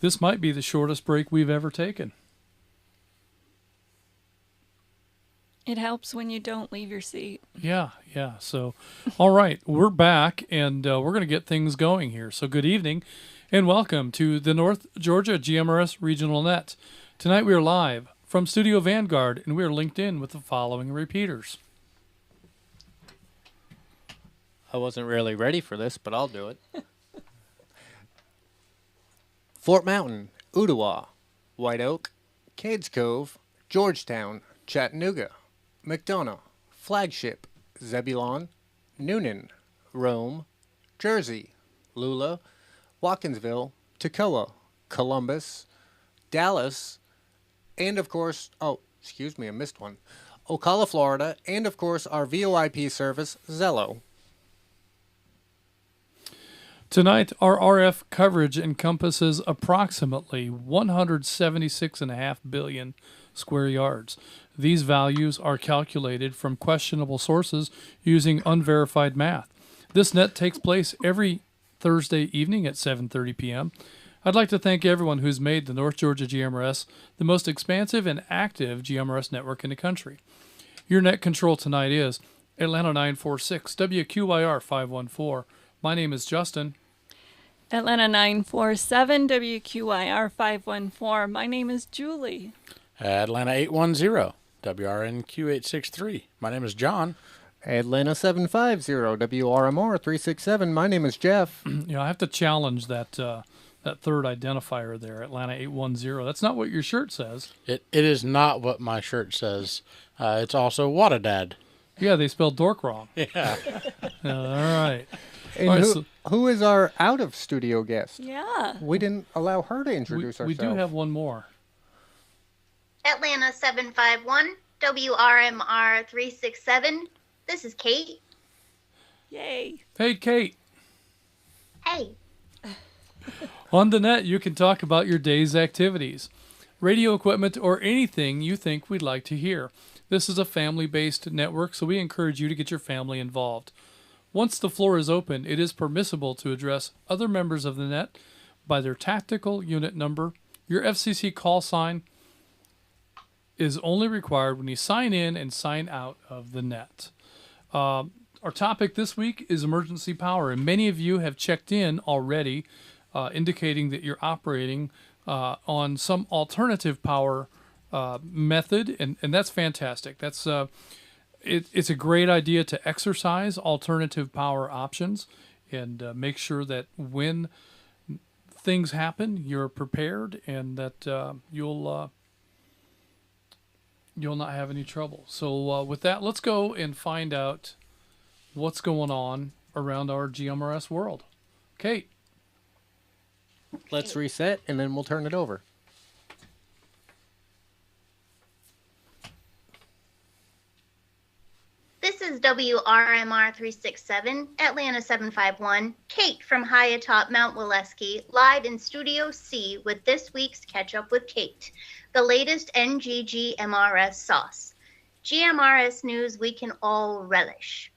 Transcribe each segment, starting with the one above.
This might be the shortest break we've ever taken. It helps when you don't leave your seat. Yeah. So, all right, we're back, and we're going to get things going here. So, good evening, and welcome to the North Georgia GMRS Regional Net. Tonight we are live from Studio Vanguard, and we are linked in with the following repeaters. I wasn't really ready for this, but I'll do it. Fort Mountain, Ottawa, White Oak, Cades Cove, Georgetown, Chattanooga, McDonough, Flagship, Zebulon, Noonan, Rome, Jersey, Lula, Watkinsville, Toccoa, Columbus, Dallas, and of course, I missed one, Ocala, Florida, and of course our VoIP service, Zello. Tonight, our RF coverage encompasses approximately 176.5 billion square yards. These values are calculated from questionable sources using unverified math. This net takes place every Thursday evening at 7:30 p.m. I'd like to thank everyone who's made the North Georgia GMRS the most expansive and active GMRS network in the country. Your net control tonight is Atlanta 946, WQYR 514. My name is Justin. Atlanta 947, WQYR 514. My name is Julie. Atlanta 810, WRNQ 863. My name is John. Atlanta 750, WRMR 367. My name is Jeff. I have to challenge that third identifier there, Atlanta 810. That's not what your shirt says. It is not what my shirt says. It's also Wadadad. Yeah, they spelled dork wrong. Yeah. All right. And All right, who is our out-of-studio guest? Yeah. We didn't allow her to introduce we herself. do have one more. Atlanta 751, WRMR 367. This is Kate. Yay. Hey, Kate. Hey. On the net, you can talk about your day's activities, radio equipment, or anything you think we'd like to hear. This is a family-based network, so we encourage you to get your family involved. Once the floor is open, it is permissible to address other members of the net by their tactical unit number. Your FCC call sign is only required when you sign in and sign out of the net. Our topic this week is emergency power, and many of you have checked in already, indicating that you're operating on some alternative power method, and that's fantastic. That's it's a great idea to exercise alternative power options and make sure that when things happen, you're prepared and that you'll not have any trouble. So with that, let's go and find out what's going on around our GMRS world. Kate. Let's reset, and then we'll turn it over. This is WRMR 367, Atlanta 751, Kate from high atop Mount Waleski, live in Studio C with this week's Catch Up with Kate, the latest NGGMRS sauce. GMRS news we can all relish.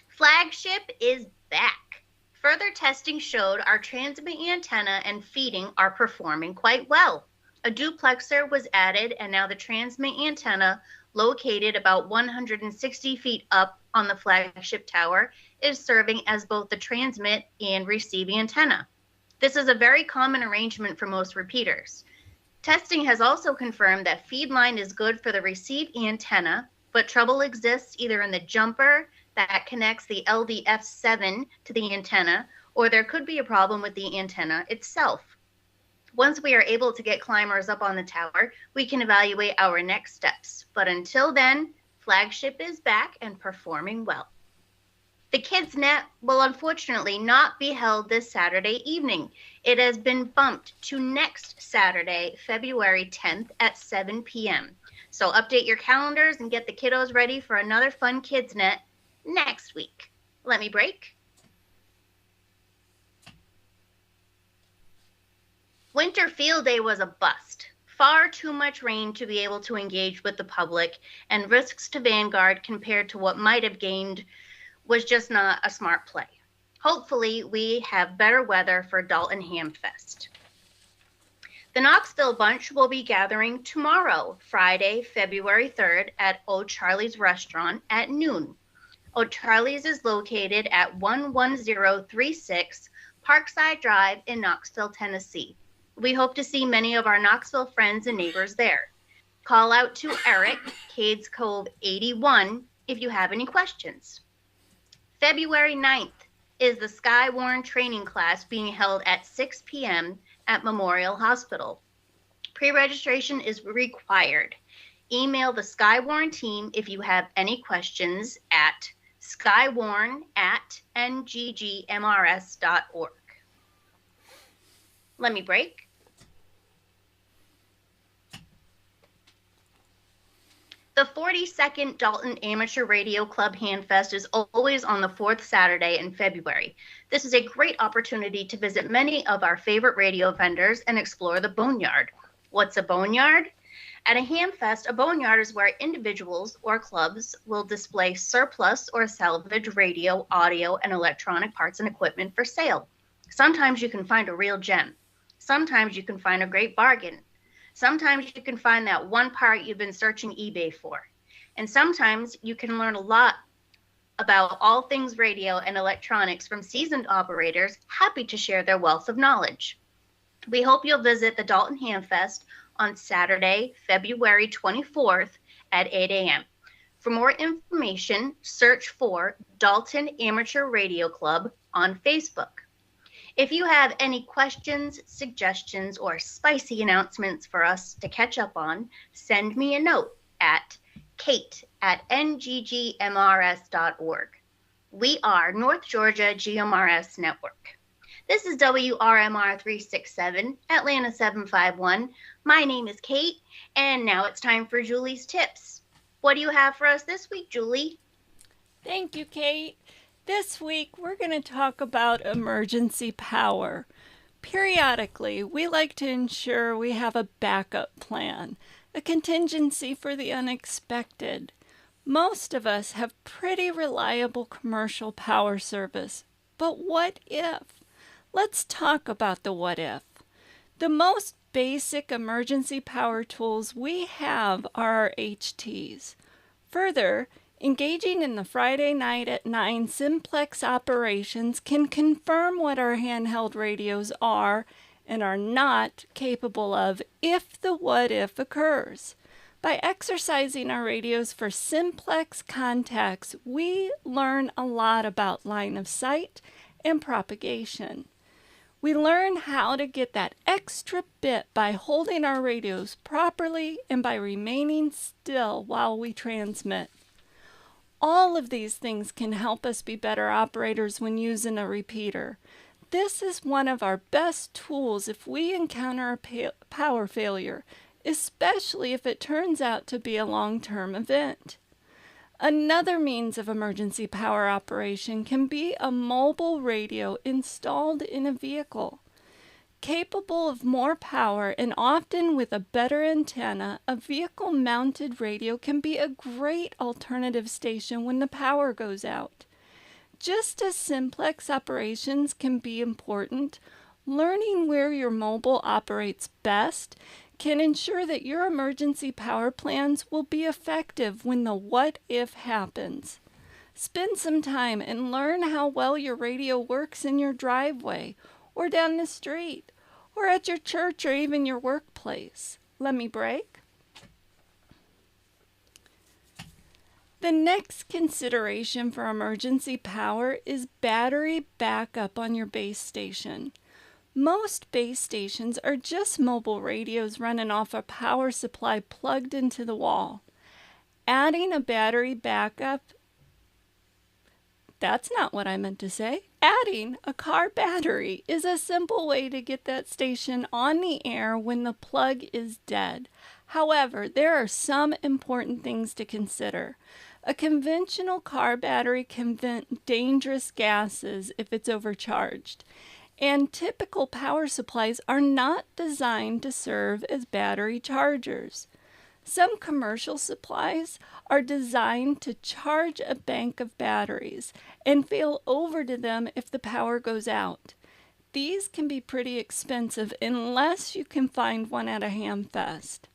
Flagship is back. Further testing showed our transmit antenna and feeding are performing quite well. A duplexer was added, and now the transmit antenna, located about 160 feet up on the flagship tower, is serving as both the transmit and receive antenna. This is a very common arrangement for most repeaters. Testing has also confirmed that feed line is good for the receive antenna, but trouble exists either in the jumper that connects the LDF7 to the antenna, or there could be a problem with the antenna itself. Once we are able to get climbers up on the tower, we can evaluate our next steps. But until then, Flagship is back and performing well. The Kids Net will unfortunately not be held this Saturday evening. It has been bumped to next Saturday, February 10th at 7 p.m. So update your calendars and get the kiddos ready for another fun Kids Net next week. Let me break. Winter Field Day was a bust. Far too much rain to be able to engage with the public, and risks to Vanguard compared to what might have gained was just not a smart play. Hopefully, we have better weather for Dalton Hamfest. The Knoxville Bunch will be gathering tomorrow, Friday, February 3rd, at O'Charlie's Restaurant at noon. O'Charlie's is located at 11036 Parkside Drive in Knoxville, Tennessee. We hope to see many of our Knoxville friends and neighbors there. Call out to Eric, Cades Cove 81, if you have any questions. February 9th is the Skywarn training class being held at 6 p.m. at Memorial Hospital. Pre-registration is required. Email the Skywarn team if you have any questions at skywarn@nggmrs.org. Let me break. The 42nd Dalton Amateur Radio Club Handfest is always on the fourth Saturday in February. This is a great opportunity to visit many of our favorite radio vendors and explore the boneyard. What's a boneyard? At a Hamfest, a boneyard is where individuals or clubs will display surplus or salvage radio, audio, and electronic parts and equipment for sale. Sometimes you can find a real gem. Sometimes you can find a great bargain. Sometimes you can find that one part you've been searching eBay for. And sometimes you can learn a lot about all things radio and electronics from seasoned operators happy to share their wealth of knowledge. We hope you'll visit the Dalton Hamfest on Saturday, February 24th at 8 a.m. For more information, search for Dalton Amateur Radio Club on Facebook. If you have any questions, suggestions, or spicy announcements for us to catch up on, send me a note at kate@nggmrs.org. We are North Georgia GMRS Network. This is WRMR 367, Atlanta 751. My name is Kate, and now it's time for Julie's tips. What do you have for us this week, Julie? Thank you, Kate. This week, we're going to talk about emergency power. Periodically, we like to ensure we have a backup plan, a contingency for the unexpected. Most of us have pretty reliable commercial power service, but what if? Let's talk about the what if. The most basic emergency power tools we have are our HTs. Further, engaging in the Friday night at 9 simplex operations can confirm what our handheld radios are and are not capable of if the what if occurs. By exercising our radios for simplex contacts, we learn a lot about line of sight and propagation. We learn how to get that extra bit by holding our radios properly and by remaining still while we transmit. All of these things can help us be better operators when using a repeater. This is one of our best tools if we encounter a power failure, especially if it turns out to be a long-term event. Another means of emergency power operation can be a mobile radio installed in a vehicle. Capable of more power and often with a better antenna, a vehicle-mounted radio can be a great alternative station when the power goes out. Just as simplex operations can be important, learning where your mobile operates best can ensure that your emergency power plans will be effective when the what if happens. Spend some time and learn how well your radio works in your driveway or down the street, or at your church or even your workplace. Let me break. The next consideration for emergency power is battery backup on your base station. Most base stations are just mobile radios running off a power supply plugged into the wall. Adding a battery backup, that's not what I meant to say. Adding a car battery is a simple way to get that station on the air when the plug is dead. However, there are some important things to consider. A conventional car battery can vent dangerous gases if it's overcharged, and typical power supplies are not designed to serve as battery chargers. Some commercial supplies are designed to charge a bank of batteries and fail over to them if the power goes out. these can be pretty expensive unless you can find one at a ham fest.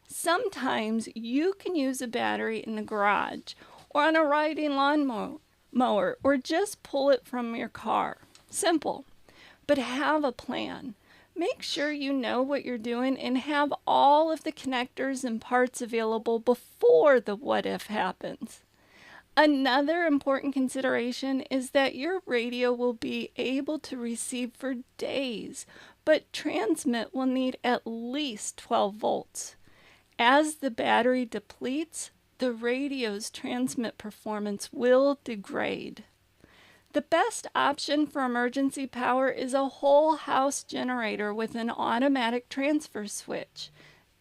Sometimes you can use a battery in the garage or on a riding lawnmower or just pull it from your car. Simple, but have a plan. Make sure you know what you're doing and have all of the connectors and parts available before the what if happens. Another important consideration is that your radio will be able to receive for days, but transmit will need at least 12 volts. As the battery depletes, the radio's transmit performance will degrade. The best option for emergency power is a whole house generator with an automatic transfer switch.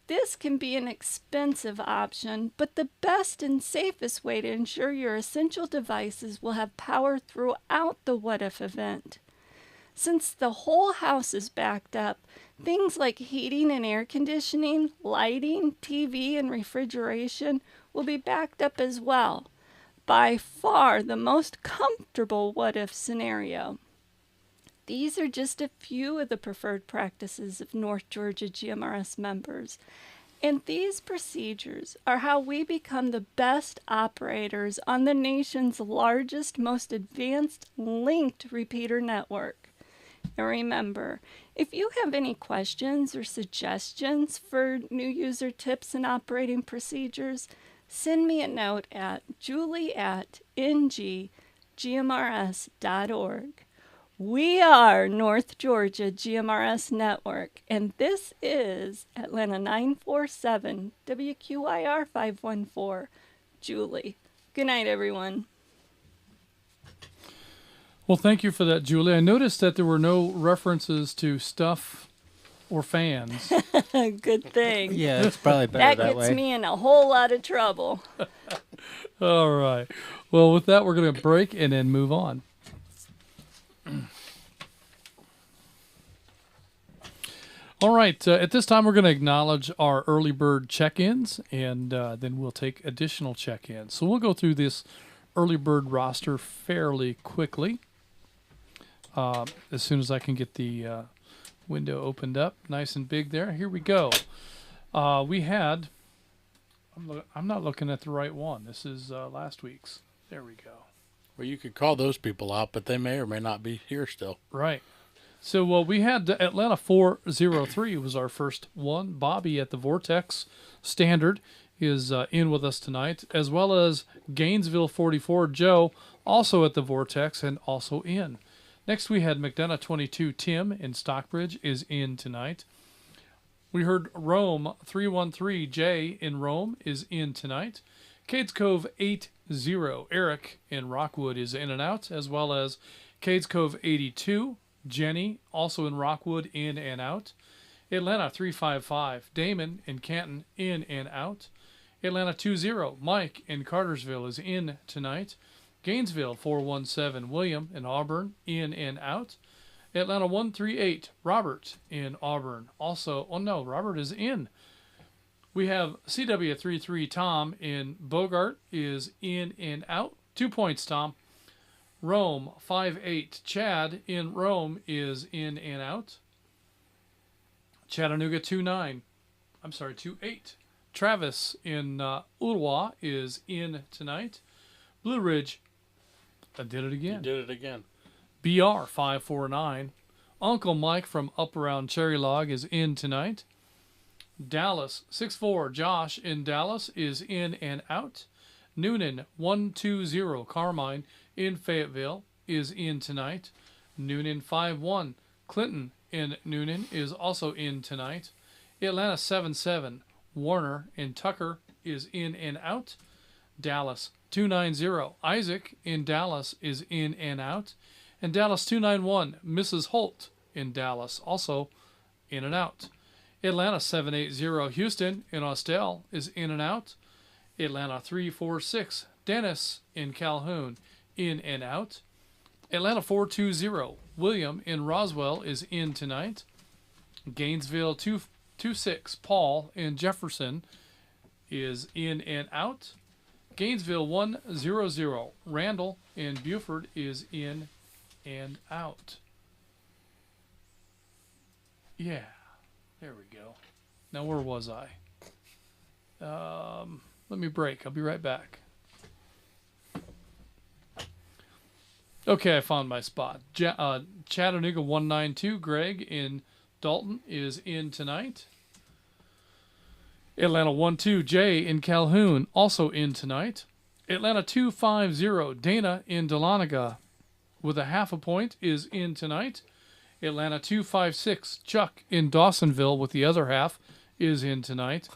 This can be an expensive option, but the best and safest way to ensure your essential devices will have power throughout the what-if event. Since the whole house is backed up, things like heating and air conditioning, lighting, TV, and refrigeration will be backed up as well. By far the most comfortable what-if scenario. These are just a few of the preferred practices of North Georgia GMRS members, and these procedures are how we become the best operators on the nation's largest, most advanced linked repeater network. And remember, if you have any questions or suggestions for new user tips and operating procedures, send me a note at julie@nggmrs.org. We are North Georgia GMRS Network, and this is Atlanta 947, WQIR 514. Julie. Good night, everyone. Well, thank you for that, Julie. I noticed that there were no references to stuff or fans. Good thing. Yeah, it's probably better that way. That gets me in a whole lot of trouble. All right. Well, with that, we're going to break and then move on. All right. At this time, we're going to acknowledge our early bird check-ins, and then we'll take additional check-ins. So we'll go through this early bird roster fairly quickly. As soon as I can get the window opened up nice and big there. Here we go. We had, I'm not looking at the right one. This is last week's. There we go. Well, you could call those people out, but they may or may not be here still. Right. So we had Atlanta 403 was our first one. Bobby at the Vortex Standard is in with us tonight, as well as Gainesville 44 Joe, also at the Vortex and also in. Next we had McDonough 22 Tim in Stockbridge is in tonight. We heard Rome 313 Jay in Rome is in tonight. Cades Cove 80 Eric in Rockwood is in and out, as well as Cades Cove 82 Jenny also in Rockwood in and out. Atlanta 355 Damon in Canton in and out. Atlanta 20 Mike in Cartersville is in tonight. Gainesville 417 William in Auburn in and out. Atlanta 138 Robert in Auburn also. Oh no, Robert is in. We have CW33 Tom in Bogart is in and out. 2 points, Tom. Rome 58 Chad in Rome is in and out. Chattanooga 28 Travis in Ottawa is in tonight. Blue Ridge, I did it again. You did it again. BR 549. Uncle Mike from up around Cherry Log is in tonight. Dallas 64 Josh in Dallas is in and out. Noonan 120 Carmine in Fayetteville is in tonight. Noonan 51 Clinton in Noonan is also in tonight. Atlanta 77 Warner in Tucker is in and out. Dallas 290 Isaac in Dallas is in and out. And Dallas 291 Mrs. Holt in Dallas also in and out. Atlanta 780 Houston in Austell is in and out. Atlanta 346 Dennis in Calhoun in and out. Atlanta 420 William in Roswell is in tonight. Gainesville 226 Paul in Jefferson is in and out. Gainesville 100 Randall in Buford is in and out. Yeah. There we go. Now, where was I? Let me break. I'll be right back. Okay, I found my spot. Chattanooga 192, Greg in Dalton is in tonight. Atlanta 12, Jay in Calhoun, also in tonight. Atlanta 250, Dana in Dahlonega with a half a point is in tonight. Atlanta 256, Chuck in Dawsonville with the other half is in tonight.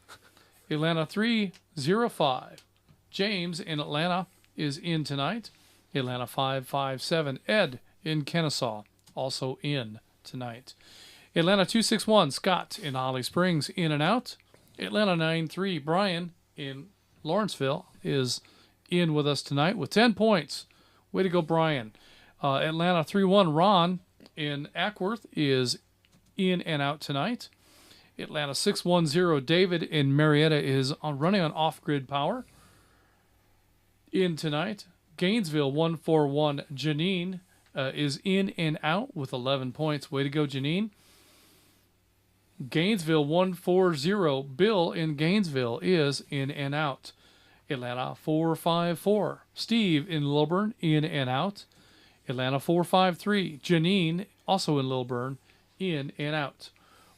Atlanta 305, James in Atlanta is in tonight. Atlanta 557, Ed in Kennesaw, also in tonight. Atlanta 261, Scott in Holly Springs, in and out. Atlanta 93, Brian in Lawrenceville is in with us tonight with 10 points. Way to go, Brian. Atlanta 31, Ron in Ackworth is in and out tonight. Atlanta 610, David in Marietta is running on off-grid power. In tonight. Gainesville 141, Janine is in and out with 11 points. Way to go, Janine. Gainesville 140, Bill in Gainesville is in and out. Atlanta 454, Steve in Lilburn in and out. Atlanta 453, Janine also in Lilburn in and out.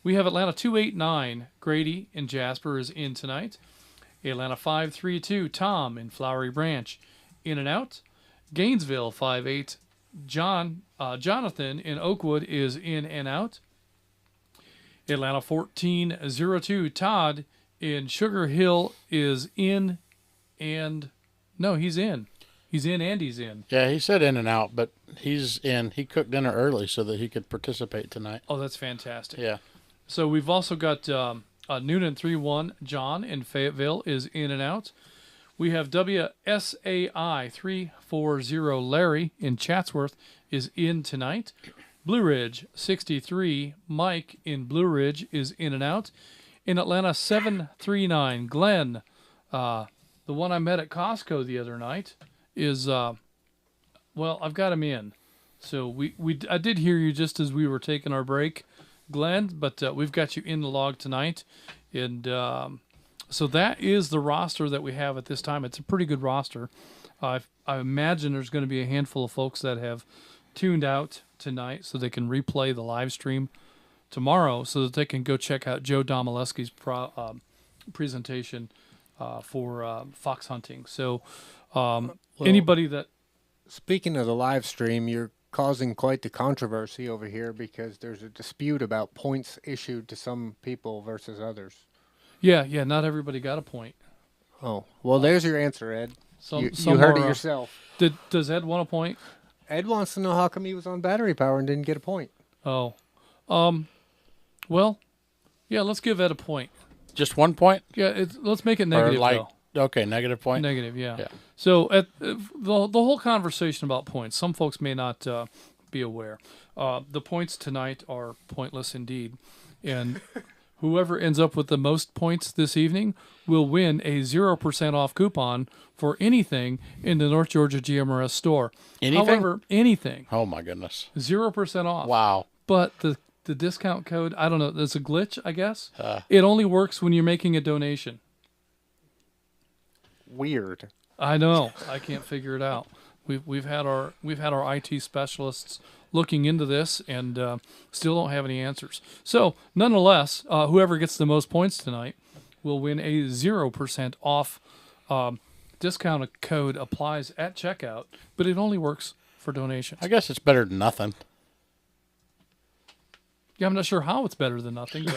We have Atlanta 289, Grady in Jasper is in tonight. Atlanta 532, Tom in Flowery Branch in and out. Gainesville 58, Jonathan in Oakwood is in and out. Atlanta 1402, Todd in Sugar Hill is in and no, he's in. He's in and he's in. Yeah, he said in and out, but he's in. He cooked dinner early so that he could participate tonight. Oh, that's fantastic. Yeah. So we've also got Noonan 31, John in Fayetteville is in and out. We have WSAI 340, Larry in Chatsworth is in tonight. Blue Ridge 63, Mike in Blue Ridge is in and out. In Atlanta 739, Glenn, the one I met at Costco the other night, is, well, I've got him in. So I did hear you just as we were taking our break, Glenn, but we've got you in the log tonight. And so that is the roster that we have at this time. It's a pretty good roster. I imagine there's going to be a handful of folks that have tuned out tonight so they can replay the live stream tomorrow so that they can go check out Joe Domaleski's presentation for fox hunting. So anybody that... Speaking of the live stream, you're causing quite the controversy over here because there's a dispute about points issued to some people versus others. Yeah, not everybody got a point. Oh, well, there's your answer, Ed. Some you heard are, it yourself. Does Ed want a point? Ed wants to know how come he was on battery power and didn't get a point. Oh. Well, yeah, let's give Ed a point. Just 1 point? Yeah, let's make it negative, though. Okay, negative point? Negative, yeah. So at the whole conversation about points, some folks may not be aware. The points tonight are pointless indeed. And whoever ends up with the most points this evening will win a 0% off coupon for anything in the North Georgia GMRS store. Anything? However, anything. Oh, my goodness. 0% off. Wow. But the discount code, I don't know, there's a glitch, I guess. It only works when you're making a donation. Weird. I know. I can't figure it out. We've had our IT specialists looking into this and still don't have any answers. So, nonetheless, whoever gets the most points tonight will win a 0% off. Discount code applies at checkout, but it only works for donations. I guess it's better than nothing. Yeah, I'm not sure how it's better than nothing,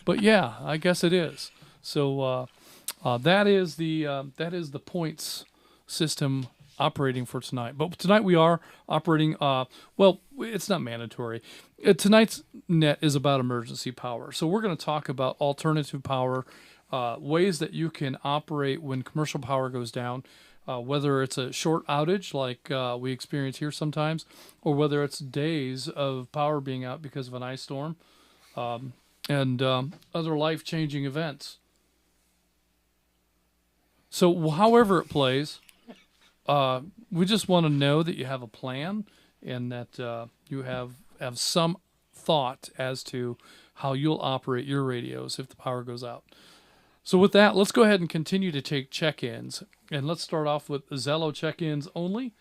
but yeah, I guess it is. So that is the points system operating for tonight. But tonight we are operating. Well, it's not mandatory. Tonight's net is about emergency power. So we're going to talk about alternative power, ways that you can operate when commercial power goes down. Whether it's a short outage like we experience here sometimes, or whether it's days of power being out because of an ice storm and other life-changing events. So however it plays, we just want to know that you have a plan and that you have some thought as to how you'll operate your radios if the power goes out. So with that, let's go ahead and continue to take check-ins. And let's start off with Zello check-ins only.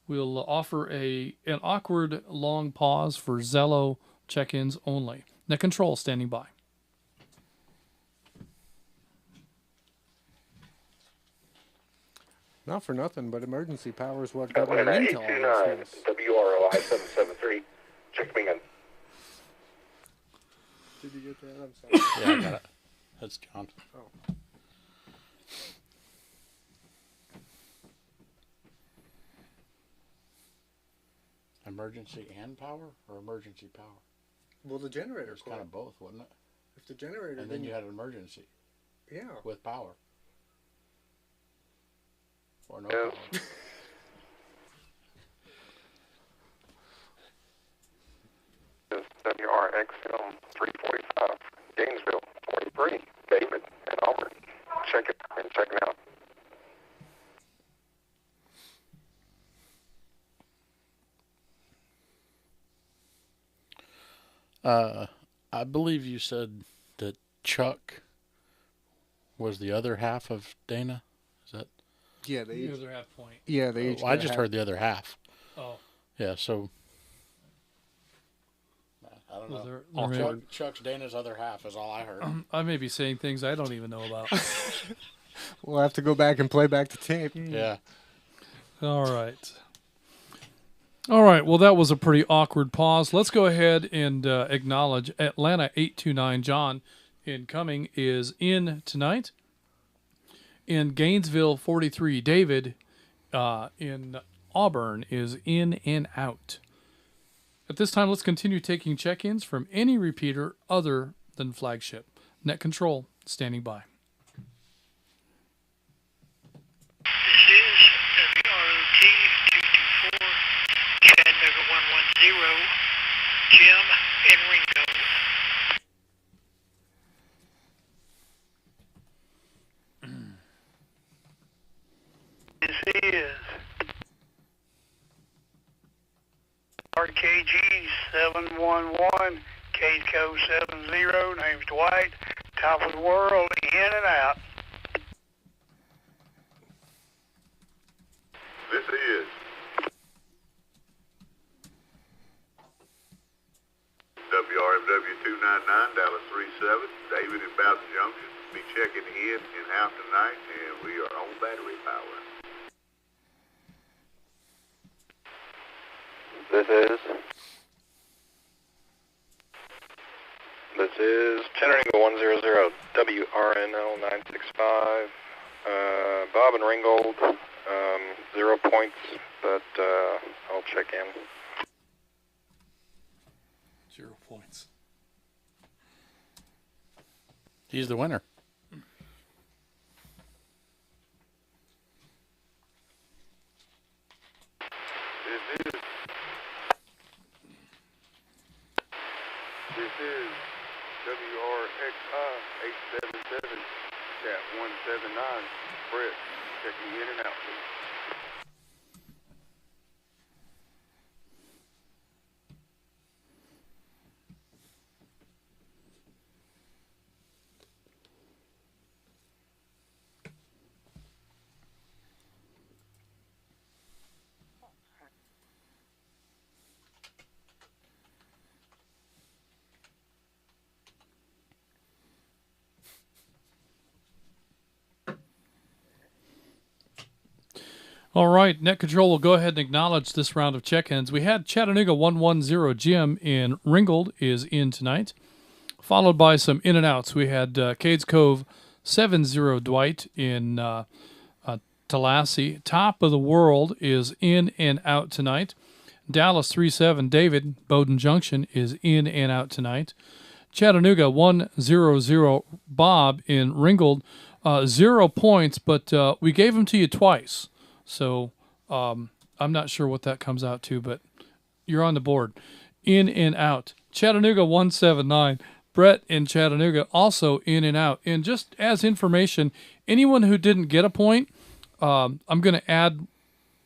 We'll offer an awkward long pause for Zello check-ins only. Net control standing by. Not for nothing, but emergency power is what got me Atlanta into all 829 this. WROI 773. Check me in. Did you get that? I'm sorry. Yeah, I got it. That's John. Oh. Emergency and power, or emergency power? Well, the generator. It's kind of both, wasn't it? If the generator. And then you had an emergency Yeah. with power. Or no Yeah. power. This is WRX film 345, Gainesville 43, David and Auburn. Check it and check it out. I believe you said that Chuck was the other half of Dana. Is that? Yeah, they. The other half point. Yeah, they. Each Well, I got just half- heard the other half. Oh, Yeah, so I don't was know. there Chuck's Dana's other half is all I heard. I may be saying things I don't even know about. We'll have to go back and play back the tape. Yeah. All right. All right. Well, that was a pretty awkward pause. Let's go ahead and acknowledge Atlanta 829 John incoming is in tonight. In Gainesville 43 David in Auburn is in and out. At this time, let's continue taking check-ins from any repeater other than flagship. Net control standing by. This is WROT 224, Chattanooga 110, Jim and Ringo. This is RKG 711, case code 70, name's Dwight, top of the world, in and out. This is WRMW 299, Dallas 37, David in Bowden Junction. Be checking in and out tonight, and we are on battery power. This is Chattanooga 100, WRNL 965, Bob and Ringgold, 0 points, but I'll check in. 0 points. He's the winner. This is WRXI 877, Chat 179, Brett, checking in and out, please. All right, Net Control will go ahead and acknowledge this round of check-ins. We had Chattanooga 110 Jim in Ringgold is in tonight, followed by some in and outs. We had Cades Cove 70 Dwight in Tallahassee. Top of the World is in and out tonight. Dallas 37 David, Bowden Junction is in and out tonight. Chattanooga 100 Bob in Ringgold, 0 points, but we gave them to you twice. So I'm not sure what that comes out to, but you're on the board. In and out. Chattanooga 179. Brett in Chattanooga also in and out. And just as information, anyone who didn't get a point, I'm going to add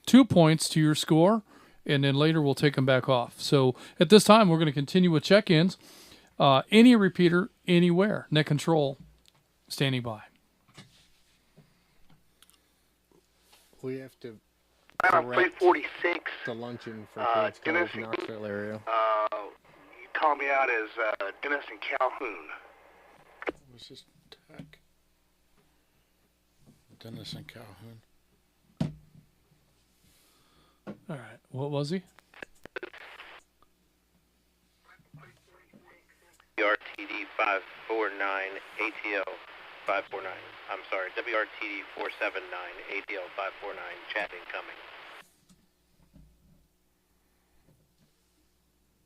2 points to your score, and then later we'll take them back off. So at this time, we're going to continue with check-ins. Any repeater, anywhere. Net control, standing by. We have to Atlanta correct 346. the luncheon for Kate's Dennis Cove, Knoxville area. You call me out as Dennis and Calhoun. What's this tech? Dennis and Calhoun. All right. What was he? WRTD 549 ATL 549. I'm sorry, WRTD 479 ATL 549. Chat incoming.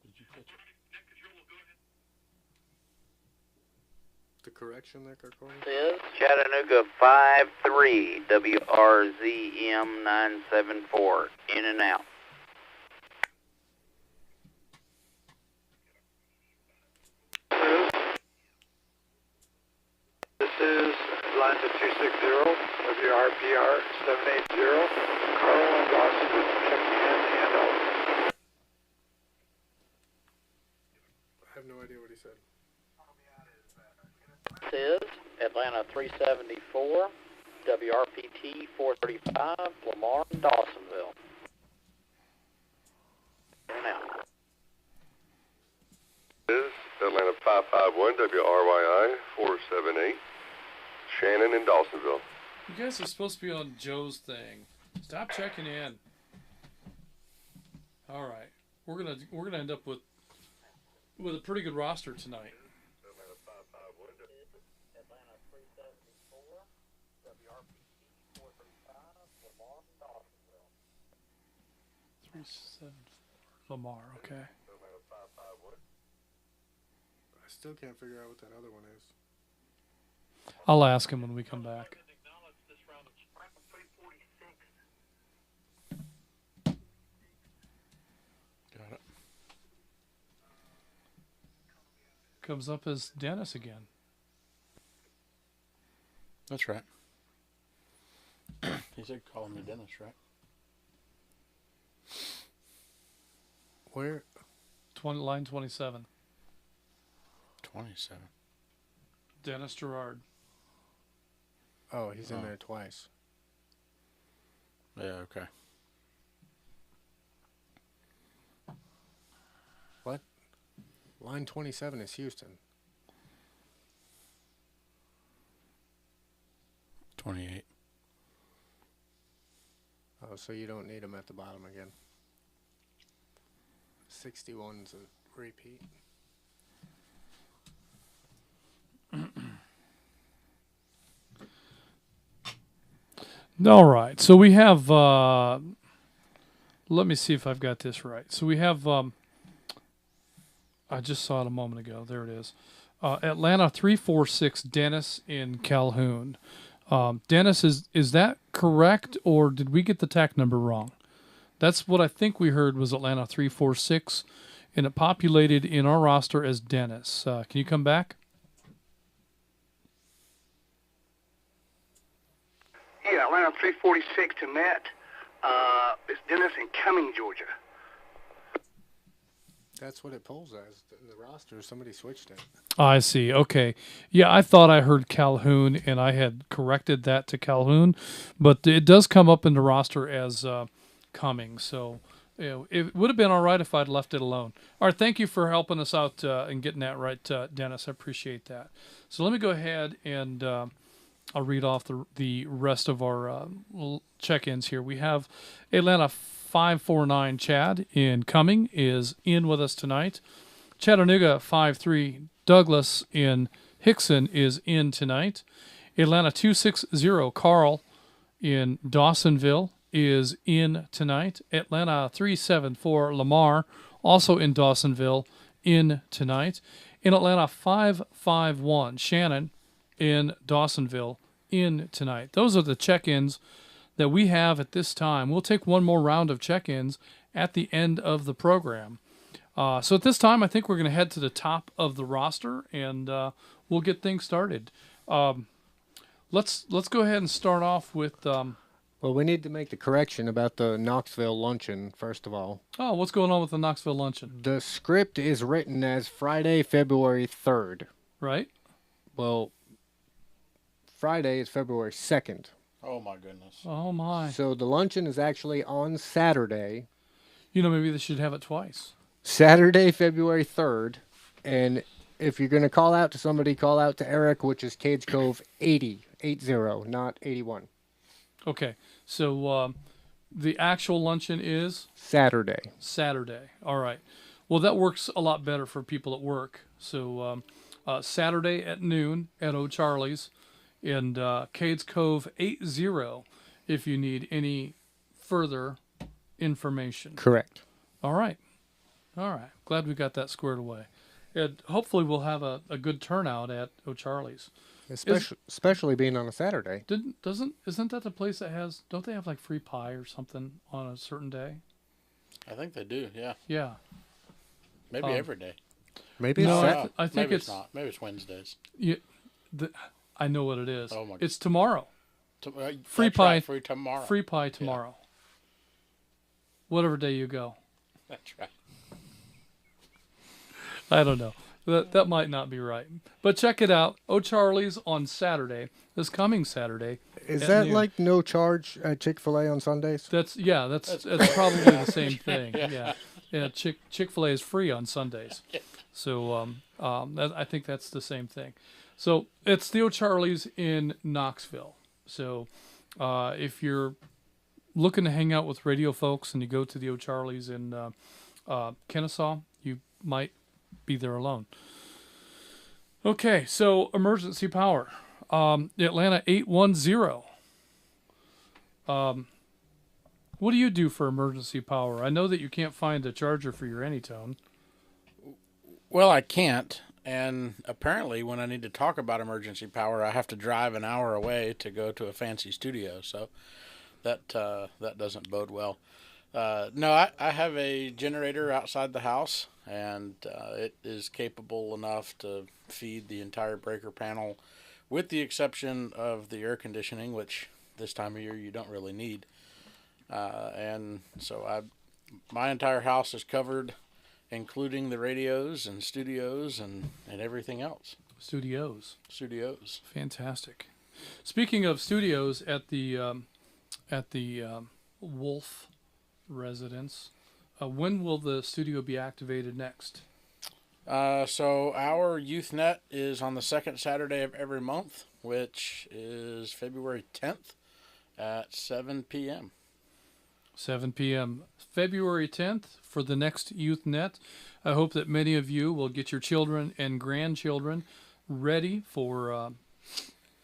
Did you catch it? The correction there, Kirkland? Is Chattanooga 53 WRZM 974. In and out. This is Atlanta 260, WRPR 780. Carl and Dawson checking in and out. I have no idea what he said. This is Atlanta 374 WRPT 435 Lamar and Dawsonville. In and out. Is Atlanta 551 WRYI 478 Shannon in Dawsonville. You guys are supposed to be on Joe's thing. Stop checking in. All right, we're gonna end up with a pretty good roster tonight. Atlanta 374 WRPT 435 Lamar and Dawsonville. 374 Lamar. Okay. Atlanta 551. I still can't figure out what that other one is. I'll ask him when we come back. Got it. Comes up as Dennis again. That's right. He said call me Dennis, right? Where? Line 27. 27. Dennis Gerard. Oh, he's in Oh. there twice. Yeah, okay. What? Line 27 is Houston. 28. Oh, so you don't need him at the bottom again. 61's a repeat. All right. So we have. Let me see if I've got this right. So we have. I just saw it a moment ago. There it is. Atlanta 346 Dennis in Calhoun. Dennis, is that correct, or did we get the TAC number wrong? That's what I think we heard was Atlanta 346, and it populated in our roster as Dennis. Can you come back? Yeah, Atlanta 346 to Matt. It's Dennis in Cumming, Georgia. That's what it pulls as in the roster. Somebody switched it. I see. Okay. Yeah, I thought I heard Calhoun, and I had corrected that to Calhoun, but it does come up in the roster as Cumming. So it would have been all right if I'd left it alone. All right. Thank you for helping us out and getting that right, Dennis. I appreciate that. So let me go ahead and I'll read off the rest of our check-ins here. We have Atlanta 549 Chad in Cumming is in with us tonight. Chattanooga 53 Douglas in Hickson is in tonight. Atlanta 260 Carl in Dawsonville is in tonight. Atlanta 374 Lamar also in Dawsonville in tonight. In Atlanta 551 Shannon in Dawsonville in tonight. Those are the check-ins that we have at this time. We'll take one more round of check-ins at the end of the program. So at this time, I think we're going to head to the top of the roster, and we'll get things started. Let's go ahead and start off with. Well, Well, we need to make the correction about the Knoxville luncheon, first of all. Oh, what's going on with the Knoxville luncheon? The script is written as Friday, February 3rd. Right? Well, Friday is February 2nd. Oh, my goodness. Oh, my. So the luncheon is actually on Saturday. You know, maybe they should have it twice. Saturday, February 3rd. And if you're going to call out to somebody, call out to Eric, which is Cades Cove 80, not 81. Okay. So the actual luncheon is? Saturday. Saturday. All right. Well, that works a lot better for people at work. So Saturday at noon at O'Charlie's in Cades Cove 80 if you need any further information. Correct. All right. All right. Glad we got that squared away. And hopefully we'll have a good turnout at O'Charlie's. Especially being on a Saturday. Isn't that the place that has, don't they have like free pie or something on a certain day? I think they do, yeah. Yeah. Maybe every day. Maybe No, it's I think maybe it's not. Maybe it's Wednesdays. Yeah, I know what it is. Oh my! It's tomorrow. Free pie. right, free tomorrow. Free pie tomorrow. Yeah. Whatever day you go. That's right. I don't know. That might not be right. But check it out. O'Charlie's on Saturday, this coming Saturday. Is that noon. Like no charge at Chick-fil-A on Sundays? That's probably the same thing. Yeah. Chick-fil-A is free on Sundays. So I think that's the same thing. So it's the O'Charlie's in Knoxville. So if you're looking to hang out with radio folks and you go to the O'Charlie's in Kennesaw, you might be there alone. Okay, so emergency power. Atlanta 810. What do you do for emergency power? I know that you can't find a charger for your Anytone. Well, I can't. And apparently when I need to talk about emergency power, I have to drive an hour away to go to a fancy studio. So that doesn't bode well. No, I have a generator outside the house, and it is capable enough to feed the entire breaker panel, with the exception of the air conditioning, which this time of year you don't really need. And so my entire house is covered, including the radios and studios and everything else. Studios. Fantastic. Speaking of studios, at the Wolf residence, when will the studio be activated next? So our Youth Net is on the second Saturday of every month, which is February 10th at 7 p.m. 7 p.m. February 10th for the next Youth Net. I hope that many of you will get your children and grandchildren ready for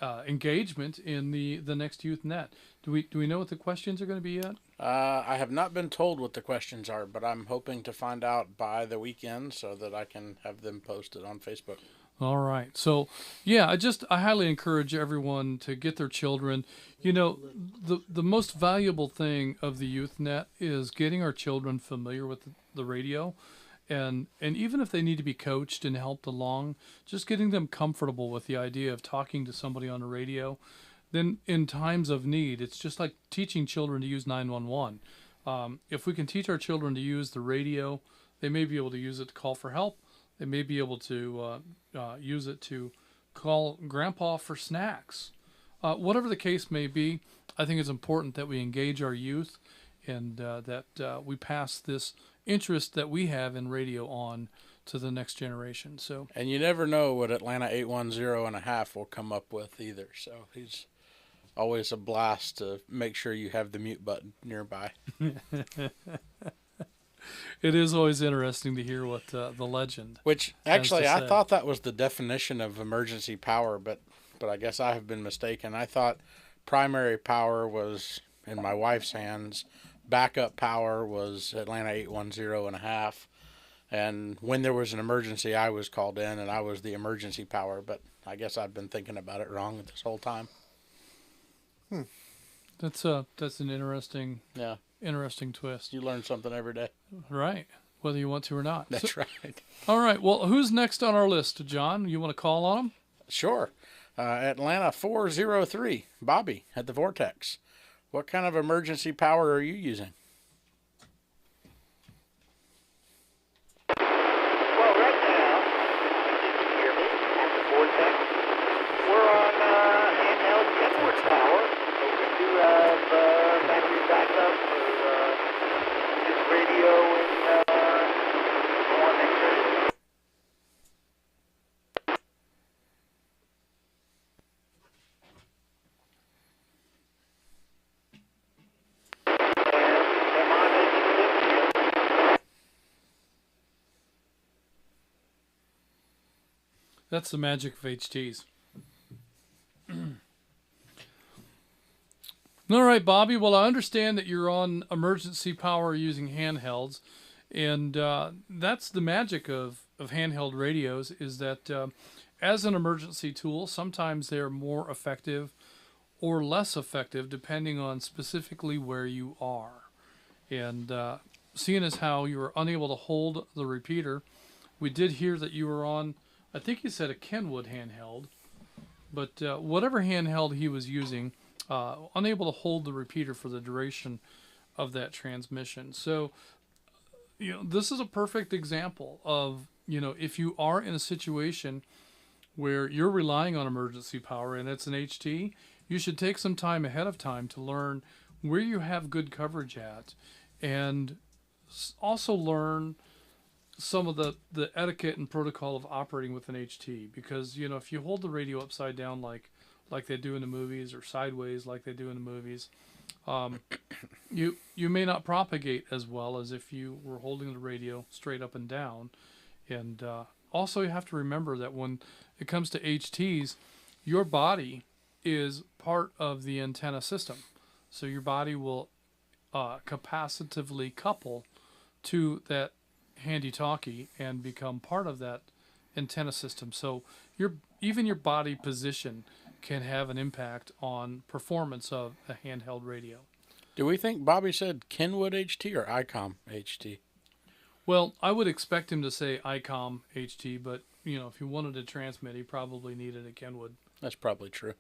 engagement in the next Youth Net. Do we know what the questions are going to be yet? I have not been told what the questions are, but I'm hoping to find out by the weekend so that I can have them posted on Facebook. All right. So, yeah, I highly encourage everyone to get their children. You know, the most valuable thing of the Youth Net is getting our children familiar with the radio. And even if they need to be coached and helped along, just getting them comfortable with the idea of talking to somebody on the radio. Then in times of need, it's just like teaching children to use 911. If we can teach our children to use the radio, they may be able to use it to call for help. They may be able to use it to call Grandpa for snacks. Whatever the case may be, I think it's important that we engage our youth and that we pass this interest that we have in radio on to the next generation. So, and you never know what Atlanta 810.5 will come up with either. So he's always a blast to make sure you have the mute button nearby. It is always interesting to hear what the legend. Which actually, I thought that was the definition of emergency power, but I guess I have been mistaken. I thought primary power was in my wife's hands. Backup power was Atlanta 810.5. And when there was an emergency, I was called in, and I was the emergency power. But I guess I've been thinking about it wrong this whole time. That's an interesting twist. You learn something every day, right? Whether you want to or not. That's right. All right. Well, who's next on our list, John? You want to call on him? Sure. Atlanta 403, Bobby at the Vortex. What kind of emergency power are you using? Well, right now, if you hear me at the vortex, we're on handheld network power, but we do have battery backup for just radio and on electricity. And am I making sense? That's the magic of HTs. All right, Bobby. Well, I understand that you're on emergency power using handhelds, and that's the magic of handheld radios is that as an emergency tool, sometimes they're more effective or less effective depending on specifically where you are. And seeing as how you were unable to hold the repeater, we did hear that you were on, I think you said a Kenwood handheld, but whatever handheld he was using, unable to hold the repeater for the duration of that transmission. So, this is a perfect example of, if you are in a situation where you're relying on emergency power and it's an HT, you should take some time ahead of time to learn where you have good coverage at, and also learn some of the etiquette and protocol of operating with an HT. Because, if you hold the radio upside down like they do in the movies, or sideways like they do in the movies, you may not propagate as well as if you were holding the radio straight up and down. And also you have to remember that when it comes to HTs, your body is part of the antenna system. So your body will capacitively couple to that handy-talkie and become part of that antenna system. So even your body position can have an impact on performance of a handheld radio. Do we think Bobby said Kenwood HT or ICOM HT? Well, I would expect him to say ICOM HT, but if he wanted to transmit, he probably needed a Kenwood. That's probably true.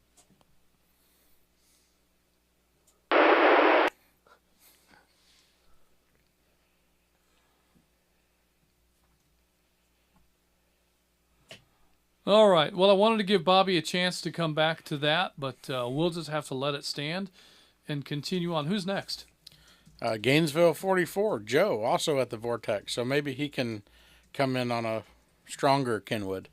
All right. Well, I wanted to give Bobby a chance to come back to that, but we'll just have to let it stand and continue on. Who's next? Gainesville 44, Joe, also at the Vortex. So maybe he can come in on a stronger Kenwood.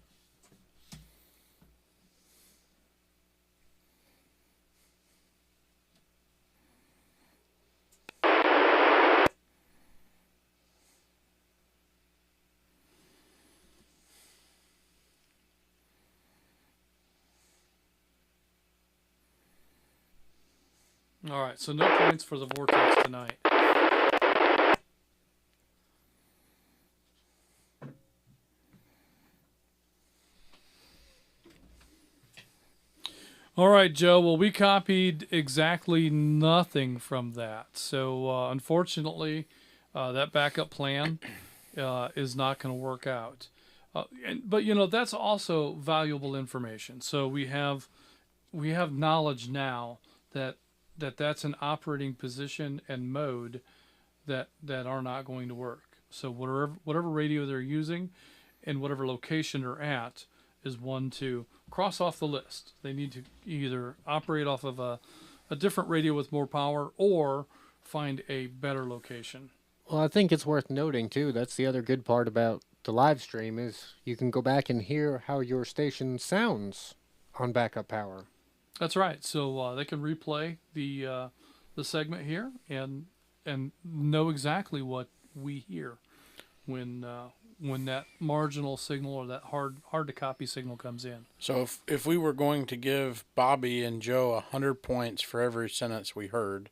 All right, so no points for the Vortex tonight. All right, Joe. Well, we copied exactly nothing from that. So, unfortunately, that backup plan is not going to work out. But, that's also valuable information. So we have knowledge now that's an operating position and mode that are not going to work. So whatever radio they're using and whatever location they're at is one to cross off the list. They need to either operate off of a different radio with more power or find a better location. Well, I think it's worth noting, too, that's the other good part about the live stream is you can go back and hear how your station sounds on backup power. That's right. So they can replay the segment here and know exactly what we hear when that marginal signal or that hard to copy signal comes in. So if we were going to give Bobby and Joe 100 points for every sentence we heard,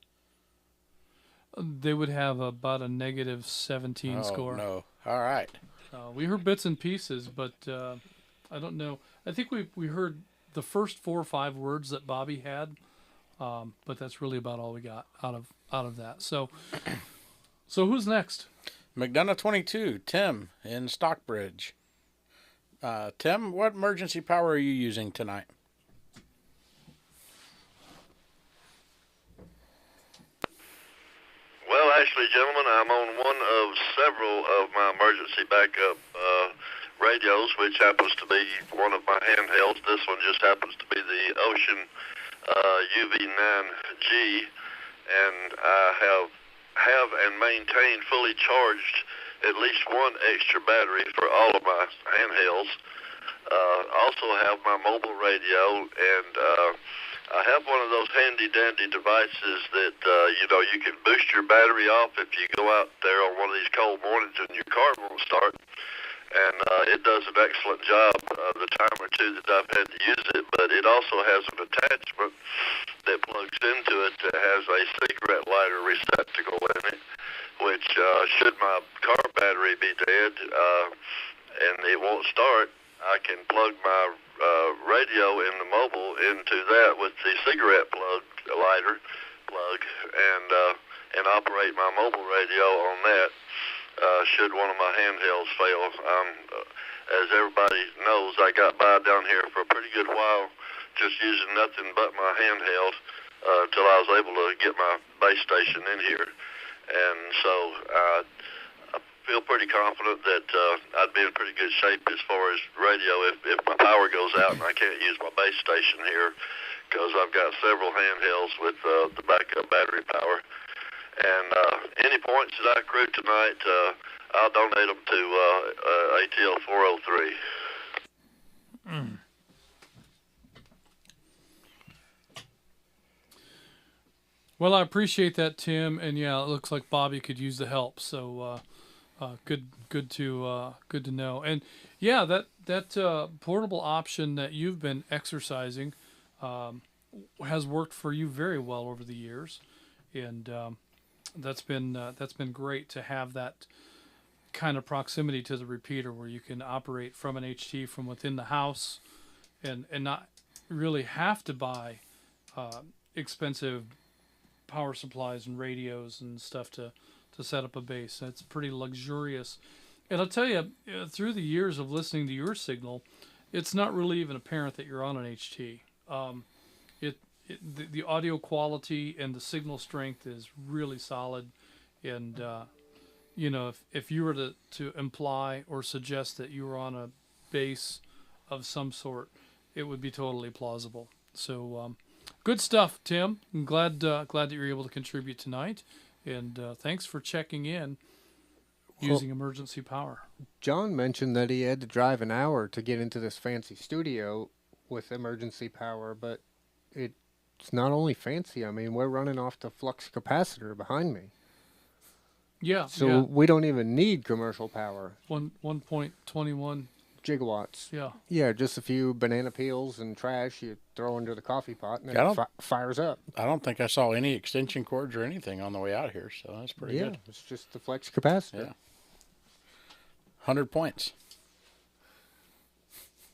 they would have about a negative 17 score. Oh no! All right. We heard bits and pieces, but I don't know. I think we heard the first 4 or 5 words that Bobby had, but that's really about all we got out of that. So who's next? McDonough 22, Tim in Stockbridge. Tim, what emergency power are you using tonight? Actually, gentlemen, I'm on one of several of my emergency backup radios, which happens to be one of my handhelds. This one just happens to be the Ocean UV9G, and I have and maintain fully charged at least one extra battery for all of my handhelds. Also have my mobile radio, and I have one of those handy-dandy devices that, you can boost your battery off if you go out there on one of these cold mornings and your car won't start. And it does an excellent job the time or two that I've had to use it, but it also has an attachment that plugs into it that has a cigarette lighter receptacle in it, which should my car battery be dead and it won't start, I can plug my radio in the mobile into that with the cigarette lighter plug and operate my mobile radio on that. Should one of my handhelds fail. As everybody knows, I got by down here for a pretty good while just using nothing but my handheld till I was able to get my base station in here. And so I feel pretty confident that I'd be in pretty good shape as far as radio if my power goes out and I can't use my base station here, because I've got several handhelds with the backup battery power. And any points that I accrue tonight, I'll donate them to ATL 403. Well, I appreciate that, Tim, and yeah, it looks like Bobby could use the help. So good to know. And yeah, that portable option that you've been exercising has worked for you very well over the years, and that's been great to have that kind of proximity to the repeater where you can operate from an HT from within the house and not really have to buy expensive power supplies and radios and stuff to set up a base. That's pretty luxurious. And I'll tell you, through the years of listening to your signal, it's not really even apparent that you're on an HT. The audio quality and the signal strength is really solid, and if you were to imply or suggest that you were on a base of some sort, it would be totally plausible. So good stuff, Tim. I'm glad that you're able to contribute tonight, and thanks for checking in using emergency power. John mentioned that he had to drive an hour to get into this fancy studio with emergency power, but it's not only fancy. I mean, we're running off the flux capacitor behind me. Yeah. So we don't even need commercial power. 1.21 gigawatts. Yeah. Yeah, just a few banana peels and trash you throw into the coffee pot and it fires up. I don't think I saw any extension cords or anything on the way out here, so that's pretty good. Yeah, it's just the flex capacitor. Yeah. 100 points.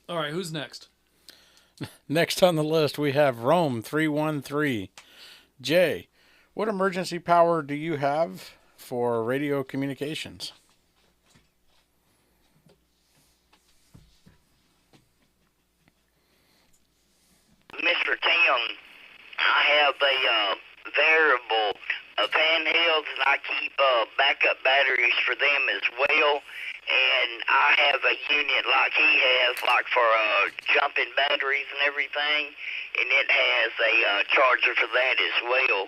All right, who's next? Next on the list, we have Rome 313. Jay, what emergency power do you have for radio communications? Mr. Tim, I have a variable of handhelds, and I keep backup batteries for them as well. And I have a unit like he has, like for jumping batteries and everything, and it has a charger for that as well.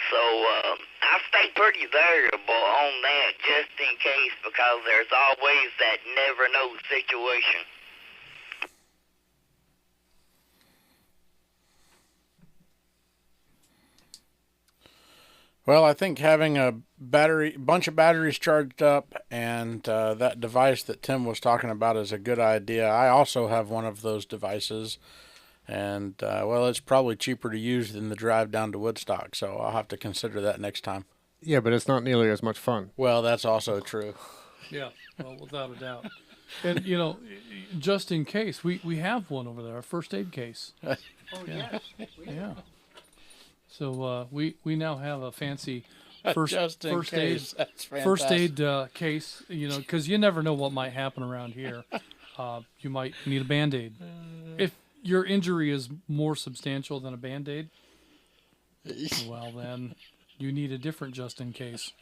So I stay pretty variable on that just in case, because there's always that never-know situation. Well, I think having a bunch of batteries charged up and that device that Tim was talking about is a good idea. I also have one of those devices, and it's probably cheaper to use than the drive down to Woodstock, so I'll have to consider that next time. Yeah, but it's not nearly as much fun. Well, that's also true. Yeah, well, without a doubt. And, just in case, we have one over there, a first aid case. Oh, yes. Yeah. So we now have a fancy first aid case, because you never know what might happen around here. You might need a Band-Aid. If your injury is more substantial than a Band-Aid, well, then you need a different just in case.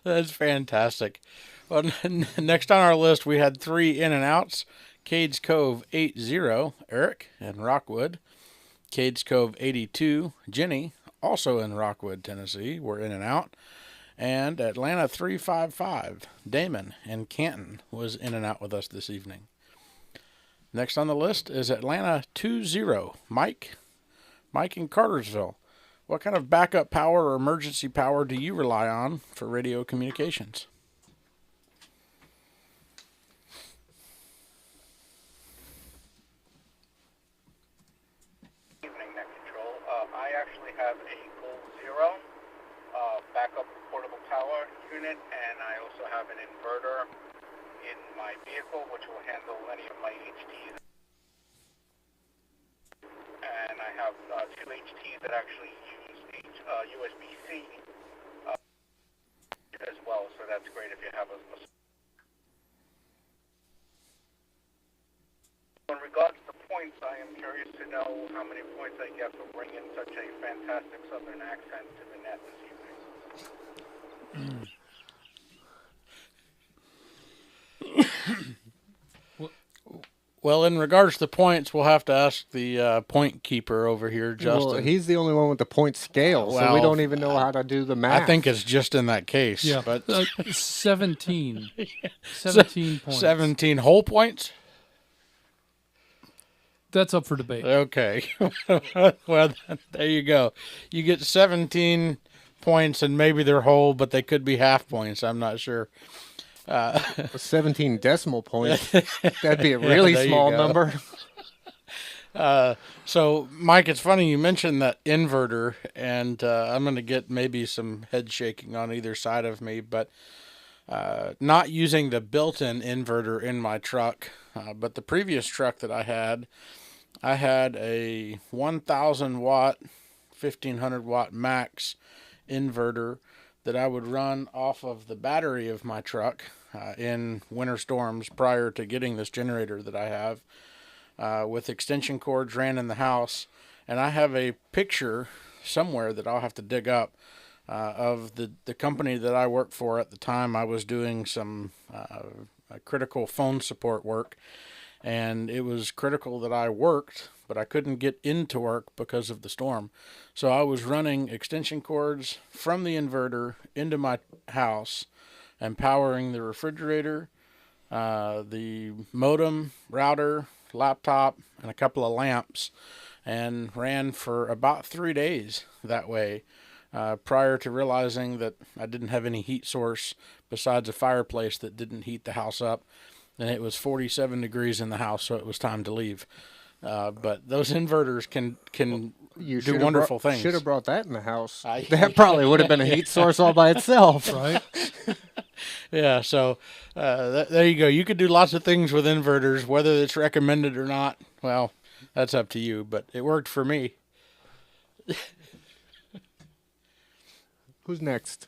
That's fantastic. Well, next on our list, we had 3 in and outs. Cades Cove 80, Eric in Rockwood. Cades Cove 82, Jenny, also in Rockwood, Tennessee, were in and out. And Atlanta 355, Damon in Canton, was in and out with us this evening. Next on the list is Atlanta 20, Mike. Mike in Cartersville. What kind of backup power or emergency power do you rely on for radio communications? Evening, Net Control. I actually have a Gold Zero backup portable power unit, and I also have an inverter in my vehicle, which will handle any of my HTs. And I have 2 HTs that actually use USB-C as well, so that's great if you have a. In regards to points, I am curious to know how many points I get for bringing such a fantastic Southern accent to the net this evening. Well, in regards to points, we'll have to ask the point keeper over here, Justin. Well, he's the only one with the point scale, so we Well, don't even know how to do the math. I think it's just in that case. Yeah, But 17. 17 points. 17 whole points? That's up for debate. Okay. Well, there you go. You get 17 points, and maybe they're whole, but they could be half points. I'm not sure. 17 decimal points. That'd be a really There you small go. number. So, Mike, it's funny you mentioned that inverter, and I'm going to get maybe some head shaking on either side of me, but not using the built-in inverter in my truck, but the previous truck that I had a 1,000 watt, 1,500 watt max inverter that I would run off of the battery of my truck in winter storms prior to getting this generator that I have, with extension cords ran in the house. And I have a picture somewhere that I'll have to dig up of the company that I worked for at the time. I was doing some critical phone support work, and it was critical that I worked, but I couldn't get into work because of the storm. So I was running extension cords from the inverter into my house and powering the refrigerator, the modem, router, laptop, and a couple of lamps, and ran for about 3 days that way, prior to realizing that I didn't have any heat source besides a fireplace that didn't heat the house up. And it was 47 degrees in the house, so it was time to leave. But those inverters can do wonderful things. Should have brought that in the house. That probably would have been a heat source all by itself. Right? Yeah, so there you go. You could do lots of things with inverters, whether it's recommended or not. Well, that's up to you, but it worked for me. Who's next?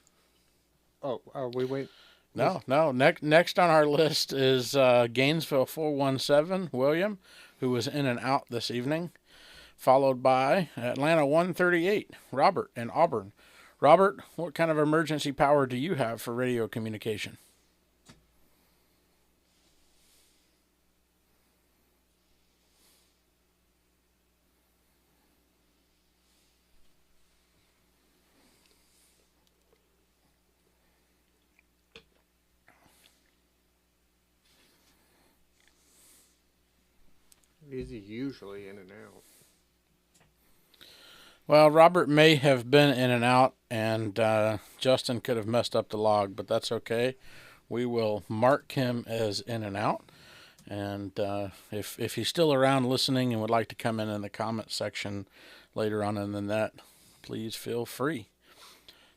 Oh, we wait. No. Next on our list is Gainesville 417, William, who was in and out this evening, followed by Atlanta 138, Robert in Auburn. Robert, what kind of emergency power do you have for radio communication? Is he usually in and out? Well, Robert may have been in and out, and Justin could have messed up the log, but that's okay. We will mark him as in and out. And if he's still around listening and would like to come in the comment section later on in the net, please feel free.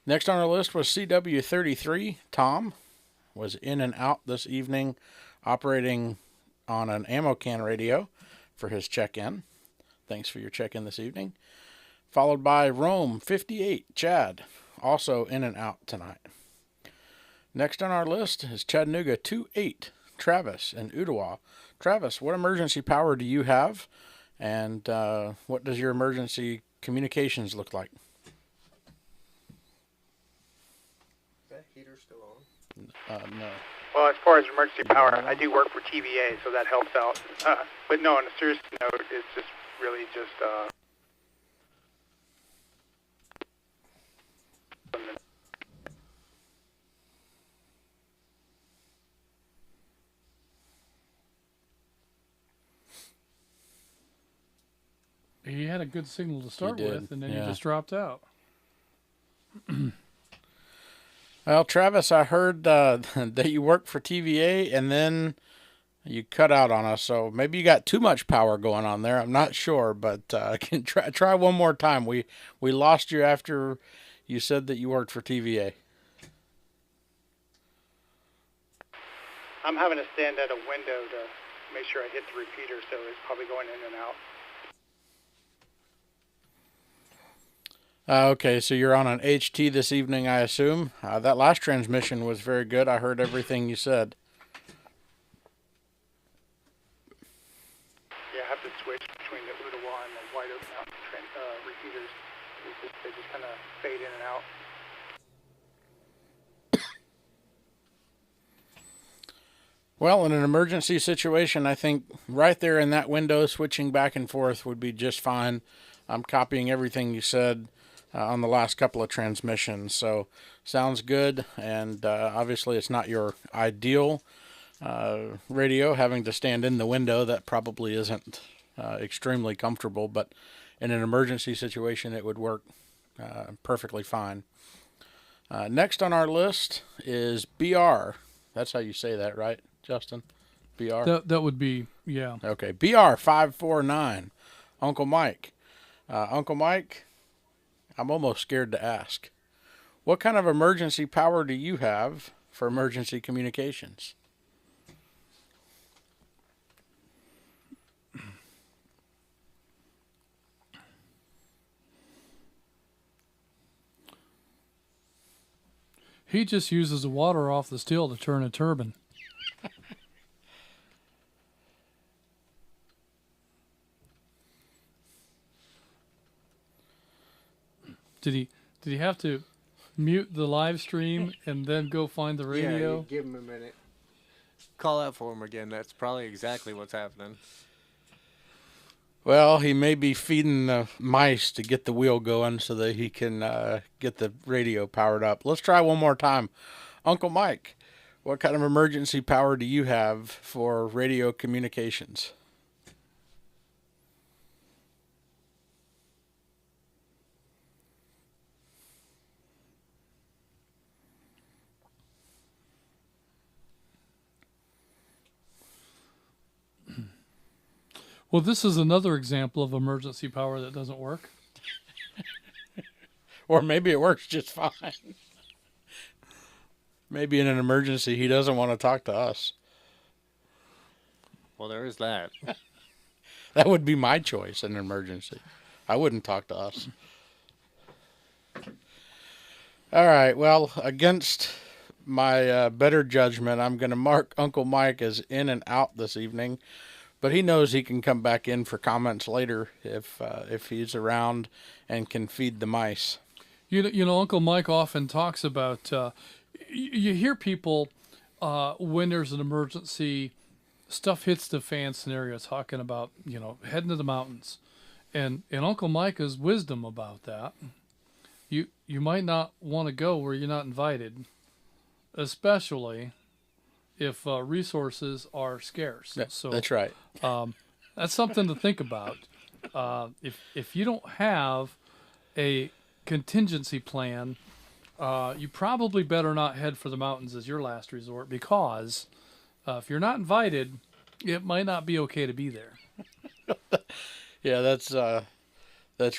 Next on our list was CW33. Tom was in and out this evening, operating on an ammo can radio for his check-in. Thanks for your check-in this evening. Followed by Rome 58, Chad, also in and out tonight. Next on our list is Chattanooga 28, Travis in Ottawa. Travis, what emergency power do you have, and what does your emergency communications look like? No. Well, as far as emergency power, I do work for TVA, so that helps out. But no, on a serious note, it's just really just He had a good signal to start did, with, and then yeah. he just dropped out. Well, Travis, I heard that you work for TVA, and then you cut out on us. So maybe you got too much power going on there. I'm not sure, but can try one more time. We lost you after you said that you worked for TVA. I'm having to stand at a window to make sure I hit the repeater, so it's probably going in and out. Okay, so you're on an HT this evening, I assume. That last transmission was very good. I heard everything you said. Yeah, I have to switch between the Ottawa and the White Oak Mountain repeaters. They just kind of fade in and out. Well, in an emergency situation, I think right there in that window, switching back and forth would be just fine. I'm copying everything you said on the last couple of transmissions, so sounds good. And obviously, it's not your ideal radio, having to stand in the window. That probably isn't extremely comfortable, but in an emergency situation, it would work perfectly fine. Next on our list is BR. That's how you say that, right, Justin? BR? That would be, yeah. Okay, BR549, Uncle Mike. Uncle Mike, I'm almost scared to ask. What kind of emergency power do you have for emergency communications? He just uses the water off the still to turn a turbine. Did he have to mute the live stream and then go find the radio? Yeah, give him a minute. Call out for him again. That's probably exactly what's happening. Well, he may be feeding the mice to get the wheel going so that he can get the radio powered up. Let's try one more time. Uncle Mike, what kind of emergency power do you have for radio communications? Well, this is another example of emergency power that doesn't work. Or maybe it works just fine. Maybe in an emergency he doesn't want to talk to us. Well, there is that. That would be my choice in an emergency. I wouldn't talk to us. All right, well, against my better judgment, I'm going to mark Uncle Mike as in and out this evening. But he knows he can come back in for comments later if he's around and can feed the mice. You know, Uncle Mike often talks about, you hear people when there's an emergency, stuff hits the fan scenario, talking about, heading to the mountains. And Uncle Mike has wisdom about that. You might not want to go where you're not invited, especially if resources are scarce. Yeah, so that's right. That's something to think about. If you don't have a contingency plan, you probably better not head for the mountains as your last resort, because if you're not invited, it might not be okay to be there. Yeah, that's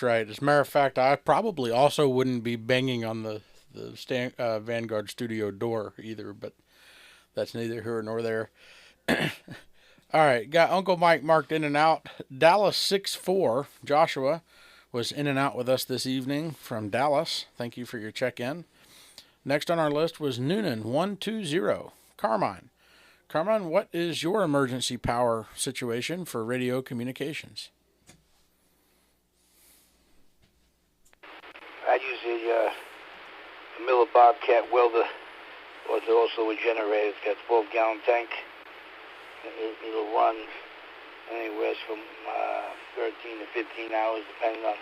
right. As a matter of fact, I probably also wouldn't be banging on the Vanguard studio door either, but that's neither here nor there. All right, got Uncle Mike marked in and out. Dallas 6-4, Joshua, was in and out with us this evening from Dallas. Thank you for your check-in. Next on our list was Noonan 120, Carmine. Carmine, what is your emergency power situation for radio communications? I use a Miller Bobcat welder But it's also a generator. It's got a 12-gallon tank. It'll run anywhere from 13 to 15 hours, depending on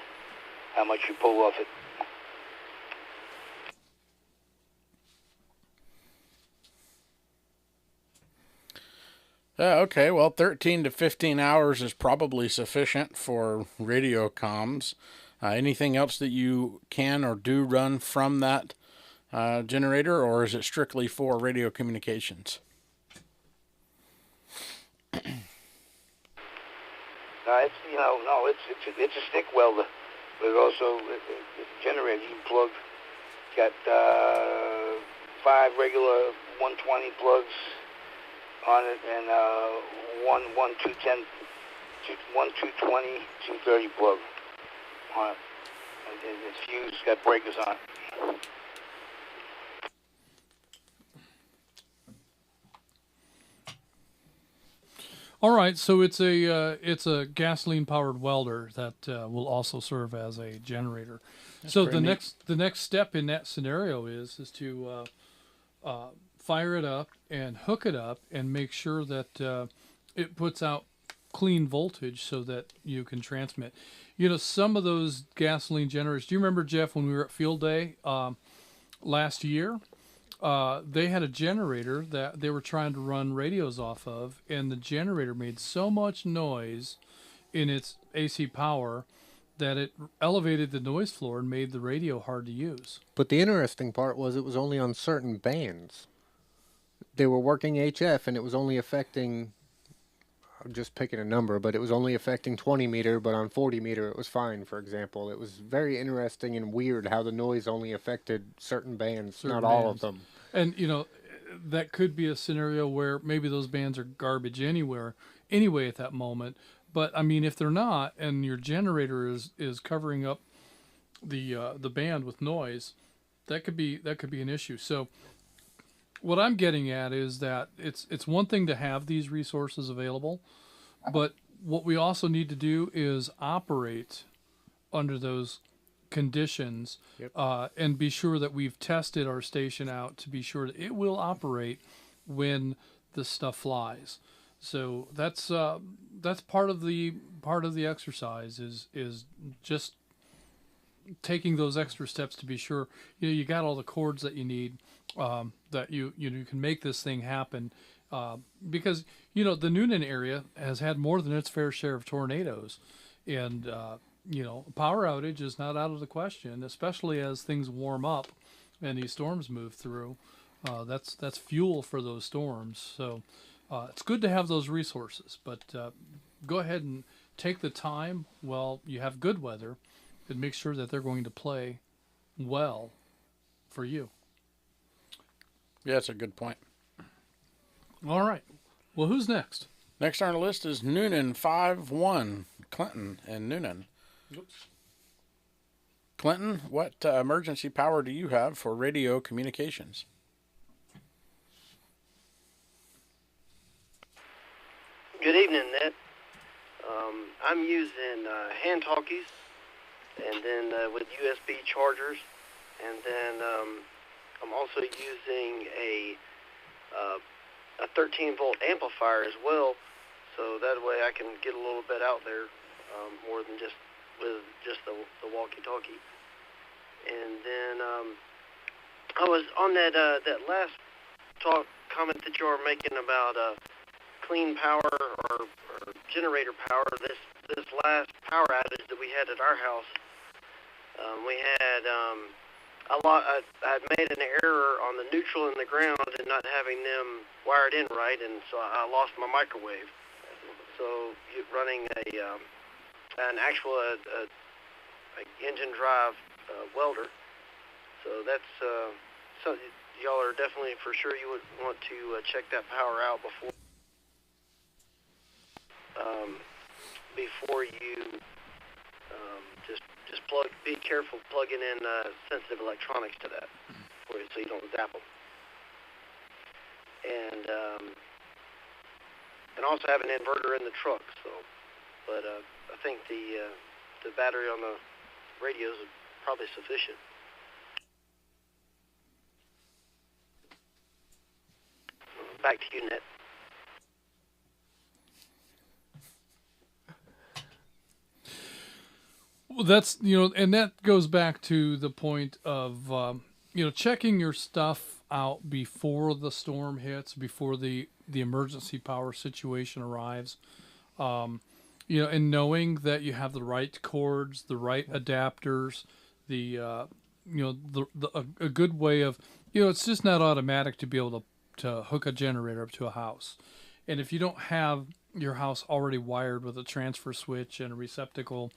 how much you pull off it. Okay, well, 13 to 15 hours is probably sufficient for radio comms. Anything else that you can or do run from that generator, or is it strictly for radio communications? It's a stick welder, but also it's a generator you can plug. Got 5 regular 120 plugs on it, and one 220, 230 plug on it. And it's fused, it's got breakers on it. All right, so it's a gasoline powered welder that will also serve as a generator. That's so pretty neat. the next step in that scenario is to fire it up and hook it up and make sure that it puts out clean voltage so that you can transmit. You know, some of those gasoline generators. Do you remember, Jeff, when we were at Field Day last year? They had a generator that they were trying to run radios off of, and the generator made so much noise in its AC power that it elevated the noise floor and made the radio hard to use. But the interesting part was it was only on certain bands. They were working HF, and it was only affecting, I'm just picking a number, but it was only affecting 20 meter, but on 40 meter it was fine, for example. It was very interesting and weird how the noise only affected certain bands, not all of them. And, you know, that could be a scenario where maybe those bands are garbage anyway at that moment. But, I mean, if they're not, and your generator is covering up the band with noise, that could be an issue. So what I'm getting at is that it's one thing to have these resources available, but what we also need to do is operate under those conditions. Yep. And be sure that we've tested our station out to be sure that it will operate when the stuff flies. So that's part of the exercise is just taking those extra steps to be sure you got all the cords that you need, that you can make this thing happen, because the Noonan area has had more than its fair share of tornadoes, and power outage is not out of the question, especially as things warm up and these storms move through. That's fuel for those storms. So it's good to have those resources, but go ahead and take the time while you have good weather and make sure that they're going to play well for you. Yeah, that's a good point. All right. Well, who's next? Next on our list is Noonan 5-1, Clinton and Noonan. Oops. Clinton, what emergency power do you have for radio communications? Good evening, Ned. I'm using hand talkies, and then with USB chargers, and then I'm also using a 13-volt amplifier as well, so that way I can get a little bit out there more than just with just the walkie-talkie. And then I was on that last comment that you were making about clean power or generator power. This last power outage that we had at our house, we had I had made an error on the neutral and the ground and not having them wired in right, and so I lost my microwave. So running an actual engine drive welder. So that's so y'all are definitely for sure you would want to check that power out before you just be careful plugging in sensitive electronics to that so you don't zap them. And also have an inverter in the truck. So, but I think the battery on the radios is probably sufficient. back to you, Ned. Well, that's, and that goes back to the point of, checking your stuff out before the storm hits, before the emergency power situation arrives. And knowing that you have the right cords, the right adapters, a good way of, it's just not automatic to be able to hook a generator up to a house. And if you don't have your house already wired with a transfer switch and a receptacle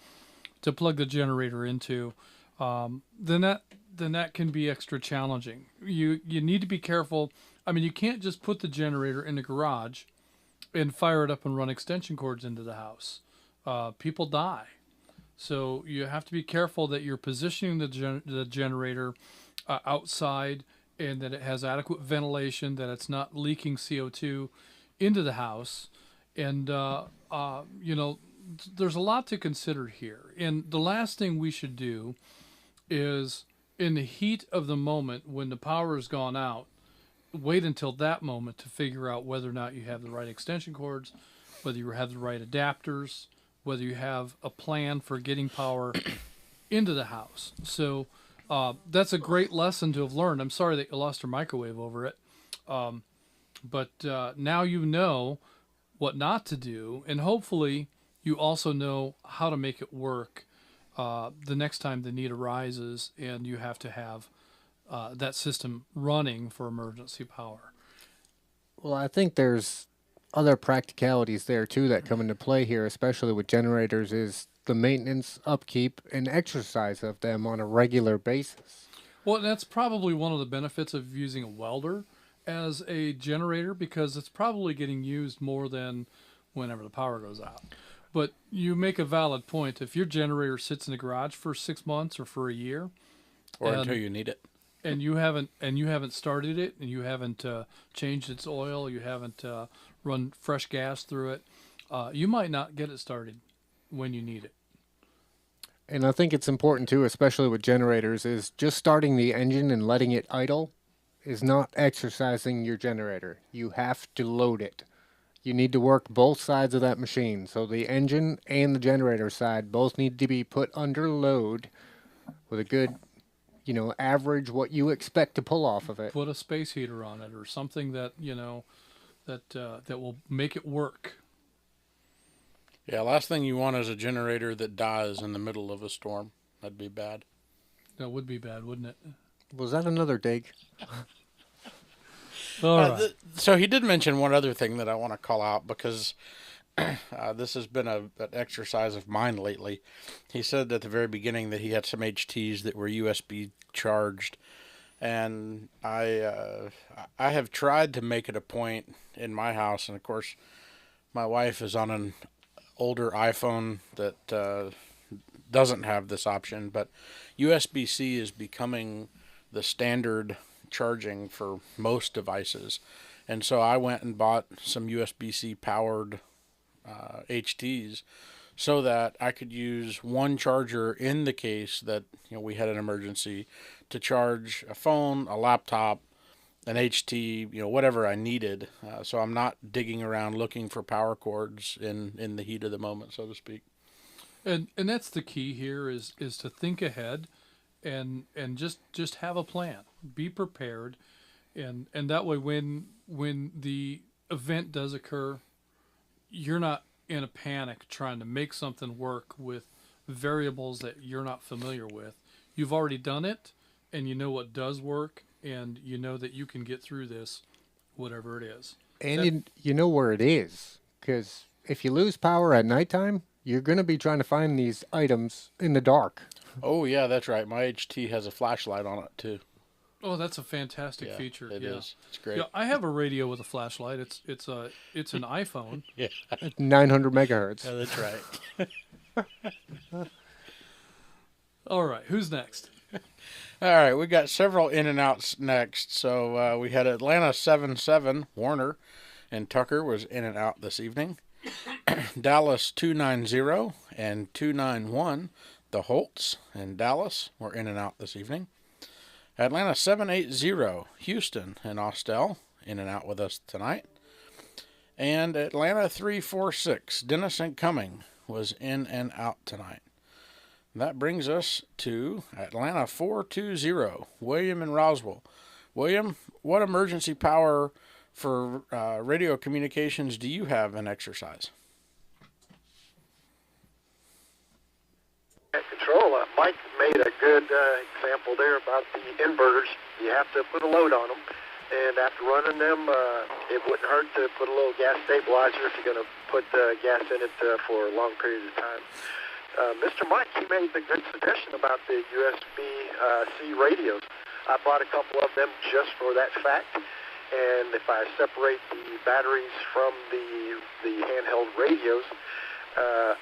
to plug the generator into, then that can be extra challenging. You need to be careful. I mean, you can't just put the generator in the garage and fire it up and run extension cords into the house. People die. So you have to be careful that you're positioning the generator outside, and that it has adequate ventilation, that it's not leaking CO2 into the house. And, there's a lot to consider here. And the last thing we should do is, in the heat of the moment when the power has gone out, wait until that moment to figure out whether or not you have the right extension cords, whether you have the right adapters, whether you have a plan for getting power into the house. So that's a great lesson to have learned. I'm sorry that you lost your microwave over it. But now you know what not to do, and hopefully you also know how to make it work the next time the need arises and you have to have that system running for emergency power. Well, I think there's other practicalities there too that come into play here, especially with generators, is the maintenance, upkeep, and exercise of them on a regular basis. Well, that's probably one of the benefits of using a welder as a generator, because it's probably getting used more than whenever the power goes out. But you make a valid point. If your generator sits in the garage for 6 months or for a year, or until you need it, and you haven't started it, and you haven't changed its oil, you haven't run fresh gas through it, you might not get it started when you need it. And I think it's important too, especially with generators, is just starting the engine and letting it idle is not exercising your generator. You have to load it. You need to work both sides of that machine. So the engine and the generator side both need to be put under load with a good, average what you expect to pull off of it. Put a space heater on it or something that, that will make it work. Yeah, last thing you want is a generator that dies in the middle of a storm. That'd be bad. That would be bad, wouldn't it? Was that another dig? All right. So he did mention one other thing that I want to call out, because this has been an exercise of mine lately. He said at the very beginning that he had some HTs that were USB charged, and I have tried to make it a point in my house, and of course my wife is on an older iPhone that doesn't have this option, but USB-C is becoming the standard charging for most devices. And so I went and bought some USB-C powered HTs so that I could use one charger in the case that we had an emergency to charge a phone, a laptop, an HT, whatever I needed. So I'm not digging around looking for power cords in the heat of the moment, so to speak. And that's the key here is to think ahead and just have a plan. Be prepared, and that way when the event does occur, you're not in a panic trying to make something work with variables that you're not familiar with. You've already done it, and you know what does work, and you know that you can get through this, whatever it is. And you know where it is, because if you lose power at nighttime, you're going to be trying to find these items in the dark. Oh, yeah, that's right. My HT has a flashlight on it, too. Oh, that's a fantastic feature. It is. It's great. Yeah, I have a radio with a flashlight. It's an iPhone. Yeah. 900 megahertz. Yeah, that's right. All right, who's next? All right, we got several in and outs next. So we had Atlanta 77, Warner, and Tucker was in and out this evening. Dallas 290 and 291, the Holtz and Dallas were in and out this evening. Atlanta 780, Houston and Austell, in and out with us tonight. And Atlanta 346, Dennis and Cumming, was in and out tonight. That brings us to Atlanta 420, William and Roswell. William, what emergency power for radio communications do you have in exercise? Control. Mike made a good example there about the inverters. You have to put a load on them, and after running them, it wouldn't hurt to put a little gas stabilizer if you're going to put gas in it for long periods of time. Mr. Mike, he made the good suggestion about the USB-C radios. I bought a couple of them just for that fact, and if I separate the batteries from the handheld radios,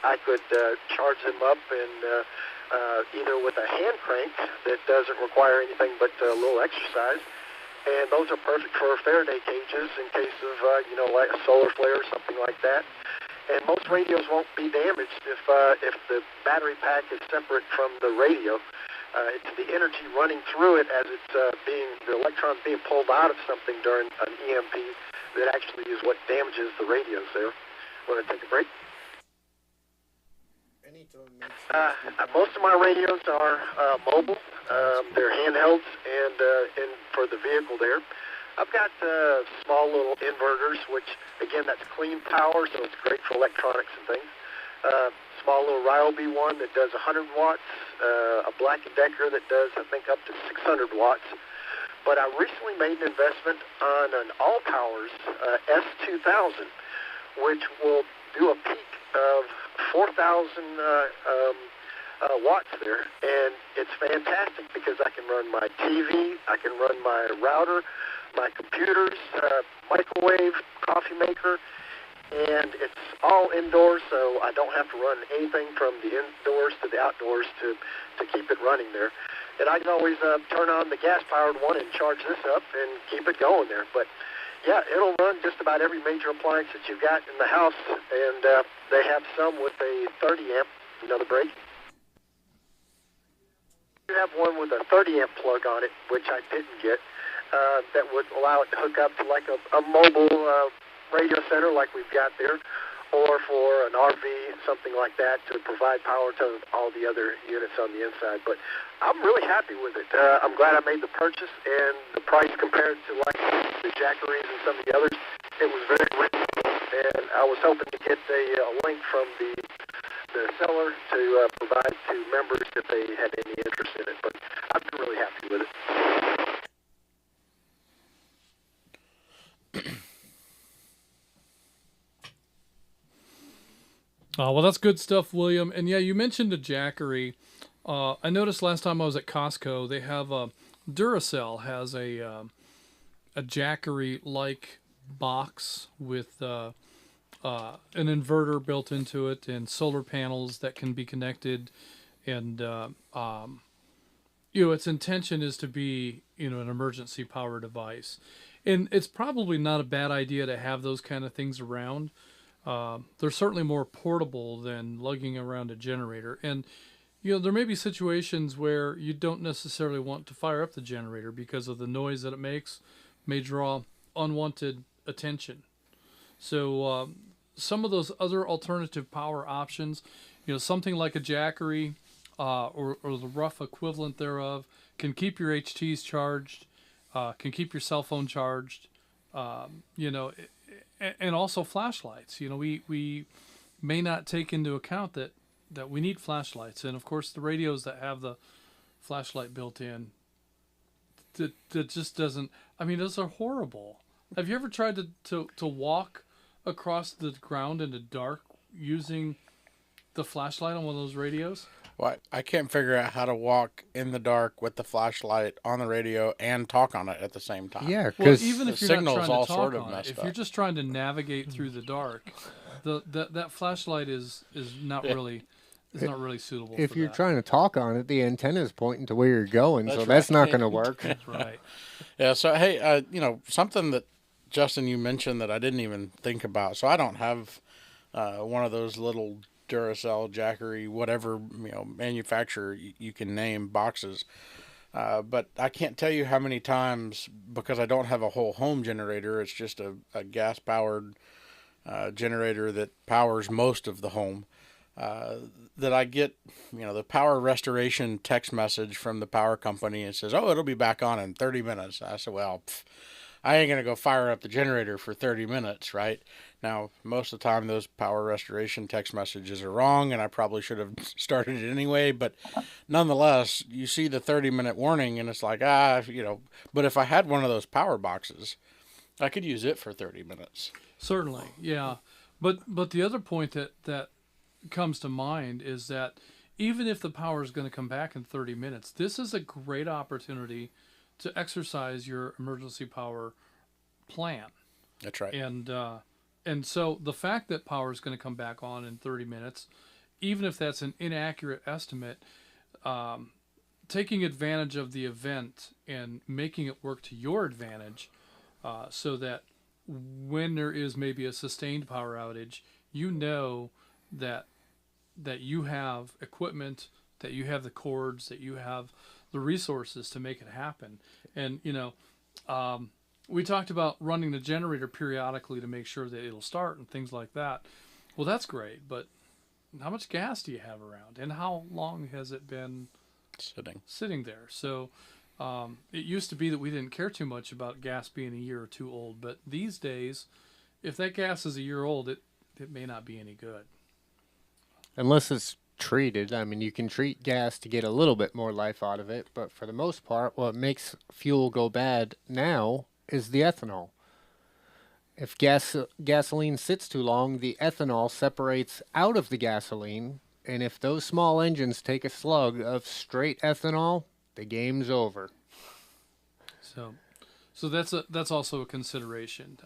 I could charge them up and either with a hand crank that doesn't require anything but a little exercise, and those are perfect for Faraday cages in case of like a solar flare or something like that. And most radios won't be damaged if the battery pack is separate from the radio. It's the energy running through it as it's the electrons being pulled out of something during an EMP that actually is what damages the radios there. Want to take a break? Most of my radios are mobile. They're handhelds, and for the vehicle there. I've got small little inverters, which, again, that's clean power, so it's great for electronics and things. Small little Ryobi one that does 100 watts, a Black & Decker that does, I think, up to 600 watts. But I recently made an investment on an All-Powers S2000, which will do a peak of 4,000 watts there, and it's fantastic because I can run my TV, I can run my router, my computers, microwave, coffee maker, and it's all indoors, so I don't have to run anything from the indoors to the outdoors to keep it running there. And I can always turn on the gas-powered one and charge this up and keep it going there. But yeah, it'll run just about every major appliance that you've got in the house, and they have some with a 30 amp, another break. You have one with a 30 amp plug on it, which I didn't get, that would allow it to hook up to like a mobile radio center like we've got there, or for an RV, something like that, to provide power to all the other units on the inside. But I'm really happy with it. I'm glad I made the purchase, and the price compared to like the Jackeries and some of the others, it was very reasonable. And I was hoping to get a link from the seller to provide to members if they had any interest in it. But I've been really happy with it. Well, that's good stuff, William. And yeah, you mentioned a Jackery. I noticed last time I was at Costco, they have Duracell has a Jackery-like box with an inverter built into it and solar panels that can be connected. And its intention is to be an emergency power device. And it's probably not a bad idea to have those kind of things around. They're certainly more portable than lugging around a generator. And, there may be situations where you don't necessarily want to fire up the generator because of the noise that it makes may draw unwanted attention. So some of those other alternative power options, something like a Jackery or the rough equivalent thereof can keep your HTs charged, can keep your cell phone charged, and also flashlights. We may not take into account that we need flashlights, and of course the radios that have the flashlight built in, that just doesn't. I mean, those are horrible. Have you ever tried to walk across the ground in the dark using the flashlight on one of those radios? Well, I can't figure out how to walk in the dark with the flashlight on the radio and talk on it at the same time. Yeah, because even if the you're not signal's trying all to talk sort of on messed it, if up. you're just trying to navigate through the dark, that flashlight is not really suitable. if for you're that. trying to talk on it, the antenna is pointing to where you're going, so That's that's not right. going to work. That's right. Yeah. So hey, something that Justin you mentioned that I didn't even think about. So I don't have one of those little Duracell, Jackery, whatever manufacturer you can name boxes. But I can't tell you how many times, because I don't have a whole home generator, it's just a gas-powered generator that powers most of the home, that I get, the power restoration text message from the power company and says, oh, it'll be back on in 30 minutes. I said, well, I ain't going to go fire up the generator for 30 minutes, right? Now, most of the time, those power restoration text messages are wrong, and I probably should have started it anyway. But nonetheless, you see the 30-minute warning, and it's like, but if I had one of those power boxes, I could use it for 30 minutes. Certainly, yeah. But the other point that comes to mind is that even if the power is going to come back in 30 minutes, this is a great opportunity to exercise your emergency power plan. That's right. And so the fact that power is going to come back on in 30 minutes, even if that's an inaccurate estimate, taking advantage of the event and making it work to your advantage, so that when there is maybe a sustained power outage, you know that you have equipment, that you have the cords, that you have the resources to make it happen. And we talked about running the generator periodically to make sure that it'll start and things like that. Well, that's great, but how much gas do you have around, and how long has it been sitting there? So it used to be that we didn't care too much about gas being a year or two old, but these days, if that gas is a year old, it may not be any good. Unless it's treated. I mean, you can treat gas to get a little bit more life out of it, but for the most part, what makes fuel go bad now is the ethanol. If gasoline sits too long, the ethanol separates out of the gasoline, and if those small engines take a slug of straight ethanol, the game's over. So that's also a consideration.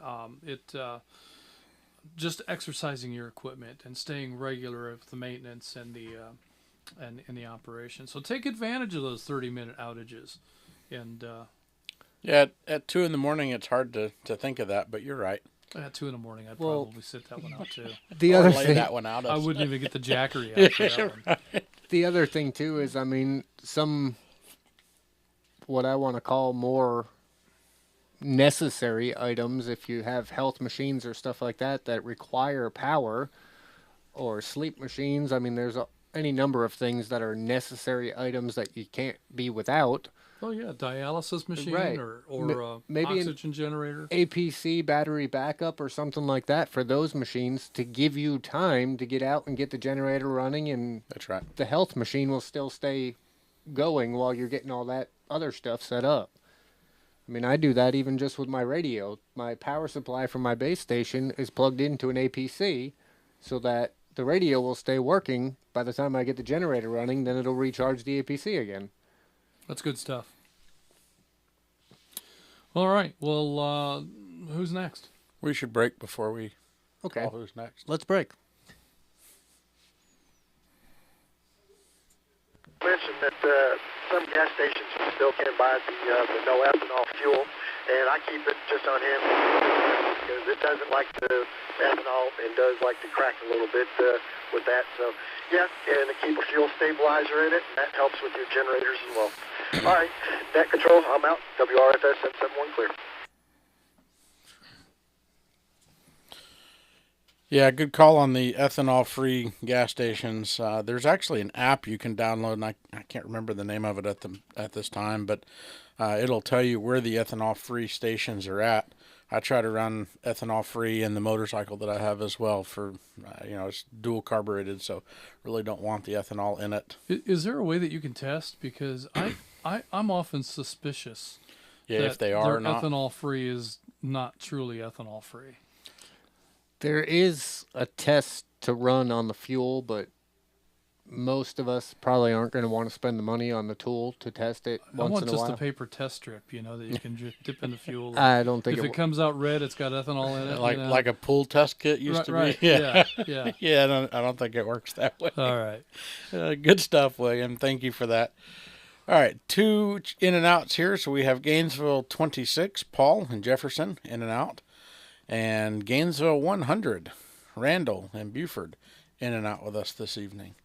Just exercising your equipment and staying regular with the maintenance and the operation. So take advantage of those 30-minute outages. And at 2 in the morning, it's hard to think of that, but you're right. At 2 in the morning, I'd probably sit that one out too. The other lay thing, that one out. I wouldn't even get the jackery out for that one. Right. The other thing too is, I mean, some what I want to call more necessary items, if you have health machines or stuff like that require power, or sleep machines. I mean, there's any number of things that are necessary items that you can't be without. Oh yeah, dialysis machine, right. or maybe oxygen generator, APC battery backup or something like that for those machines to give you time to get out and get the generator running, and that's right. The health machine will still stay going while you're getting all that other stuff set up. I mean, I do that even just with my radio. My power supply from my base station is plugged into an APC so that the radio will stay working. By the time I get the generator running, then it'll recharge the APC again. That's good stuff. All right. Well, who's next? We should break before we Okay. call who's next. Let's break. Mentioned that some gas stations still can buy the no ethanol fuel, and I keep it just on hand because it doesn't like the ethanol and does like to crack a little bit with that. So, yeah, and to keep a fuel stabilizer in it, that helps with your generators as well. All right, net control, I'm out. WRFS 771 clear. Yeah, good call on the ethanol-free gas stations. There's actually an app you can download, and I can't remember the name of it at this time, but it'll tell you where the ethanol-free stations are at. I try to run ethanol-free in the motorcycle that I have as well for, it's dual carbureted, so really don't want the ethanol in it. Is there a way that you can test? Because I'm often suspicious that if they are their not ethanol-free is not truly ethanol-free. There is a test to run on the fuel, but most of us probably aren't going to want to spend the money on the tool to test it once in a while. I want just a paper test strip, that you can just dip in the fuel. I don't think if it comes out red, it's got ethanol in it. Like a pool test kit used to right. be. Yeah. Yeah, I don't think it works that way. All right. Good stuff, William. Thank you for that. All right, 2 in and outs here. So we have Gainesville 26, Paul and Jefferson in and out. And Gainesville 100, Randall and Buford in and out with us this evening.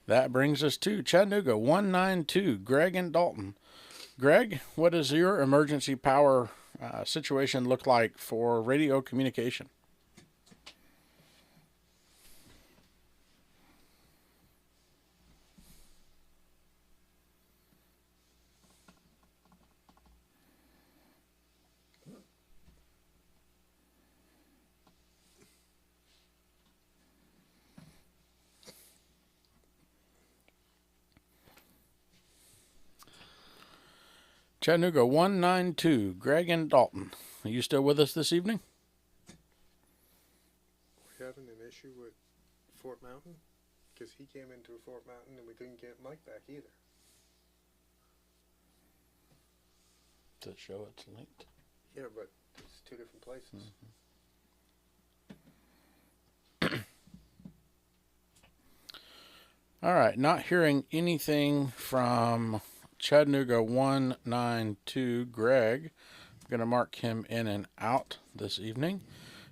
That brings us to Chattanooga 192, Greg and Dalton. Greg, what does your emergency power situation look like for radio communication? Chattanooga 192, Greg and Dalton. Are you still with us this evening? We're having an issue with Fort Mountain? Because he came into Fort Mountain and we couldn't get Mike back either. Does it show it's linked? Yeah, but it's two different places. All right, not hearing anything from Chattanooga 192, Greg. I'm going to mark him in and out this evening.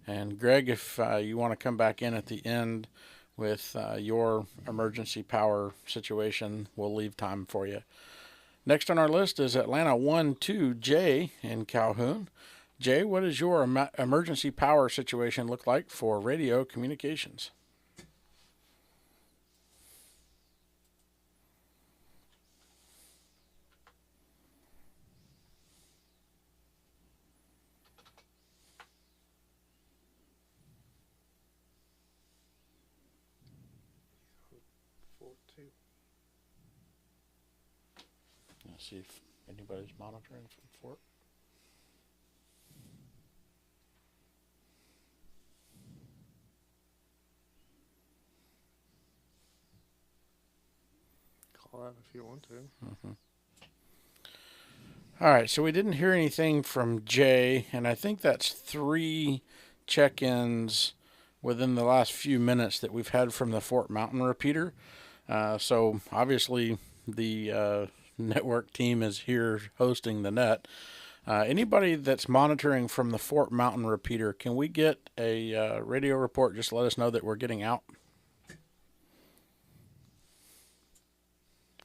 And Greg, if you want to come back in at the end with your emergency power situation, we'll leave time for you. Next on our list is Atlanta 12, Jay in Calhoun. Jay, what does your emergency power situation look like for radio communications? Let's see if anybody's monitoring from Fort. Call out if you want to. All right, so we didn't hear anything from Jay, and I think that's 3 check-ins within the last few minutes that we've had from the Fort Mountain repeater. So obviously the network team is here hosting the net. Anybody that's monitoring from the Fort Mountain repeater, can we get a radio report just to let us know that we're getting out?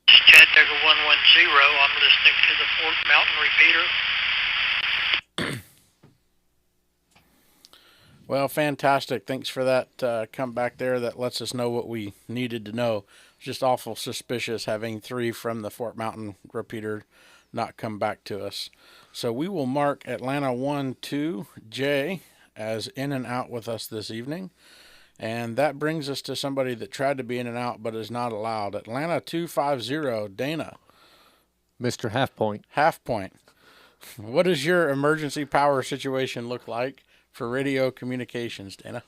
Chattanooga 110, I'm listening to the Fort Mountain repeater. Well, fantastic. Thanks for that come back there. That lets us know what we needed to know. It's just awful suspicious having 3 from the Fort Mountain repeater not come back to us. So we will mark Atlanta 12, Jay, as in and out with us this evening. And that brings us to somebody that tried to be in and out but is not allowed. Atlanta 250, Dana. Mr. Half Point. Half Point. What does your emergency power situation look like for radio communications, Dana?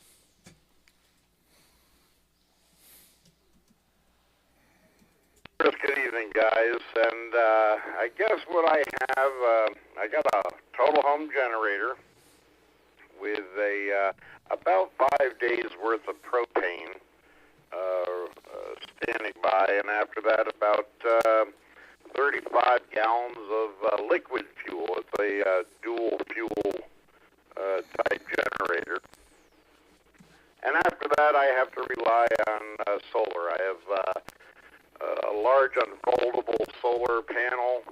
Good evening, guys. And I guess what I have, I got a total home generator with about 5 days worth of propane standing by, and after that about 35 gallons of liquid fuel. It's a dual fuel type generator. And after that, I have to rely on solar. I have a large unfoldable solar panel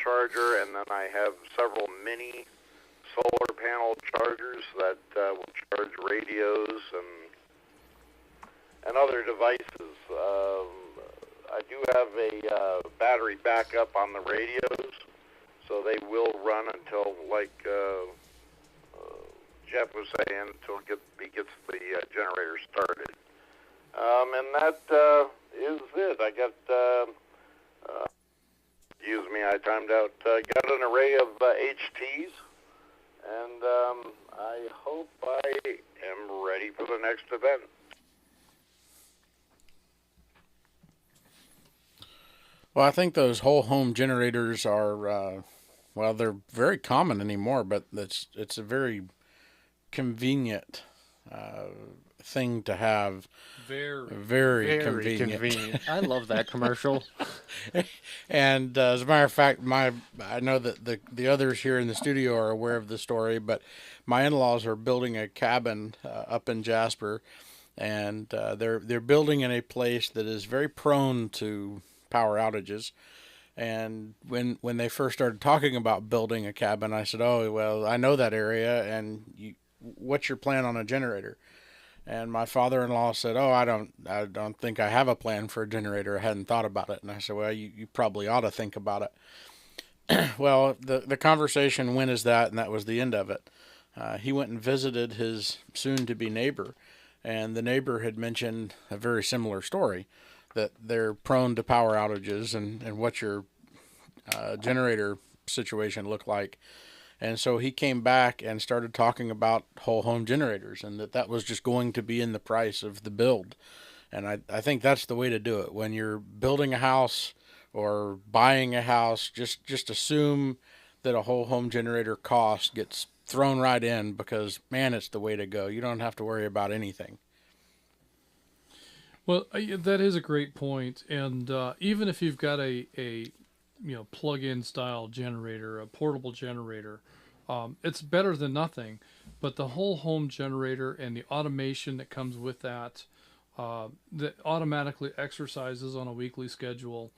charger, and then I have several mini solar panel chargers that will charge radios and other devices. I do have a battery backup on the radios, so they will run until, like Jeff was saying, until he gets the generator started. And that is it. I got, I timed out, got an array of HTs, and I hope I am ready for the next event. Well, I think those whole home generators are, well, they're very common anymore, but it's a very convenient thing to have. Very convenient. I love that commercial. And as a matter of fact, I know that the others here in the studio are aware of the story, but my in-laws are building a cabin up in Jasper, and they're building in a place that is very prone to power outages. And when they first started talking about building a cabin, I said, "Oh, well, I know that area, and what's your plan on a generator?" And my father-in-law said, "Oh, I don't think I have a plan for a generator. I hadn't thought about it." And I said, "Well, you probably ought to think about it." Well, the conversation went as that, and that was the end of it. He went and visited his soon-to-be neighbor, and the neighbor had mentioned a very similar story, that they're prone to power outages and what your generator situation looked like. And so he came back and started talking about whole home generators, and that was just going to be in the price of the build. And I think that's the way to do it. When you're building a house or buying a house, just assume that a whole home generator cost gets thrown right in, because, man, it's the way to go. You don't have to worry about anything. Well, that is a great point. And even if you've got a plug-in style generator, a portable generator, it's better than nothing. But the whole home generator and the automation that comes with that automatically exercises on a weekly schedule.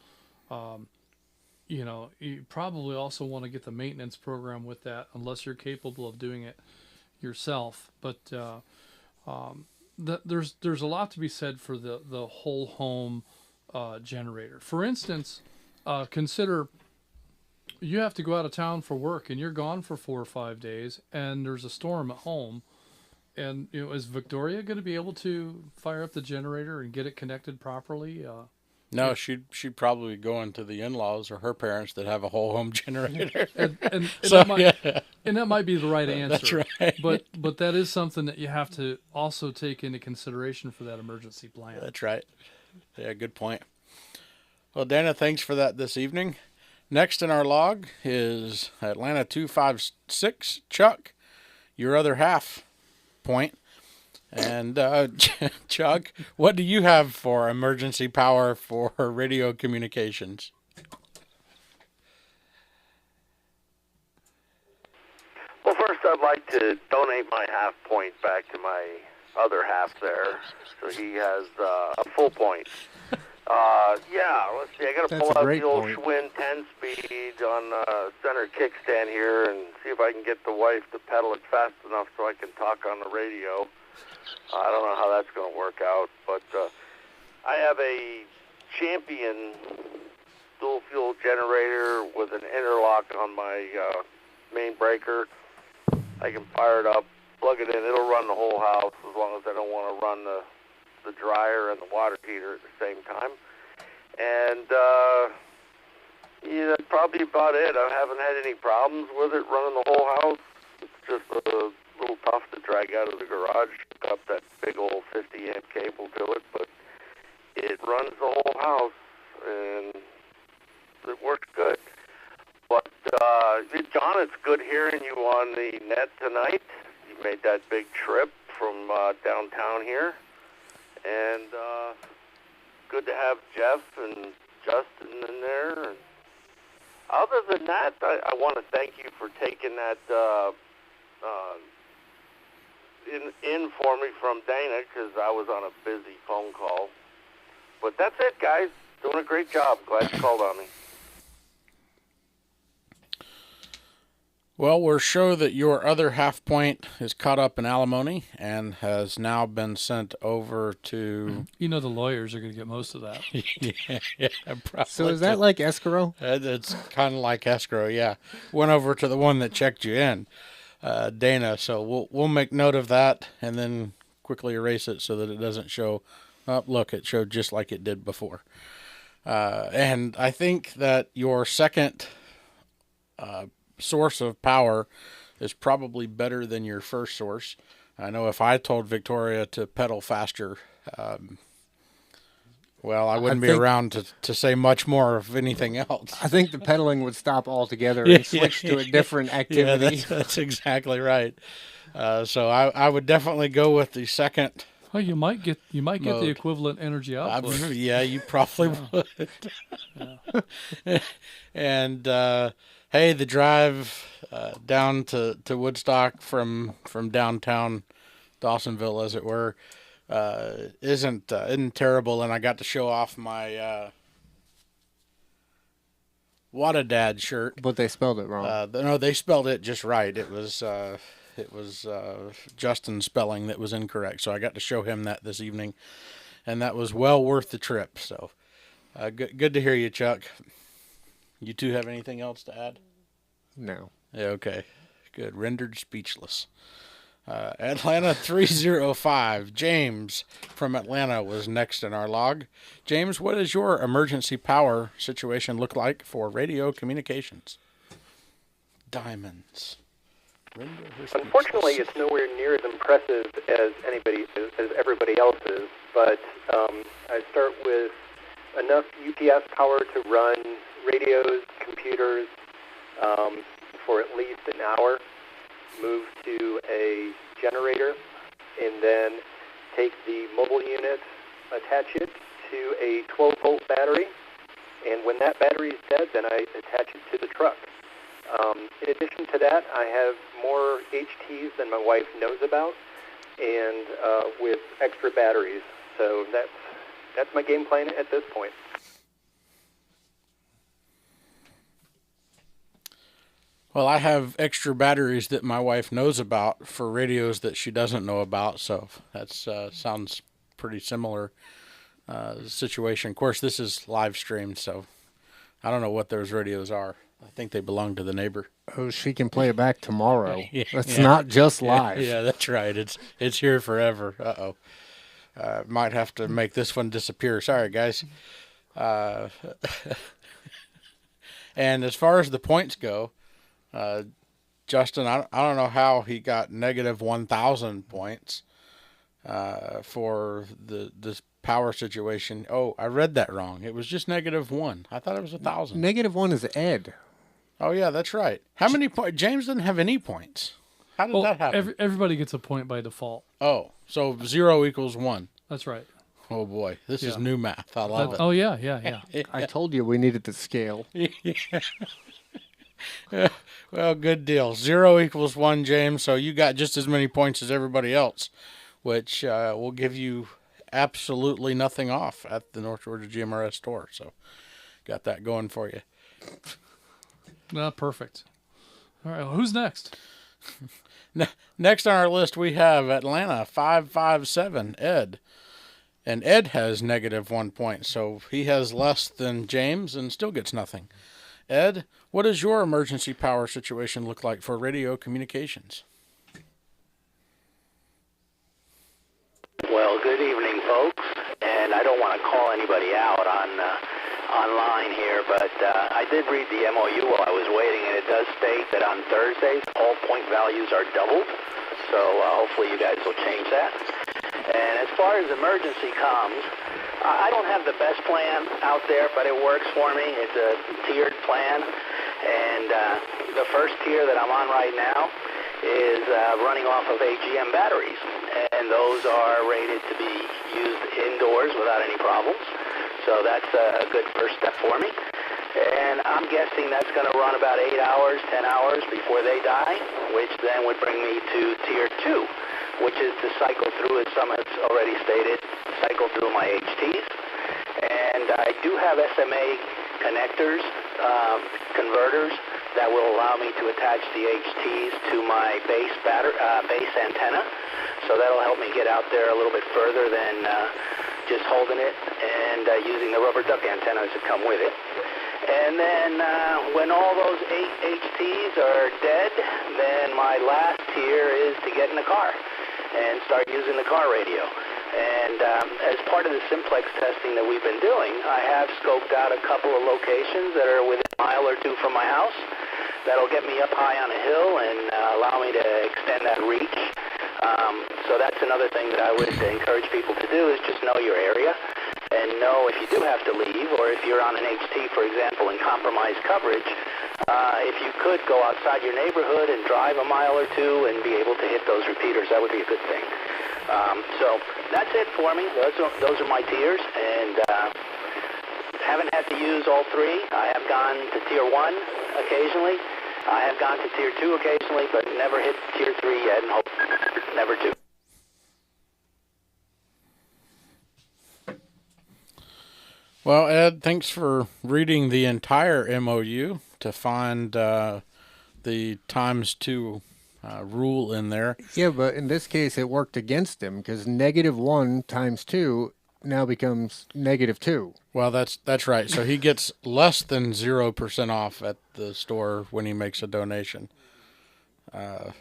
You probably also want to get the maintenance program with that, unless you're capable of doing it yourself. But there's a lot to be said for the whole home generator. For instance, consider you have to go out of town for work and you're gone for 4 or 5 days, and there's a storm at home. And is Victoria going to be able to fire up the generator and get it connected properly? No, she'd probably go into the in-laws or her parents that have a whole home generator. and So, that might be the right answer. That's right. But that is something that you have to also take into consideration for that emergency plan. That's right. Yeah, good point. Well, Dana, thanks for that this evening. Next in our log is Atlanta 256, Chuck, your other half point. And Chuck, what do you have for emergency power for radio communications? Well, first I'd like to donate my half point back to my other half there, so he has a full point. Let's see. I got to pull out the old Schwinn 10-speed on center kickstand here and see if I can get the wife to pedal it fast enough so I can talk on the radio. I don't know how that's going to work out, but I have a Champion dual fuel generator with an interlock on my main breaker. I can fire it up, plug it in. It'll run the whole house as long as I don't want to run the dryer and the water heater at the same time. And that's probably about it. I haven't had any problems with it running the whole house. It's just a little tough to drag out of the garage, hook up that big old 50-amp cable to it, but it runs the whole house, and it works good. But, John, it's good hearing you on the net tonight. You made that big trip from downtown here, and good to have Jeff and Justin in there. And other than that, I want to thank you for taking that in for me from Dana, because I was on a busy phone call. But that's it, guys. Doing a great job. Glad you called on me. Well, we'll show that your other half point is caught up in alimony and has now been sent over to... The lawyers are going to get most of that. yeah, probably. So is that like escrow? It's kind of like escrow, yeah. Went over to the one that checked you in, Dana. So we'll make note of that and then quickly erase it so that it doesn't show... Oh, look, it showed just like it did before. And I think that your second... source of power is probably better than your first source. I know if I told Victoria to pedal faster, I wouldn't be around to say much more of anything else. I think the pedaling would stop altogether and switch to a different activity. Yeah, that's exactly right. So I would definitely go with the second. Well, you might get the equivalent energy output. Yeah, you probably would. And hey, the drive down to Woodstock from downtown Dawsonville, as it were, isn't terrible. And I got to show off my What a Dad shirt. But they spelled it wrong. No, they spelled it just right. It was Justin's spelling that was incorrect. So I got to show him that this evening, and that was well worth the trip. So good to hear you, Chuck. You two have anything else to add? No. Yeah, okay. Good. Rendered speechless. Atlanta 305. James from Atlanta was next in our log. James, what does your emergency power situation look like for radio communications? Diamonds. Unfortunately, it's nowhere near as impressive as everybody else's, but I start with enough UPS power to run radios, computers for at least an hour, move to a generator, and then take the mobile unit, attach it to a 12-volt battery, and when that battery is dead, then I attach it to the truck. In addition to that, I have more HTs than my wife knows about, and with extra batteries. So that's my game plan at this point. Well, I have extra batteries that my wife knows about for radios that she doesn't know about, so that sounds pretty similar situation. Of course, this is live streamed, so I don't know what those radios are. I think they belong to the neighbor. Oh, she can play it back tomorrow. Yeah, It's not just live. Yeah, that's right. It's here forever. Uh-oh. Might have to make this one disappear. Sorry, guys. And as far as the points go, Justin, I don't know how he got negative 1,000 points for this power situation. Oh, I read that wrong. It was just -1. I thought it was 1,000. -1 is Ed. Oh yeah, that's right. How many points? James doesn't have any points. How did that happen? Everybody gets a point by default. Oh, so 0 equals 1. That's right. Oh boy, this is new math. I love it. Oh yeah. I told you we needed to scale. Yeah. Well, good deal. 0 equals 1, James. So you got just as many points as everybody else, which will give you absolutely nothing off at the North Georgia GMRS store. So got that going for you. Perfect. All right, well, who's next? Next on our list, we have Atlanta 557, Ed. And Ed has -1 point, so he has less than James and still gets nothing. Ed, what does your emergency power situation look like for radio communications? Well, good evening, folks. And I don't want to call anybody out online here, but I did read the MOU while I was waiting, and it does state that on Thursdays, all point values are doubled. So hopefully you guys will change that. And as far as emergency comms, I don't have the best plan out there, but it works for me. It's a tiered plan, and the first tier that I'm on right now is running off of AGM batteries, and those are rated to be used indoors without any problems. So that's a good first step for me. And I'm guessing that's going to run about 8 hours, 10 hours before they die, which then would bring me to tier 2, which is to cycle through, as some has already stated, cycle through my HTs. And I do have SMA connectors, converters, that will allow me to attach the HTs to my base antenna. So that'll help me get out there a little bit further than just holding it and using the rubber duck antennas that come with it. And then when all those 8 HTs are dead, then my last tier is to get in the car and start using the car radio. And as part of the simplex testing that we've been doing, I have scoped out a couple of locations that are within a mile or two from my house. That'll get me up high on a hill and allow me to extend that reach. So that's another thing that I would encourage people to do, is just know your area and know if you do have to leave, or if you're on an HT, for example, in compromised coverage, if you could go outside your neighborhood and drive a mile or two and be able to hit those repeaters, that would be a good thing. So that's it for me. Those are my tiers, and haven't had to use all 3. I have gone to tier 1 occasionally. I have gone to tier 2 occasionally, but never hit tier 3 yet, and hope never to. Well, Ed, thanks for reading the entire MOU to find the ×2 rule in there. Yeah, but in this case, it worked against him because -1 times 2 now becomes -2. Well, that's right. So he gets less than 0% off at the store when he makes a donation.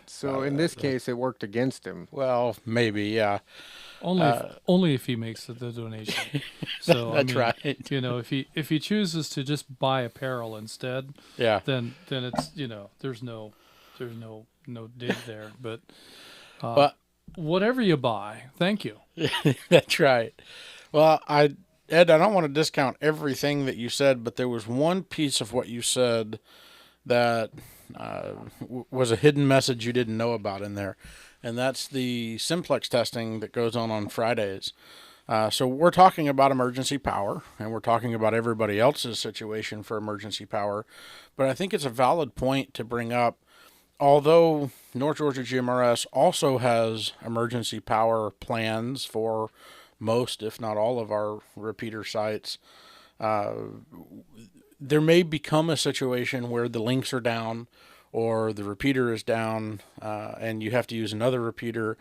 So in this case, it worked against him. Well, maybe, yeah. Only if he makes the donation. So That's right. You know, if he chooses to just buy apparel instead, yeah, then it's, you know, there's no dig there. But whatever you buy, thank you. That's right. Well, Ed, I don't want to discount everything that you said, but there was one piece of what you said that was a hidden message you didn't know about in there, and that's the simplex testing that goes on Fridays. So we're talking about emergency power, and we're talking about everybody else's situation for emergency power, but I think it's a valid point to bring up. Although North Georgia GMRS also has emergency power plans for most, if not all, of our repeater sites, there may become a situation where the links are down or the repeater is down and you have to use another repeater.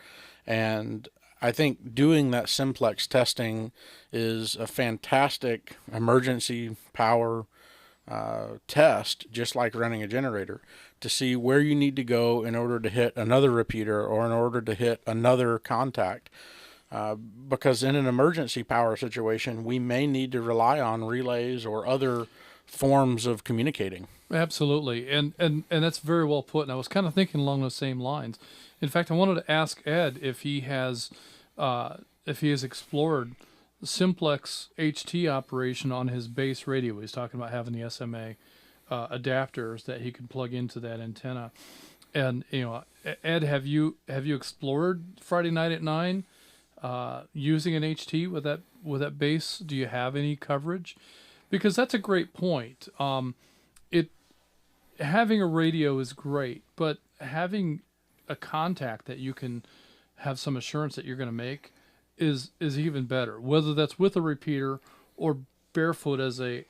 And I think doing that simplex testing is a fantastic emergency power test, just like running a generator, to see where you need to go in order to hit another repeater or in order to hit another contact. Because in an emergency power situation, we may need to rely on relays or other forms of communicating. Absolutely, and that's very well put. And I was kind of thinking along those same lines. In fact, I wanted to ask Ed if he has explored the simplex HT operation on his base radio. He's talking about having the SMA adapters that he can plug into that antenna. And you know, Ed, have you explored Friday night at 9 using an HT with that base? Do you have any coverage? Because that's a great point. Having a radio is great, but having a contact that you can have some assurance that you're going to make is even better. Whether that's with a repeater or barefoot as a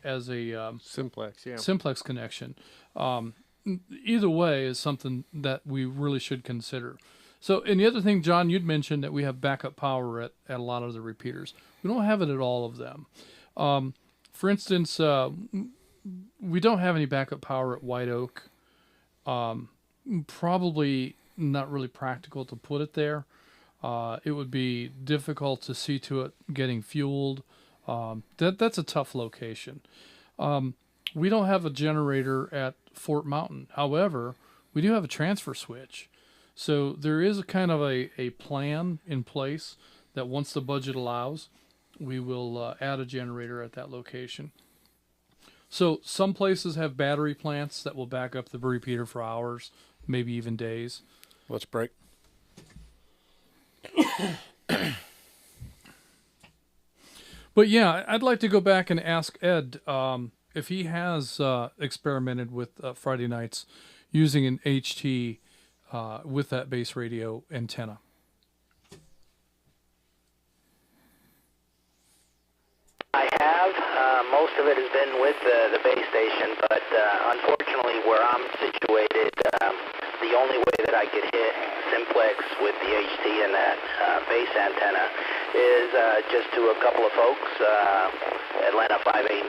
simplex connection. Either way is something that we really should consider. So, and the other thing, John, you'd mentioned that we have backup power at a lot of the repeaters. We don't have it at all of them. For instance, we don't have any backup power at White Oak. Probably not really practical to put it there. It would be difficult to see to it getting fueled. That's a tough location. We don't have a generator at Fort Mountain. However, we do have a transfer switch. So there is a kind of a plan in place that once the budget allows, we will add a generator at that location. So some places have battery plants that will back up the repeater for hours, maybe even days. Let's break. But yeah, I'd like to go back and ask Ed if he has experimented with Friday nights using an HT with that base radio antenna. I have. Most of it has been with the base station, but unfortunately where I'm situated, the only way that I could hit simplex with the HT and that base antenna is just to a couple of folks. Atlanta 589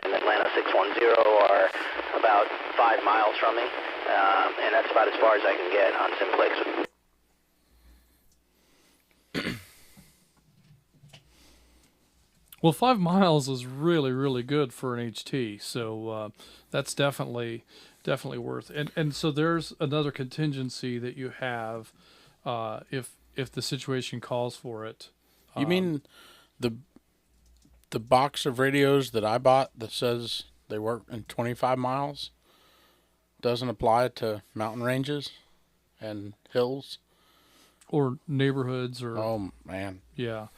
and Atlanta 610 are about 5 miles from me, and that's about as far as I can get on simplex. Well, 5 miles is really, really good for an HT, so that's definitely worth. And so there's another contingency that you have if the situation calls for it. You mean the box of radios that I bought that says they work in 25 miles doesn't apply to mountain ranges and hills or neighborhoods or? Oh man, yeah.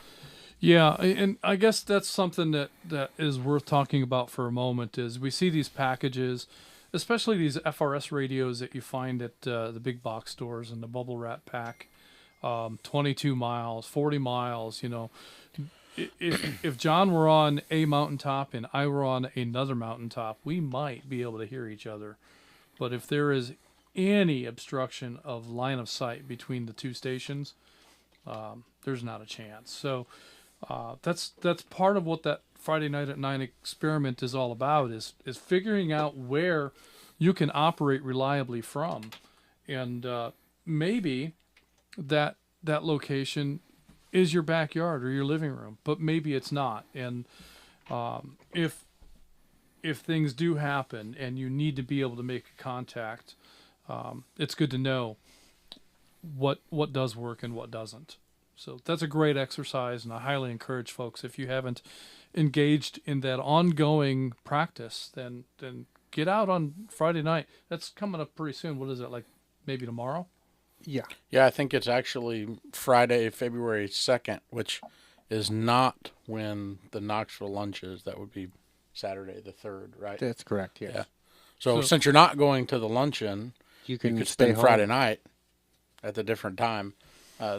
Yeah, and I guess that's something that is worth talking about for a moment. Is we see these packages, especially these FRS radios that you find at the big box stores and the bubble wrap pack, 22 miles, 40 miles. You know, if John were on a mountaintop and I were on another mountaintop, we might be able to hear each other. But if there is any obstruction of line of sight between the two stations, there's not a chance. So that's part of what that Friday night at 9 experiment is all about, is figuring out where you can operate reliably from. And maybe that location is your backyard or your living room, but maybe it's not. And if things do happen and you need to be able to make a contact, it's good to know what does work and what doesn't. So that's a great exercise, and I highly encourage folks, if you haven't engaged in that ongoing practice, then get out on Friday night. That's coming up pretty soon. What is it, like maybe tomorrow? Yeah. Yeah, I think it's actually Friday, February 2nd, which is not when the Knoxville lunch is. That would be Saturday the 3rd, right? That's correct, yes. Yeah. So since you're not going to the luncheon, you could stay spend home Friday night at a different time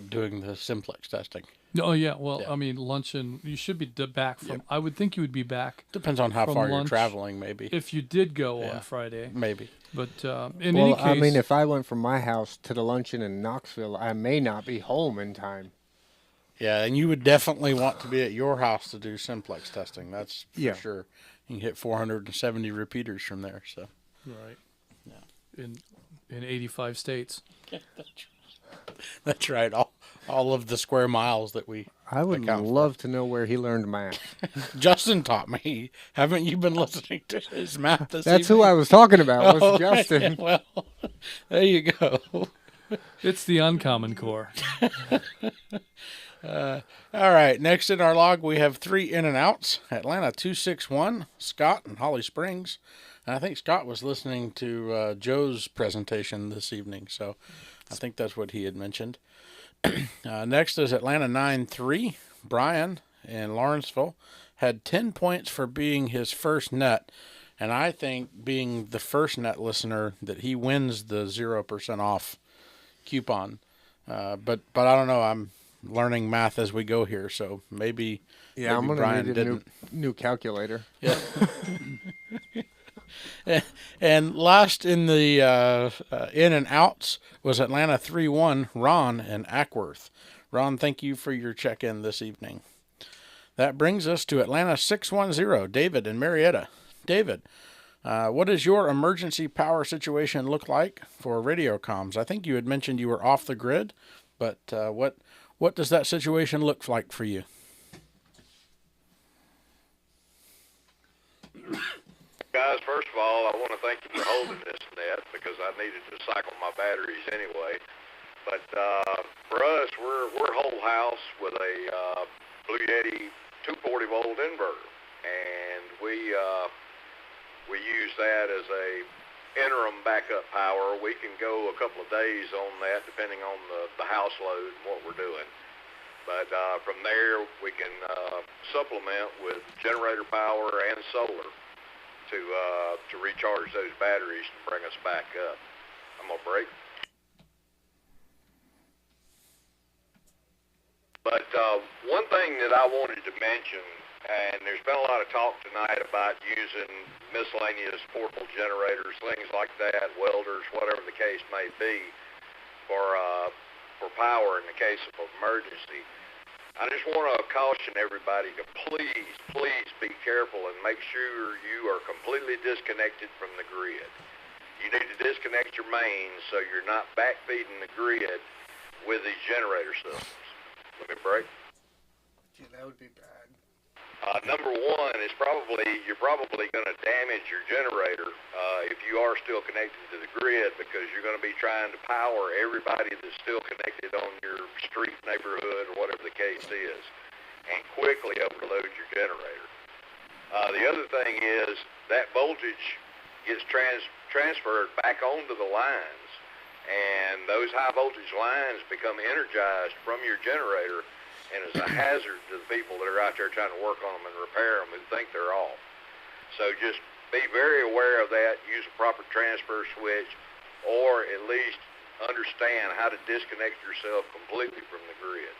doing the simplex testing. Oh, yeah. Well, yeah. I mean, luncheon, you should be back from, I would think you would be back. Depends on how far you're traveling, maybe. If you did go on Friday. Maybe. But in any case. I mean, if I went from my house to the luncheon in Knoxville, I may not be home in time. Yeah, and you would definitely want to be at your house to do simplex testing. That's for sure. You can hit 470 repeaters from there. So. Right. Yeah. In 85 states. That's right. All of the square miles that we. I would love to know where he learned math. Justin taught me. Haven't you been listening to his math this That's evening? who I was talking about. Was Justin? Well, there you go. It's the uncommon core. All right. Next in our log, we have 3 in and outs. Atlanta 261, Scott and Holly Springs. And I think Scott was listening to Joe's presentation this evening, so I think that's what he had mentioned. Next is Atlanta 9-3. Brian in Lawrenceville had 10 points for being his first net, and I think being the first net listener that he wins the 0% off coupon. But I don't know. I'm learning math as we go here, so maybe I'm going to need a new calculator. Yeah. And last in the in and outs was Atlanta 3-1, Ron in Ackworth. Ron, thank you for your check-in this evening. That brings us to Atlanta 610, David in Marietta. David, what does your emergency power situation look like for radio comms? I think you had mentioned you were off the grid, but what does that situation look like for you? Guys, first of all, I want to thank you for holding this net because I needed to cycle my batteries anyway. But for us, we're whole house with a Blue Yeti 240 volt inverter, and we use that as a interim backup power. We can go a couple of days on that depending on the house load and what we're doing. But from there, we can supplement with generator power and solar to recharge those batteries and bring us back up. I'm going to break. But one thing that I wanted to mention, and there's been a lot of talk tonight about using miscellaneous portable generators, things like that, welders, whatever the case may be, for power in the case of emergency. I just want to caution everybody to please be careful and make sure you are completely disconnected from the grid. You need to disconnect your mains so you're not backfeeding the grid with these generator systems. Let me break. Yeah, that would be bad. Number one is you're probably going to damage your generator if you are still connected to the grid, because you're going to be trying to power everybody that's still connected on your street, neighborhood, or whatever the case is, and quickly overload your generator. The other thing is that voltage gets transferred back onto the lines, and those high voltage lines become energized from your generator, and is a hazard to the people that are out there trying to work on them and repair them who think they're off. So just be very aware of that. Use a proper transfer switch, or at least understand how to disconnect yourself completely from the grid.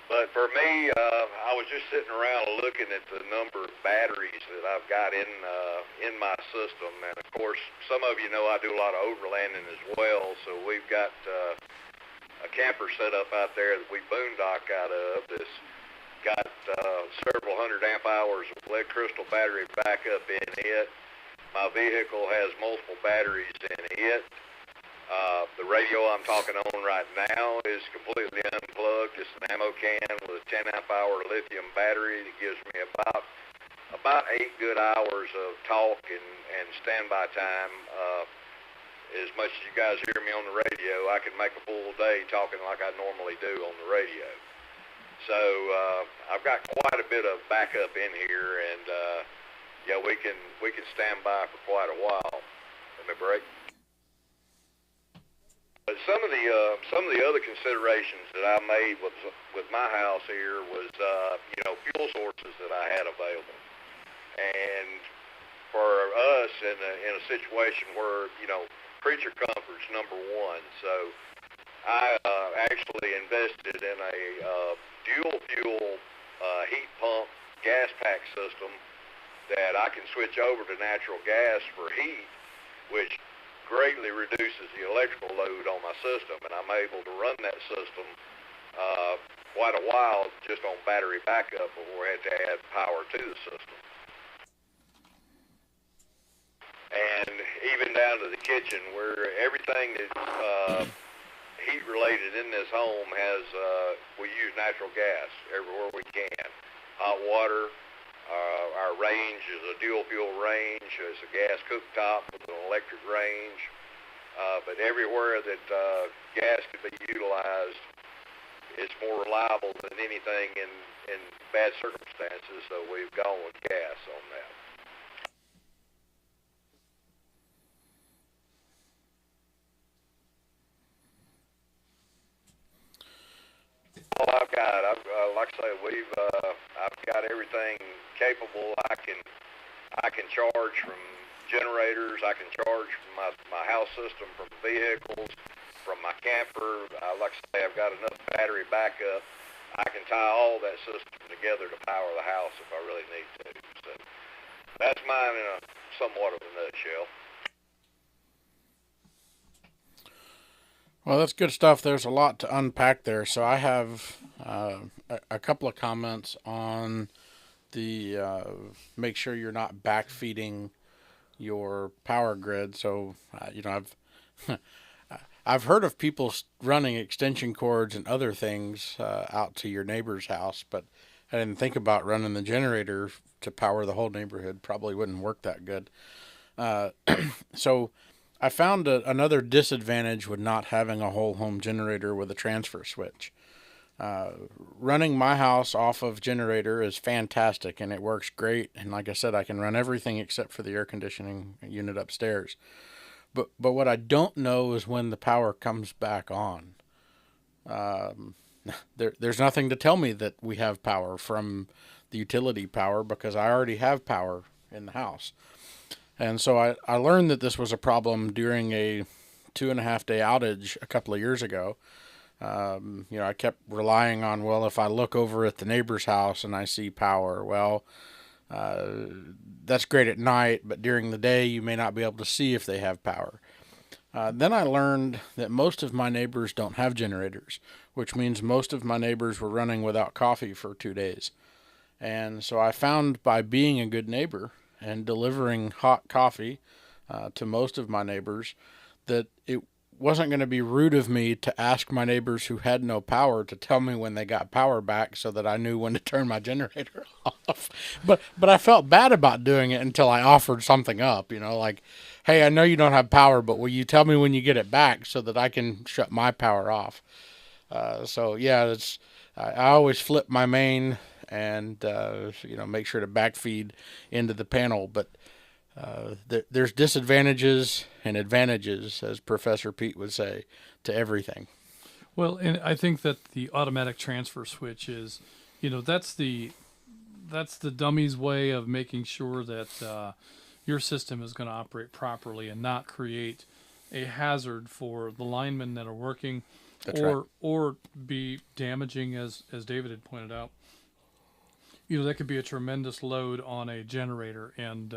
But for me, I was just sitting around looking at the number of batteries that I've got in my system, and of course, some of you know I do a lot of overlanding as well. So we've got a camper set up out there that we boondock out of. That's got several hundred amp hours of lead crystal battery backup in it. My vehicle has multiple batteries in it. The radio I'm talking on right now is completely unplugged. It's an ammo can with a 10 amp hour lithium battery that gives me about 8 good hours of talk and standby time. As much as you guys hear me on the radio, I can make a full day talking like I normally do on the radio. So I've got quite a bit of backup in here, and yeah, we can stand by for quite a while. Let me break. But some of the other considerations that I made with my house here was fuel sources that I had available, and for us in a situation where creature comfort's number one. So I actually invested in a dual fuel heat pump gas pack system that I can switch over to natural gas for heat, which greatly reduces the electrical load on my system, and I'm able to run that system quite a while just on battery backup before I had to add power to the system. And even down to the kitchen, where everything that's heat related in this home has, we use natural gas everywhere we can. Hot water, our range is a dual fuel range. It's a gas cooktop with an electric range. But everywhere that gas can be utilized, it's more reliable than anything in bad circumstances, so we've gone with gas on that. All I've got, like I say, I've got everything capable. I can charge from generators. I can charge from my house system, from vehicles, from my camper. Like I say, I've got enough battery backup. I can tie all that system together to power the house if I really need to. So that's mine in a somewhat of a nutshell. Well, that's good stuff. There's a lot to unpack there. So I have a couple of comments on the make sure you're not backfeeding your power grid. So, I've heard of people running extension cords and other things out to your neighbor's house, but I didn't think about running the generator to power the whole neighborhood. Probably wouldn't work that good. So I found another disadvantage with not having a whole home generator with a transfer switch. Running my house off of generator is fantastic, and it works great. And like I said, I can run everything except for the air conditioning unit upstairs. But what I don't know is when the power comes back on. There's nothing to tell me that we have power from the utility power, because I already have power in the house. And so I learned that this was a problem during a 2.5-day outage a couple of years ago. I kept relying on, well, if I look over at the neighbor's house and I see power, well, that's great at night, but during the day you may not be able to see if they have power. Then I learned that most of my neighbors don't have generators, which means most of my neighbors were running without coffee for 2 days. And so I found, by being a good neighbor and delivering hot coffee to most of my neighbors, that it wasn't going to be rude of me to ask my neighbors who had no power to tell me when they got power back, so that I knew when to turn my generator off. But I felt bad about doing it until I offered something up, like, hey, I know you don't have power, but will you tell me when you get it back so that I can shut my power off? So yeah, I always flip my main and make sure to backfeed into the panel. But there's disadvantages and advantages, as Professor Pete would say, to everything. Well, and I think that the automatic transfer switch is, that's the dummy's way of making sure that your system is going to operate properly and not create a hazard for the linemen that are working. That's right. Or be damaging, as David had pointed out. That could be a tremendous load on a generator, and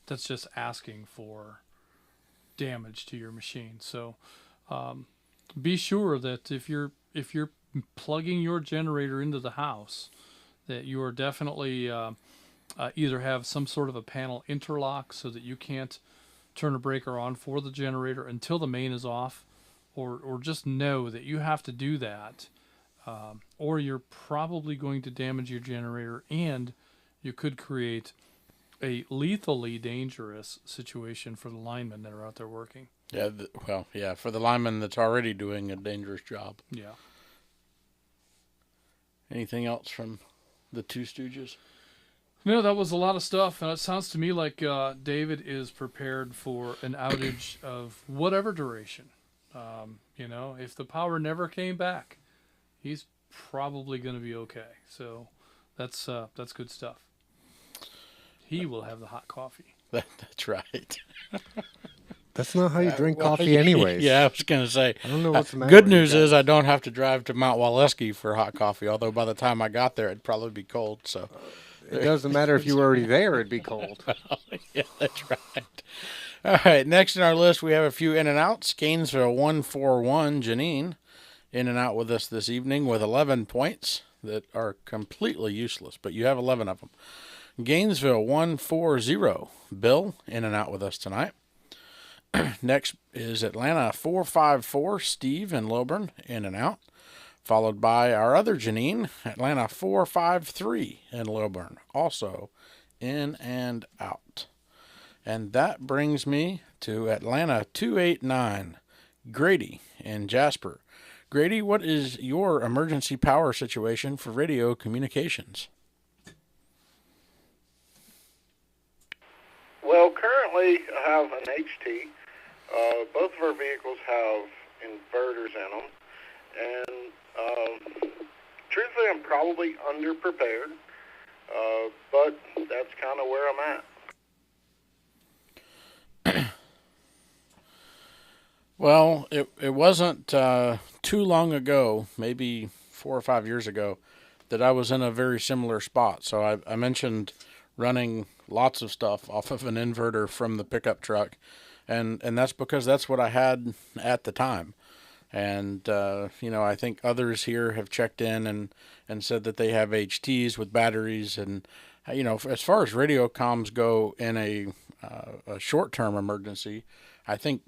that's just asking for damage to your machine. So be sure that if you're plugging your generator into the house, that you are definitely either have some sort of a panel interlock so that you can't turn a breaker on for the generator until the main is off, or just know that you have to do that, or you're probably going to damage your generator, and you could create a lethally dangerous situation for the linemen that are out there working. Yeah, for the lineman that's already doing a dangerous job. Yeah. Anything else from the Two Stooges? No, that was a lot of stuff, and it sounds to me like David is prepared for an outage of whatever duration. If the power never came back, he's probably going to be okay. So that's good stuff. He will have the hot coffee. That's right. That's not how you drink coffee anyways. Yeah, I was going to say. I don't know what's the matter. Good news is I don't have to drive to Mount Waleski for hot coffee, although by the time I got there, it'd probably be cold. So it doesn't matter if you were already there, it'd be cold. Yeah, that's right. All right, next on our list, we have a few in and outs. Gainesville 141, Janine, in and out with us this evening with 11 points that are completely useless, but you have 11 of them. Gainesville 140, Bill, in and out with us tonight. Next is Atlanta 454, Steve in Lilburn, in and out. Followed by our other Janine, Atlanta 453 in Lilburn, also in and out. And that brings me to Atlanta 289, Grady in Jasper. Grady, what is your emergency power situation for radio communications? Well, currently I have an HT. Both of our vehicles have inverters in them. And truthfully, I'm probably underprepared. But that's kind of where I'm at. Well, it wasn't too long ago, maybe 4 or 5 years ago, that I was in a very similar spot. So I mentioned running lots of stuff off of an inverter from the pickup truck, and that's because that's what I had at the time. And I think others here have checked in and said that they have HTs with batteries, and as far as radio comms go in a short-term emergency, I think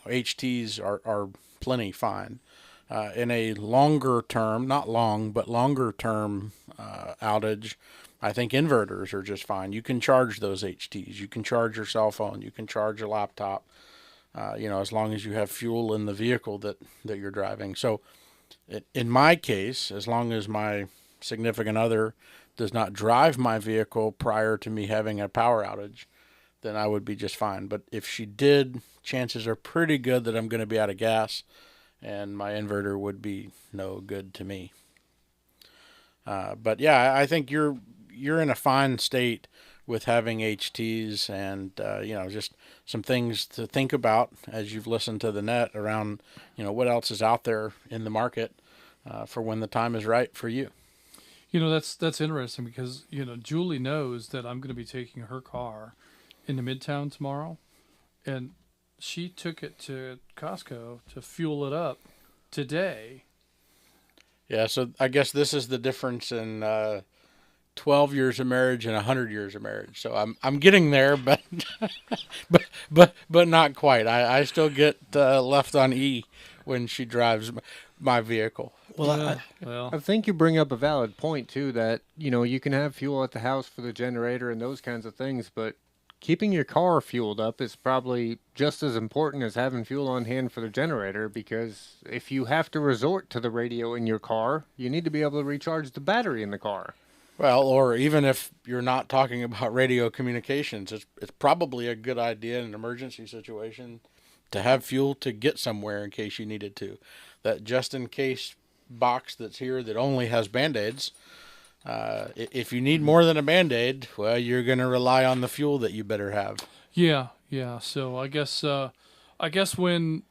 HTs are plenty fine. In a longer term, not long, but longer term outage, I think inverters are just fine. You can charge those HTs. You can charge your cell phone. You can charge your laptop, as long as you have fuel in the vehicle that you're driving. So in my case, as long as my significant other does not drive my vehicle prior to me having a power outage, then I would be just fine. But if she did, chances are pretty good that I'm going to be out of gas, and my inverter would be no good to me. But yeah, I think you're in a fine state with having HTs, and just some things to think about as you've listened to the net around what else is out there in the market for when the time is right for you. That's interesting because Julie knows that I'm going to be taking her car into Midtown tomorrow, and she took it to Costco to fuel it up today. Yeah, so I guess this is the difference in 12 years of marriage and 100 years of marriage. So I'm getting there, but but not quite. I still get left on E when she drives my vehicle. Well, I think you bring up a valid point too, that you can have fuel at the house for the generator and those kinds of things, but keeping your car fueled up is probably just as important as having fuel on hand for the generator, because if you have to resort to the radio in your car, you need to be able to recharge the battery in the car. Well, or even if you're not talking about radio communications, it's probably a good idea in an emergency situation to have fuel to get somewhere in case you needed to. That just in case box that's here that only has Band-Aids, if you need more than a Band-Aid, well, you're going to rely on the fuel that you better have. Yeah. So I guess when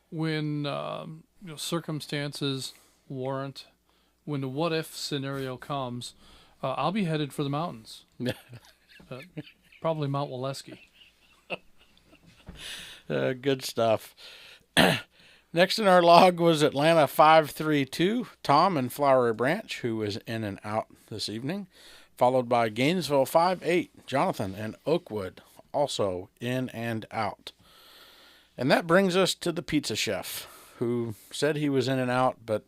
circumstances warrant, when the what if scenario comes, I'll be headed for the mountains. Probably Mount Waleski. Good stuff. Next in our log was Atlanta 532, Tom in Flowery Branch, who was in and out this evening, followed by Gainesville 58, Jonathan in Oakwood, also in and out. And that brings us to the pizza chef, who said he was in and out, but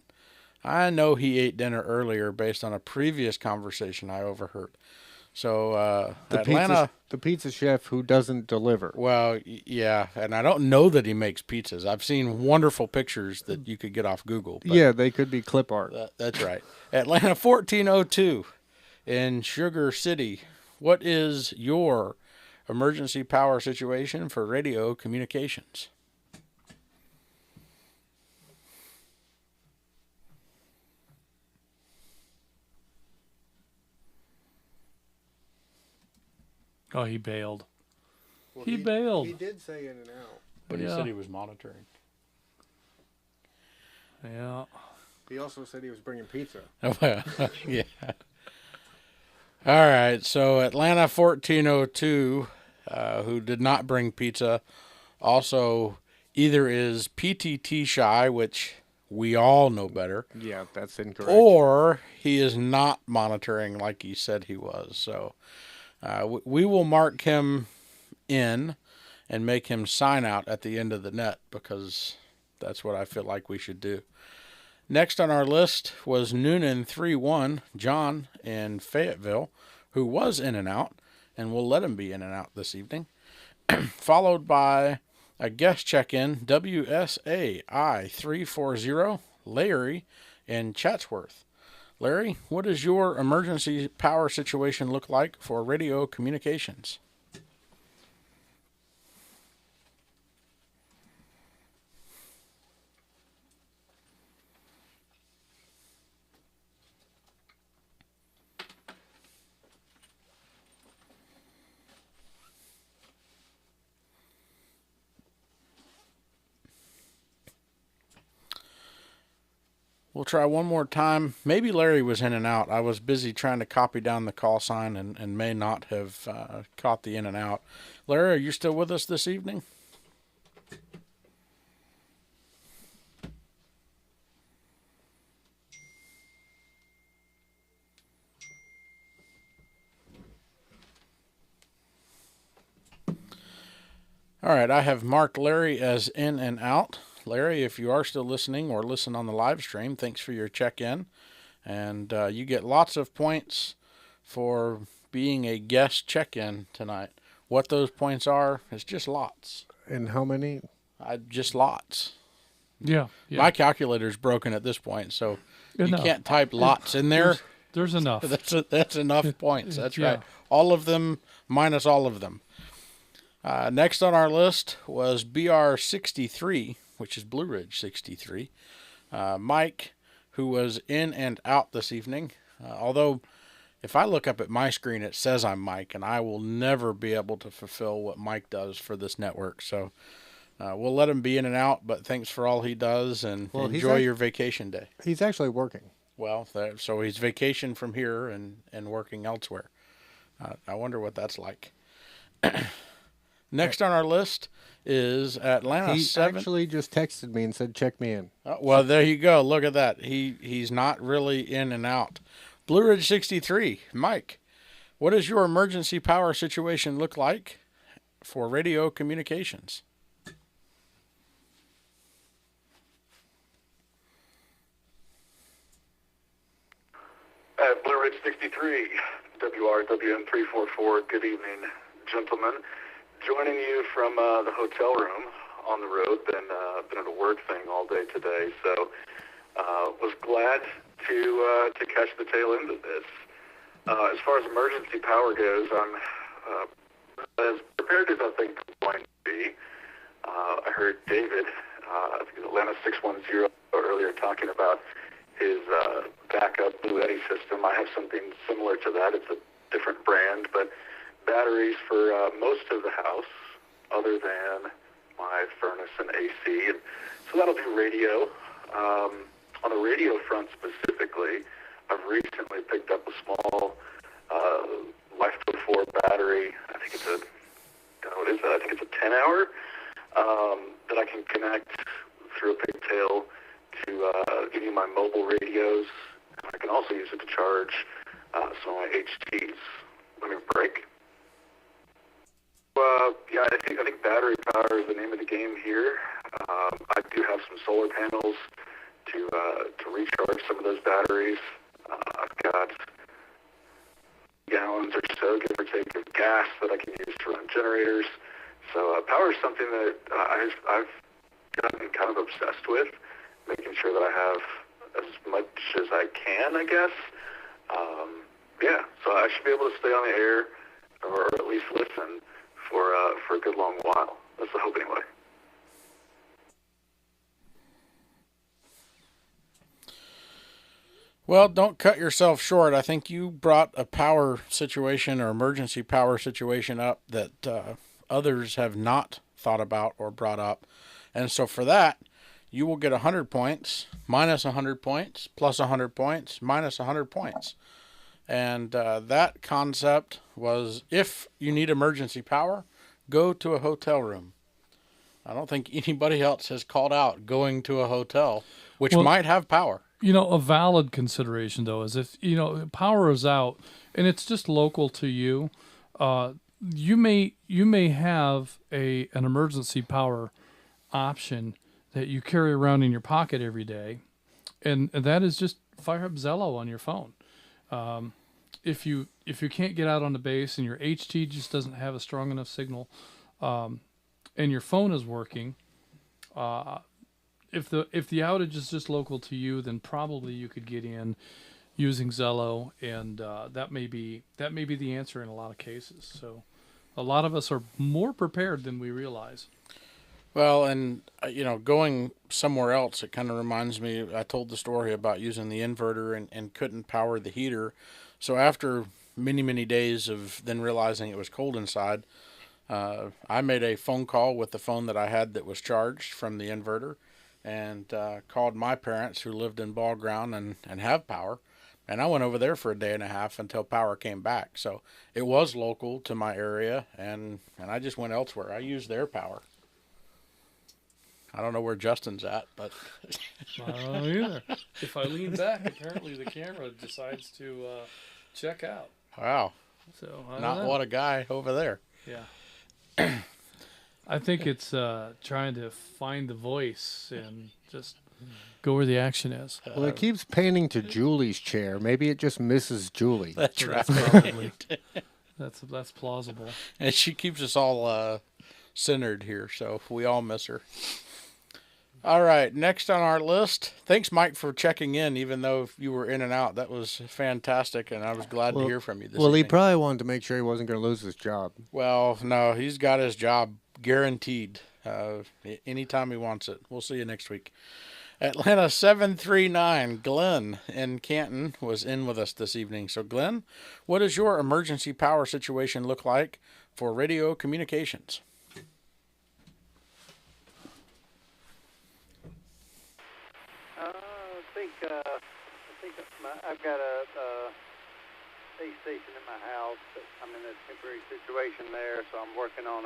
I know he ate dinner earlier based on a previous conversation I overheard. So Atlanta, the pizza chef who doesn't deliver. Well, yeah, and I don't know that he makes pizzas. I've seen wonderful pictures that you could get off Google. Yeah, they could be clip art. That's right. Atlanta 1402 in Sugar City. What is your emergency power situation for radio communications? Oh, he bailed. Well, he bailed. He did say in and out. But he said he was monitoring. Yeah. He also said he was bringing pizza. Yeah. All right. So Atlanta 1402, who did not bring pizza, also either is PTT shy, which we all know better. Yeah, that's incorrect. Or he is not monitoring like he said he was. So we will mark him in and make him sign out at the end of the net, because that's what I feel like we should do. Next on our list was Noonan 31, John in Fayetteville, who was in and out, and we'll let him be in and out this evening. Followed by a guest check-in, WSAI 340, Larry in Chatsworth. Larry, what does your emergency power situation look like for radio communications? We'll try one more time. Maybe Larry was in and out. I was busy trying to copy down the call sign and may not have caught the in and out. Larry, are you still with us this evening? All right, I have marked Larry as in and out. Larry, if you are still listening or listen on the live stream, thanks for your check-in. And you get lots of points for being a guest check-in tonight. What those points are is just lots. And how many? Just lots. Yeah. My calculator's broken at this point, so you Enough. can't type lots in there. There's enough. That's enough points. That's Yeah. right. All of them minus all of them. Next on our list was BR63, which is Blue Ridge 63. Mike, who was in and out this evening. Although, if I look up at my screen, it says I'm Mike, and I will never be able to fulfill what Mike does for this network. So we'll let him be in and out, but thanks for all he does, and enjoy your vacation day. He's actually working. Well, so he's vacation from here and working elsewhere. I wonder what that's like. Next on our list is Atlanta 7. He actually just texted me and said, check me in. Well, there you go. Look at that. He's not really in and out. Blue Ridge 63. Mike, what does your emergency power situation look like for radio communications? Blue Ridge 63, WRWM 344. Good evening, gentlemen. Joining you from the hotel room on the road. Been at a work thing all day today, so was glad to catch the tail end of this. As far as emergency power goes, I'm as prepared as I think I'm going to be. I heard David, I think Atlanta 610 earlier, talking about his backup Blue Eddy system. I have something similar to that. It's a different brand, but batteries for most of the house, other than my furnace and AC. And so that'll do radio On the radio front specifically, I've recently picked up a small Life to 4 battery. I think it's a, what is that? I think it's a 10-hour that I can connect through a pigtail to give you my mobile radios. I can also use it to charge some of my HTs. Let me break. Yeah, I think battery power is the name of the game here. I do have some solar panels to recharge some of those batteries. I've got gallons or so, give or take, of gas that I can use to run generators. So power is something that I've gotten kind of obsessed with, making sure that I have as much as I can, I guess. Yeah, so I should be able to stay on the air, or at least listen for a good long while. That's the hope anyway. Well, don't cut yourself short. I think you brought a power situation or emergency power situation up that others have not thought about or brought up. And so for that, you will get 100 points, minus 100 points, plus 100 points, minus 100 points. And that concept was, if you need emergency power, go to a hotel room. I don't think anybody else has called out going to a hotel, which might have power. You know, a valid consideration, though, is if, you know, power is out and it's just local to you, you may have an emergency power option that you carry around in your pocket every day, and that is just fire up Zello on your phone. If you can't get out on the base and your HT just doesn't have a strong enough signal, and your phone is working, if the outage is just local to you, then probably you could get in using Zello, and that may be the answer in a lot of cases. So a lot of us are more prepared than we realize. Well, and you know, going somewhere else, it kind of reminds me, I told the story about using the inverter and couldn't power the heater. So after many days of then realizing it was cold inside, I made a phone call with the phone that I had that was charged from the inverter, and called my parents who lived in Ball Ground and have power. And I went over there for a day and a half until power came back. So it was local to my area, and I just went elsewhere. I used their power. I don't know where Justin's at, but I don't know either. If I lean back, apparently the camera decides to check out. Wow. So not what a guy over there. Yeah. I think it's trying to find the voice and just go where the action is. Well, it keeps panning to Julie's chair. Maybe it just misses Julie. That's right. Probably. That's plausible. And she keeps us all centered here, so we all miss her. All right, next on our list. Thanks, Mike, for checking in, even though you were in and out. That was fantastic, and I was glad to hear from you this evening. He probably wanted to make sure he wasn't going to lose his job. Well, no, he's got his job guaranteed anytime he wants it. We'll see you next week. Atlanta 739, Glenn in Canton was in with us this evening. So, Glenn, what does your emergency power situation look like for radio communications? I've got a base station in my house. I'm in a temporary situation there, so I'm working on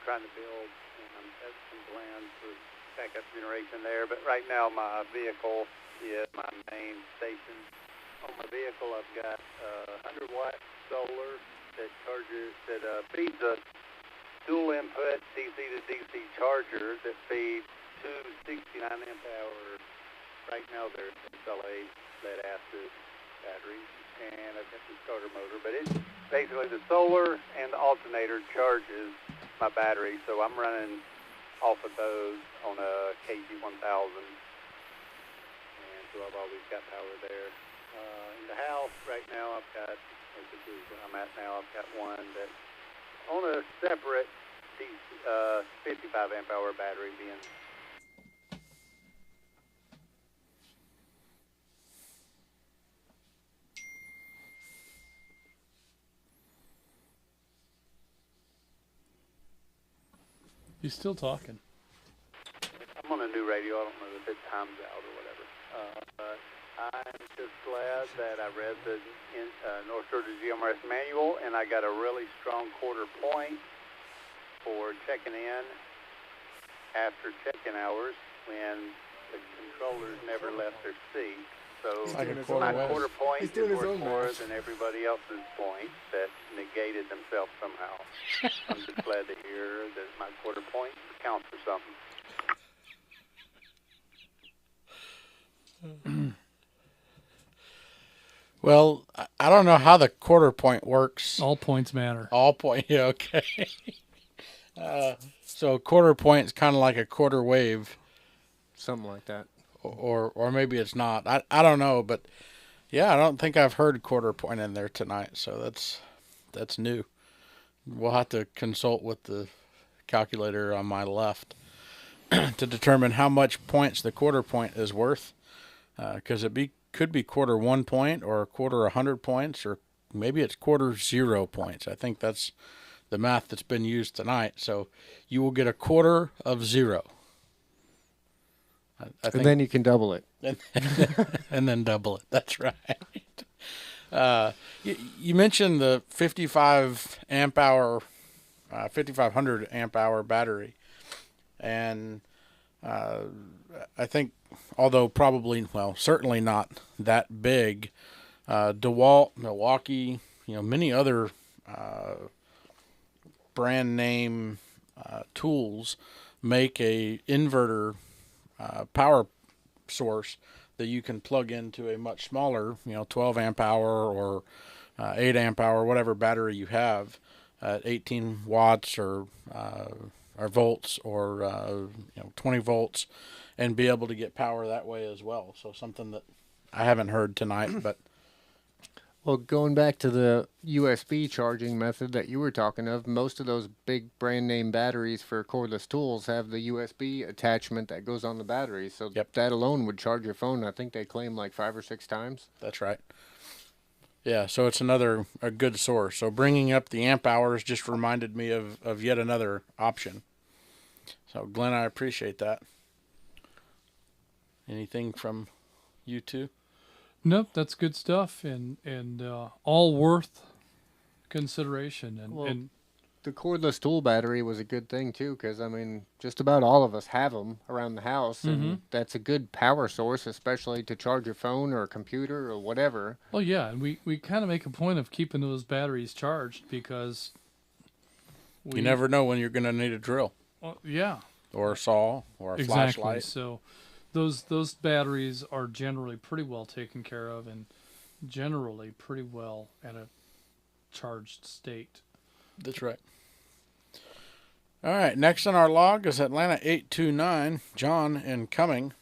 trying to build, and I'm at some plans for backup generation there. But right now, my vehicle is my main station. On my vehicle, I've got 100-watt solar that feeds a dual input DC to DC charger that feeds two 69-amp-hour. Right now, they're SLA lead acid batteries, and I've got the starter motor. But it's basically the solar and the alternator charges my battery, so I'm running off of those on a KG 1000, and so I've always got power there. In the house right now, I've got, this is where I'm at now, I've got one that's on a separate 55-amp-hour battery being. He's still talking. I'm on a new radio. I don't know if it times out or whatever. But I'm just glad that I read the North Georgia GMRS manual, and I got a really strong quarter point for checking in after check-in hours when the controllers never left their seat. So Like my quarter point is worth more than everybody else's points that negated themselves somehow. I'm just glad to hear that my quarter point counts for something. Well, I don't know how the quarter point works. All points matter. All point, yeah, okay. So a quarter point is kind of like a quarter wave. Something like that. Or maybe it's not. I don't know, but yeah, I don't think I've heard quarter point in there tonight, so that's new. We'll have to consult with the calculator on my left to determine how much points the quarter point is worth, because could be quarter 1 point or a quarter 100 points, or maybe it's quarter 0 points. I think that's the math that's been used tonight. So you will get a quarter of 0. I think, and then you can double it. And then double it. That's right. You mentioned the 55 amp hour, 5500 amp hour battery, and I think, although probably, certainly not that big, DeWalt, Milwaukee, many other brand name tools make a inverter power source that you can plug into a much smaller, 12 amp hour or 8 amp hour, whatever battery you have, at 18 watts or volts or 20 volts, and be able to get power that way as well. So something that I haven't heard tonight, but. Well, going back to the USB charging method that you were talking of, most of those big brand name batteries for cordless tools have the USB attachment that goes on the battery. So that alone would charge your phone. I think they claim like 5 or 6 times. That's right. Yeah, so it's a good source. So bringing up the amp hours just reminded me of yet another option. So Glenn, I appreciate that. Anything from you two? Nope, that's good stuff, and all worth consideration. And the cordless tool battery was a good thing too, because just about all of us have them around the house, and that's a good power source, especially to charge your phone or a computer or whatever. Well, yeah, and we kind of make a point of keeping those batteries charged because you never know when you're going to need a drill. Well, yeah, or a saw, or a flashlight. So. Those batteries are generally pretty well taken care of and generally pretty well at a charged state. That's right. All right, next on our log is Atlanta 829, John incoming.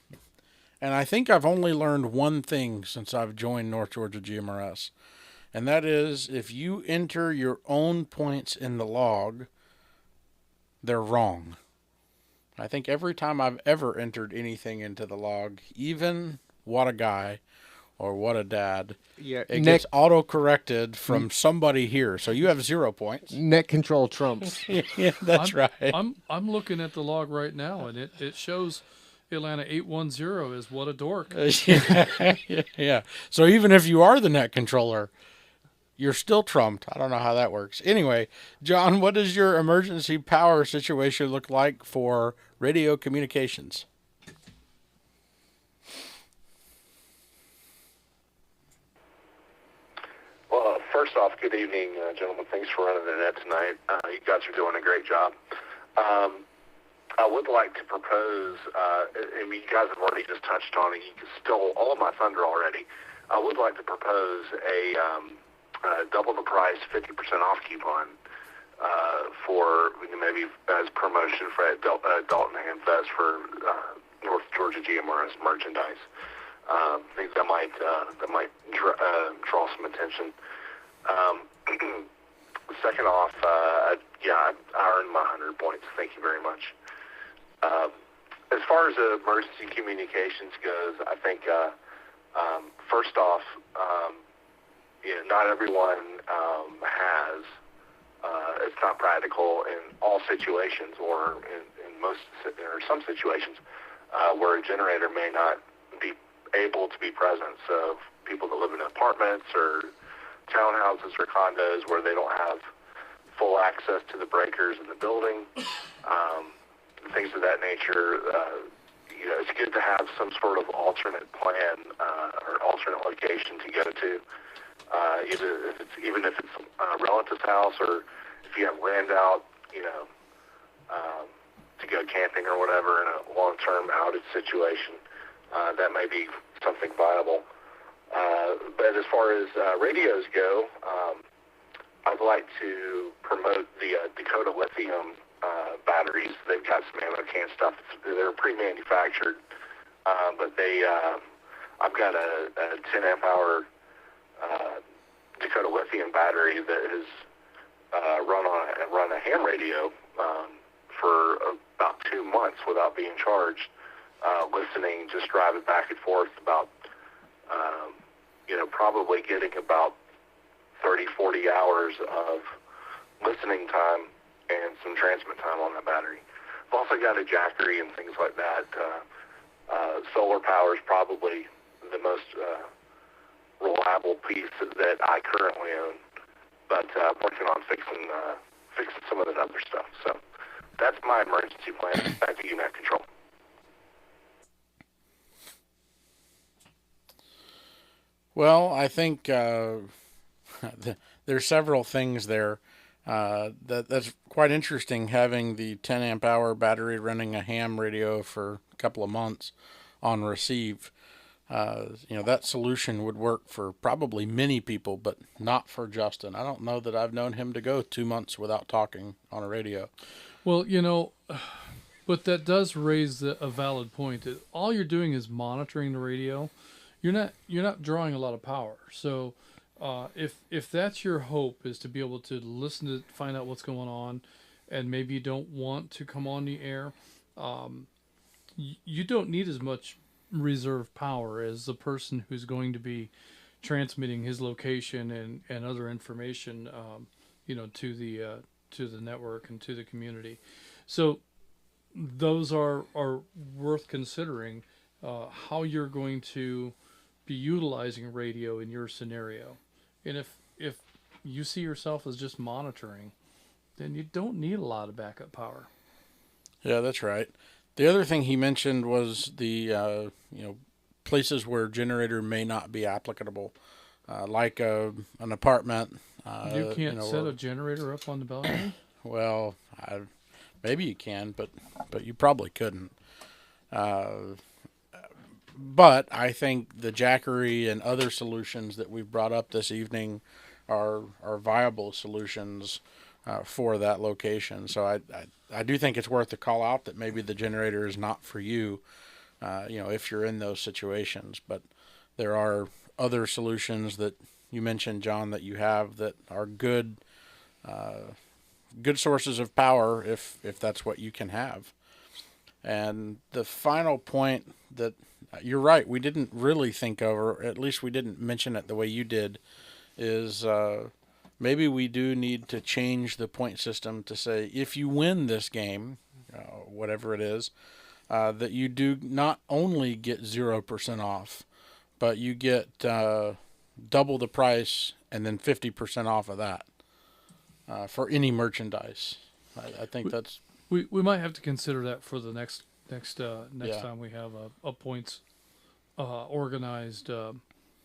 And I think I've only learned one thing since I've joined North Georgia GMRS, and that is if you enter your own points in the log, they're wrong. I think every time I've ever entered anything into the log, even what a guy or what a dad, it gets auto-corrected from somebody here. So you have 0 points. Net control trumps. Yeah, that's right. I'm looking at the log right now, and it shows Atlanta 810 as what a dork. Yeah. So even if you are the net controller, you're still trumped. I don't know how that works. Anyway, John, what does your emergency power situation look like for radio communications? Well, first off, good evening, gentlemen. Thanks for running the net tonight. You guys are doing a great job. I would like to propose, you guys have already just touched on it. You stole all of my thunder already. I would like to propose a double the price, 50% off coupon for maybe as promotion for Dalton Handfest for North Georgia GMRS merchandise. I think that might draw some attention. Second off, I earned my 100 points. Thank you very much. As far as emergency communications goes, I think first off, not everyone has. It's not practical in all situations, or in most or some situations. where a generator may not be able to be present. So people that live in apartments or townhouses or condos where they don't have full access to the breakers in the building, things of that nature, it's good to have some sort of alternate plan or alternate location to go to, even if it's a relative's house, or if you have land out, to go camping or whatever in a long-term outage situation, that may be something viable. But as far as radios go, I'd like to promote the Dakota Lithium batteries. They've got some ammo can stuff. They're pre-manufactured, but I've got a 10 amp hour Dakota Lithium battery that has run a ham radio for about 2 months without being charged, listening, just driving back and forth about, probably getting about 30, 40 hours of listening time and some transmit time on that battery. I've also got a jackery and things like that. Solar power is probably the most reliable piece that I currently own, but I'm working on fixing some of that other stuff. So that's my emergency plan. Back to you, Net Control. Well, I think there's several things there. That's quite interesting, having the 10 amp hour battery running a ham radio for a couple of months on receive. That solution would work for probably many people, but not for Justin. I don't know that I've known him to go 2 months without talking on a radio. Well, but that does raise a valid point. All you're doing is monitoring the radio. You're not drawing a lot of power. So if that's your hope, is to be able to listen to find out what's going on, and maybe you don't want to come on the air, you don't need as much reserve power as the person who's going to be transmitting his location and other information, to the network and to the community. So those are worth considering, how you're going to be utilizing radio in your scenario. And if you see yourself as just monitoring, then you don't need a lot of backup power. Yeah, that's right. The other thing he mentioned was the places where generator may not be applicable, like an apartment. You can't set a generator up on the balcony? Well, maybe you can, but you probably couldn't. But I think the jackery and other solutions that we've brought up this evening are viable solutions for that location. So I do think it's worth the call out that maybe the generator is not for you, if you're in those situations. But there are other solutions that you mentioned, John, that you have that are good sources of power if that's what you can have. And the final point that you're right, we didn't really think of, or at least we didn't mention it the way you did, is maybe we do need to change the point system to say, if you win this game, whatever it is, that you do not only get 0% off, but you get double the price and then 50% off of that for any merchandise. I think that's... We might have to consider that for the next time we have a points organized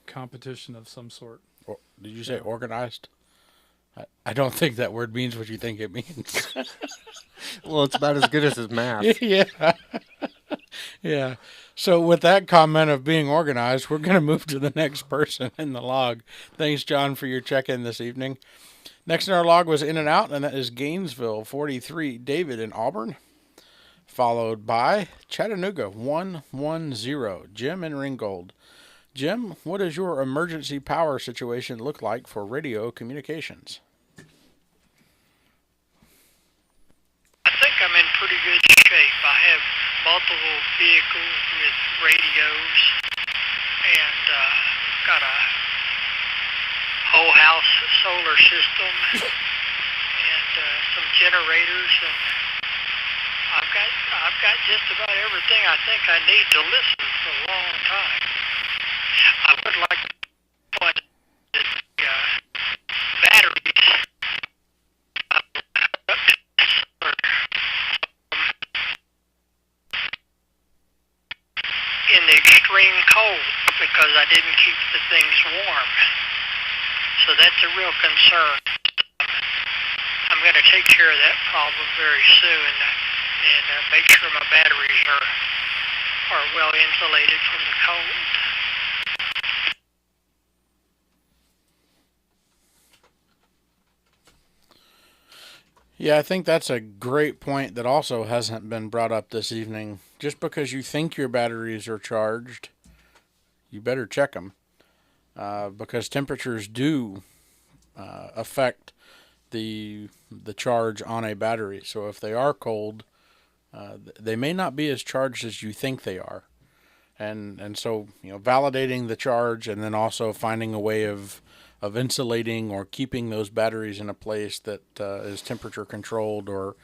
competition of some sort. Did you say organized? I don't think that word means what you think it means. Well, it's about as good as his math. Yeah. Yeah. So with that comment of being organized, we're going to move to the next person in the log. Thanks, John, for your check-in this evening. Next in our log was In and Out, and that is Gainesville 43, David in Auburn, followed by Chattanooga 110, Jim in Ringgold. Jim, what does your emergency power situation look like for radio communications? I think I'm in pretty good shape. I have multiple vehicles with radios, and got a whole house solar system and some generators, and I I've got just about everything I think I need to listen for a long time. I would like to point the batteries in the extreme cold because I didn't keep the things warm. So that's a real concern. I'm going to take care of that problem very soon and make sure my batteries are well insulated from the cold. Yeah, I think that's a great point that also hasn't been brought up this evening. Just because you think your batteries are charged, you better check them, because temperatures do affect the charge on a battery. So if they are cold, they may not be as charged as you think they are, and so validating the charge and then also finding a way of insulating or keeping those batteries in a place that is temperature controlled, or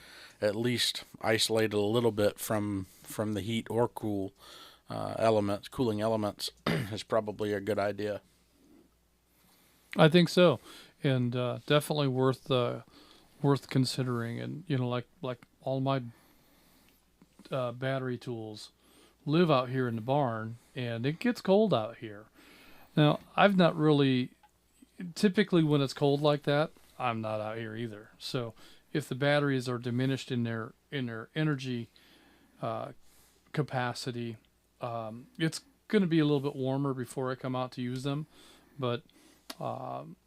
at least isolated a little bit from the heat or cooling elements is probably a good idea. I think so, and definitely worth considering. And like all my battery tools live out here in the barn, and it gets cold out here. Now, I've not really. Typically, when it's cold like that, I'm not out here either. So, if the batteries are diminished in their energy capacity, it's going to be a little bit warmer before I come out to use them. But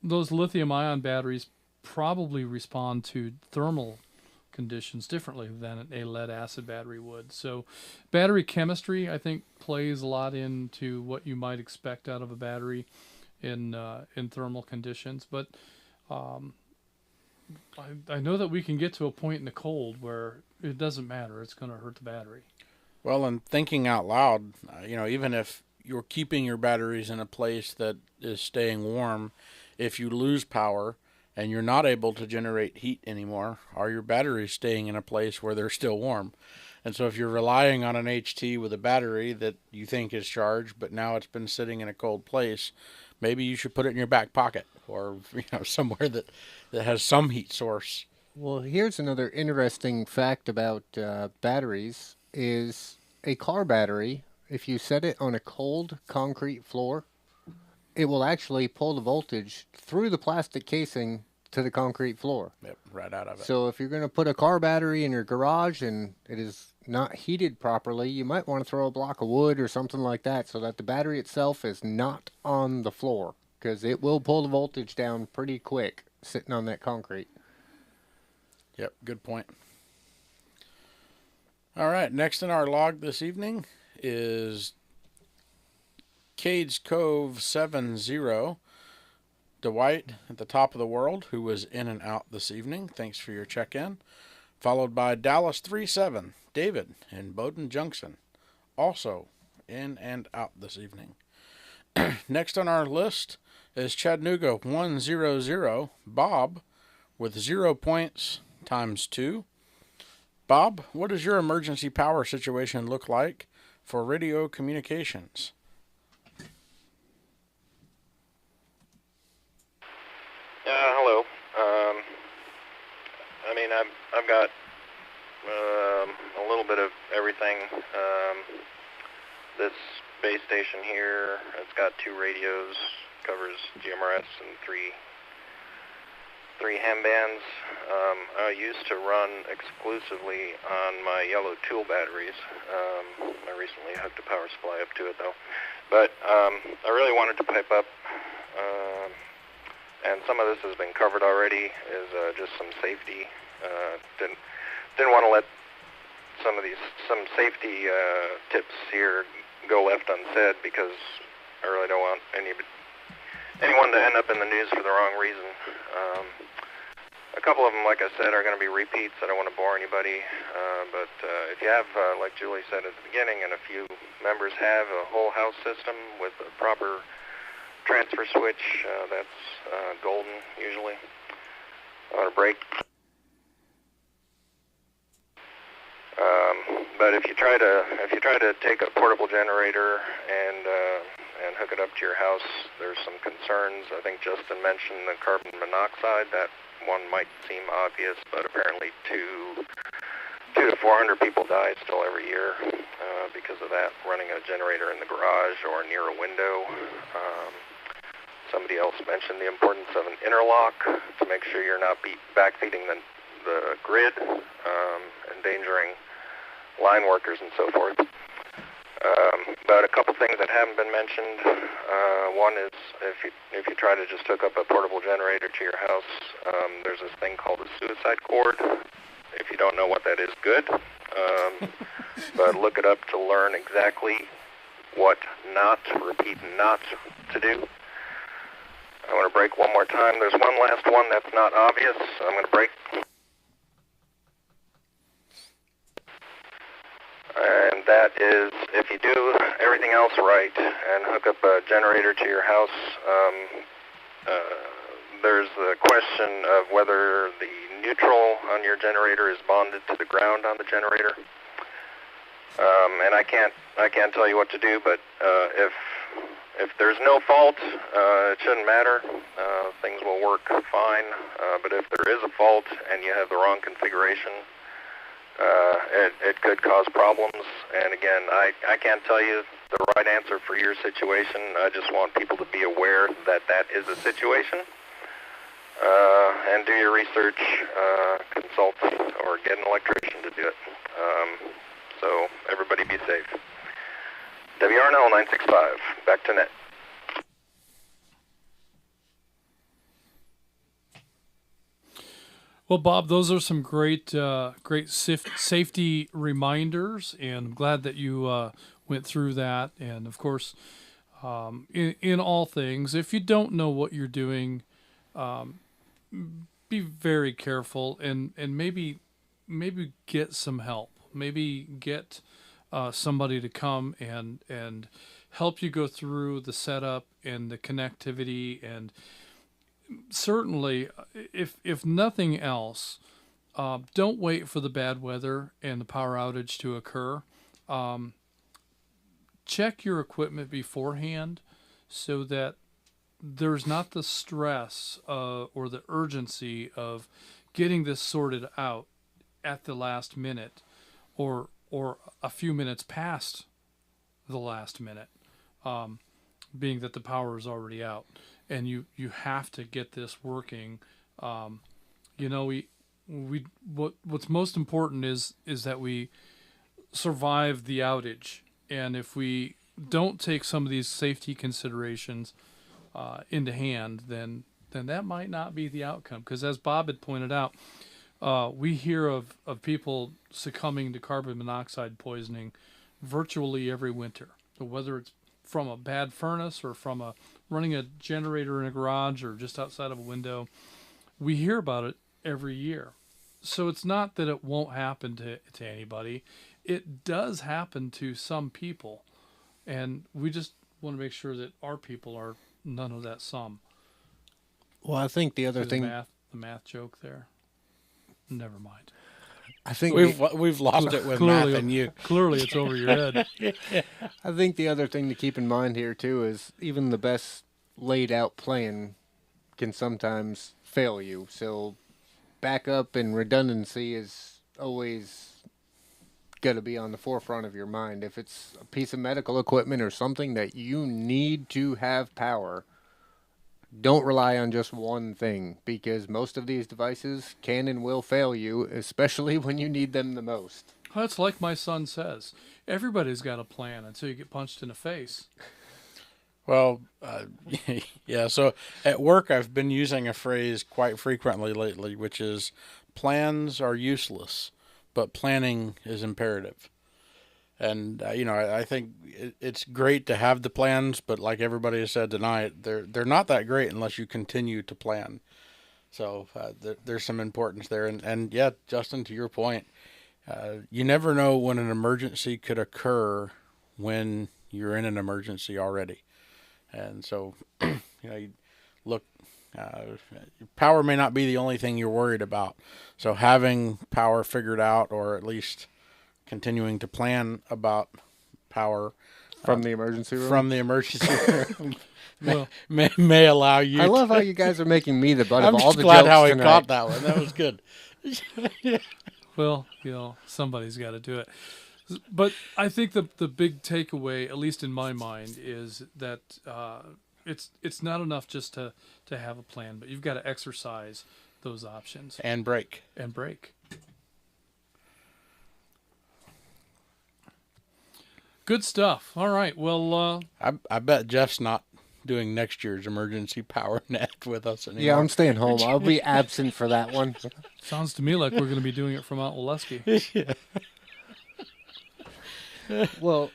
those lithium-ion batteries probably respond to thermal conditions differently than a lead-acid battery would. So, battery chemistry, I think, plays a lot into what you might expect out of a battery in thermal conditions, but I know that we can get to a point in the cold where it doesn't matter; it's going to hurt the battery. Well, and thinking out loud, even if you're keeping your batteries in a place that is staying warm, if you lose power and you're not able to generate heat anymore, are your batteries staying in a place where they're still warm? And so if you're relying on an HT with a battery that you think is charged, but now it's been sitting in a cold place, maybe you should put it in your back pocket or somewhere that has some heat source. Well, here's another interesting fact about batteries is a car battery, if you set it on a cold concrete floor, it will actually pull the voltage through the plastic casing to the concrete floor. Yep, right out of it. So if you're going to put a car battery in your garage and it is not heated properly, you might want to throw a block of wood or something like that so that the battery itself is not on the floor, because it will pull the voltage down pretty quick sitting on that concrete. Yep, good point. All right, next in our log this evening is Cades Cove 70. Dwight at the top of the world, who was in and out this evening. Thanks for your check-in. Followed by Dallas 37, David in Bowdoin Junction, also in and out this evening. Next on our list is Chattanooga 100, Bob, with 0 points times 2. Bob, what does your emergency power situation look like for radio communications? Hello. I've got a little bit of everything. This base station here, it's got 2 radios, covers GMRS and 3 ham bands. I used to run exclusively on my yellow tool batteries. I recently hooked a power supply up to it though. But I really wanted to pipe up, and some of this has been covered already, is just some safety. Didn't want to let some safety tips here go left unsaid, because I really don't want anyone to end up in the news for the wrong reason. A couple of them, like I said, are going to be repeats. I don't want to bore anybody, but if you have, like Julie said at the beginning, and a few members have a whole house system with a proper transfer switch, that's golden usually. On a break. But if you try to take a portable generator and hook it up to your house, there's some concerns. I think Justin mentioned the carbon monoxide. That one might seem obvious, but apparently 200 to 400 people die still every year because of that, running a generator in the garage or near a window. Somebody else mentioned the importance of an interlock to make sure you're not backfeeding the grid, endangering line workers and so forth. But a couple things that haven't been mentioned. One is if you try to just hook up a portable generator to your house, there's this thing called a suicide cord. If you don't know what that is, good. But look it up to learn exactly what not to do. I want to break one more time. There's one last one that's not obvious. I'm going to break. And that is, if you do everything else right and hook up a generator to your house, there's the question of whether the neutral on your generator is bonded to the ground on the generator. And I can't tell you what to do, but if there's no fault, it shouldn't matter. Things will work fine. But if there is a fault and you have the wrong configuration, it could cause problems. And again, I can't tell you the right answer for your situation. I just want people to be aware that that is a situation. And do your research, consult, or get an electrician to do it. So everybody be safe. WRNL 965, back to net. Well, Bob, those are some great safety reminders, and I'm glad that you went through that. And of course, in all things, if you don't know what you're doing, be very careful and maybe get some help. Maybe get somebody to come and help you go through the setup and the connectivity. And certainly, if nothing else, don't wait for the bad weather and the power outage to occur. Check your equipment beforehand so that there's not the stress or the urgency of getting this sorted out at the last minute or a few minutes past the last minute, being that the power is already out. And you have to get this working. What's most important is that we survive the outage. And if we don't take some of these safety considerations into hand, then that might not be the outcome. Because as Bob had pointed out, we hear of people succumbing to carbon monoxide poisoning virtually every winter. So whether it's from a bad furnace or from running a generator in a garage or just outside of a window, we hear about it every year. So it's not that it won't happen to anybody. It does happen to some people. And we just want to make sure that our people are none of that some. Well, I think the other thing... The math joke there. Never mind. I think we've lost it with math and you. Clearly, it's over your head. I think the other thing to keep in mind here too is even the best laid out plan can sometimes fail you. So, backup and redundancy is always got to be on the forefront of your mind. If it's a piece of medical equipment or something that you need to have power, don't rely on just one thing, because most of these devices can and will fail you, especially when you need them the most. Well, it's like my son says, everybody's got a plan until you get punched in the face. Well, yeah, so at work I've been using a phrase quite frequently lately, which is plans are useless, but planning is imperative. And, I think it's great to have the plans, but like everybody has said tonight, they're not that great unless you continue to plan. So there's some importance there. And yeah, Justin, to your point, you never know when an emergency could occur when you're in an emergency already. And so, you look, power may not be the only thing you're worried about. So having power figured out, or at least continuing to plan about power From the emergency room? From the emergency room. Well, may allow you. I love how you guys are making me the butt I'm of all just the glad jokes how he tonight. caught that one. That was good. Well, somebody's got to do it. But I think the big takeaway, at least in my mind, is that it's not enough just to have a plan, but you've got to exercise those options. And break. And break. Good stuff. All right. Well, I bet Jeff's not doing next year's emergency power net with us anymore. Yeah, I'm staying home. I'll be absent for that one. Sounds to me like we're going to be doing it from Mount Waleski. Well,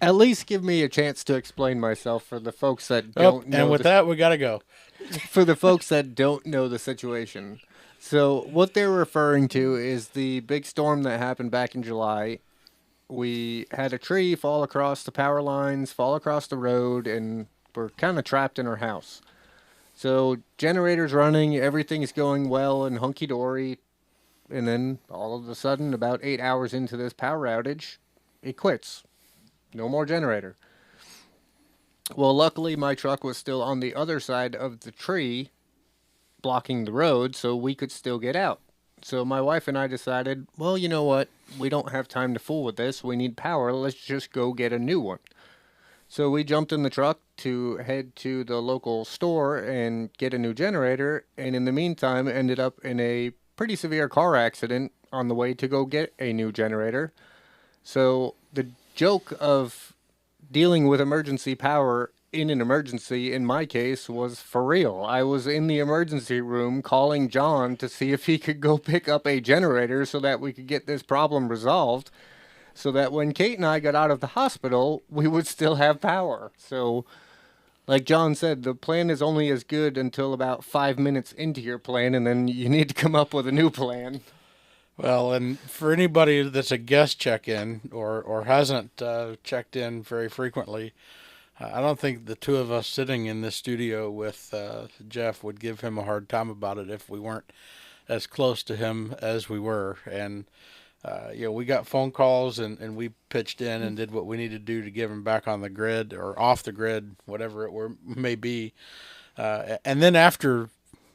at least give me a chance to explain myself for the folks that don't know. And with that, we got to go. For the folks that don't know the situation. So what they're referring to is the big storm that happened back in July. We had a tree fall across the power lines, fall across the road, and we're kind of trapped in our house. So generator's running, everything's going well and hunky-dory, and then all of a sudden, about 8 hours into this power outage, it quits. No more generator. Well, luckily my truck was still on the other side of the tree, blocking the road, so we could still get out. So my wife and I decided, well, you know what? We don't have time to fool with this. We need power. Let's just go get a new one. So we jumped in the truck to head to the local store and get a new generator, and in the meantime ended up in a pretty severe car accident on the way to go get a new generator. So the joke of dealing with emergency power in an emergency, in my case, was for real. I was in the emergency room calling John to see if he could go pick up a generator so that we could get this problem resolved, so that when Kate and I got out of the hospital, we would still have power. So, like John said, the plan is only as good until about 5 minutes into your plan, and then you need to come up with a new plan. Well, and for anybody that's a guest check-in or hasn't checked in very frequently, I don't think the two of us sitting in this studio with Jeff would give him a hard time about it if we weren't as close to him as we were. And, we got phone calls and we pitched in and did what we needed to do to get him back on the grid or off the grid, whatever it may be. And then after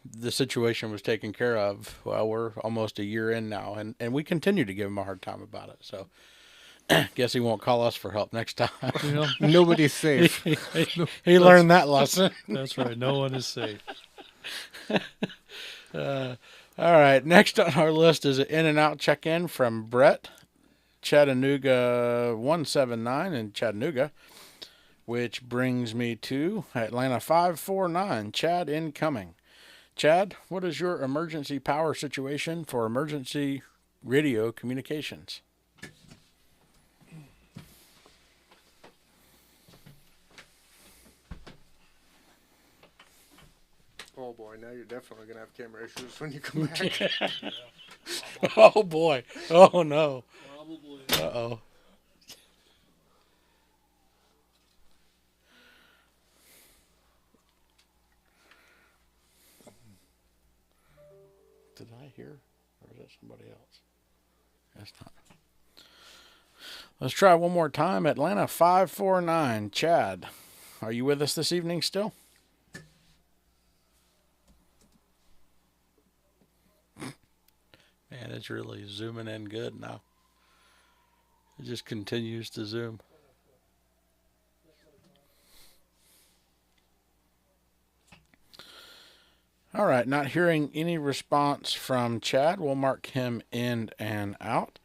the situation was taken care of, well, we're almost a year in now, and we continue to give him a hard time about it. So guess he won't call us for help next time. Yeah. Nobody's safe. He learned that lesson. That's right. No one is safe. All right. Next on our list is an in and out check-in from Brett, Chattanooga 179 in Chattanooga, which brings me to Atlanta 549. Chad incoming. Chad, what is your emergency power situation for emergency radio communications? Oh boy, now you're definitely going to have camera issues when you come back. Oh boy. Oh no. Probably. Uh-oh. Did I hear? Or is that somebody else? That's not. Let's try one more time. Atlanta 549. Chad, are you with us this evening still? Man, it's really zooming in good now. It just continues to zoom. All right, not hearing any response from Chad. We'll mark him in and out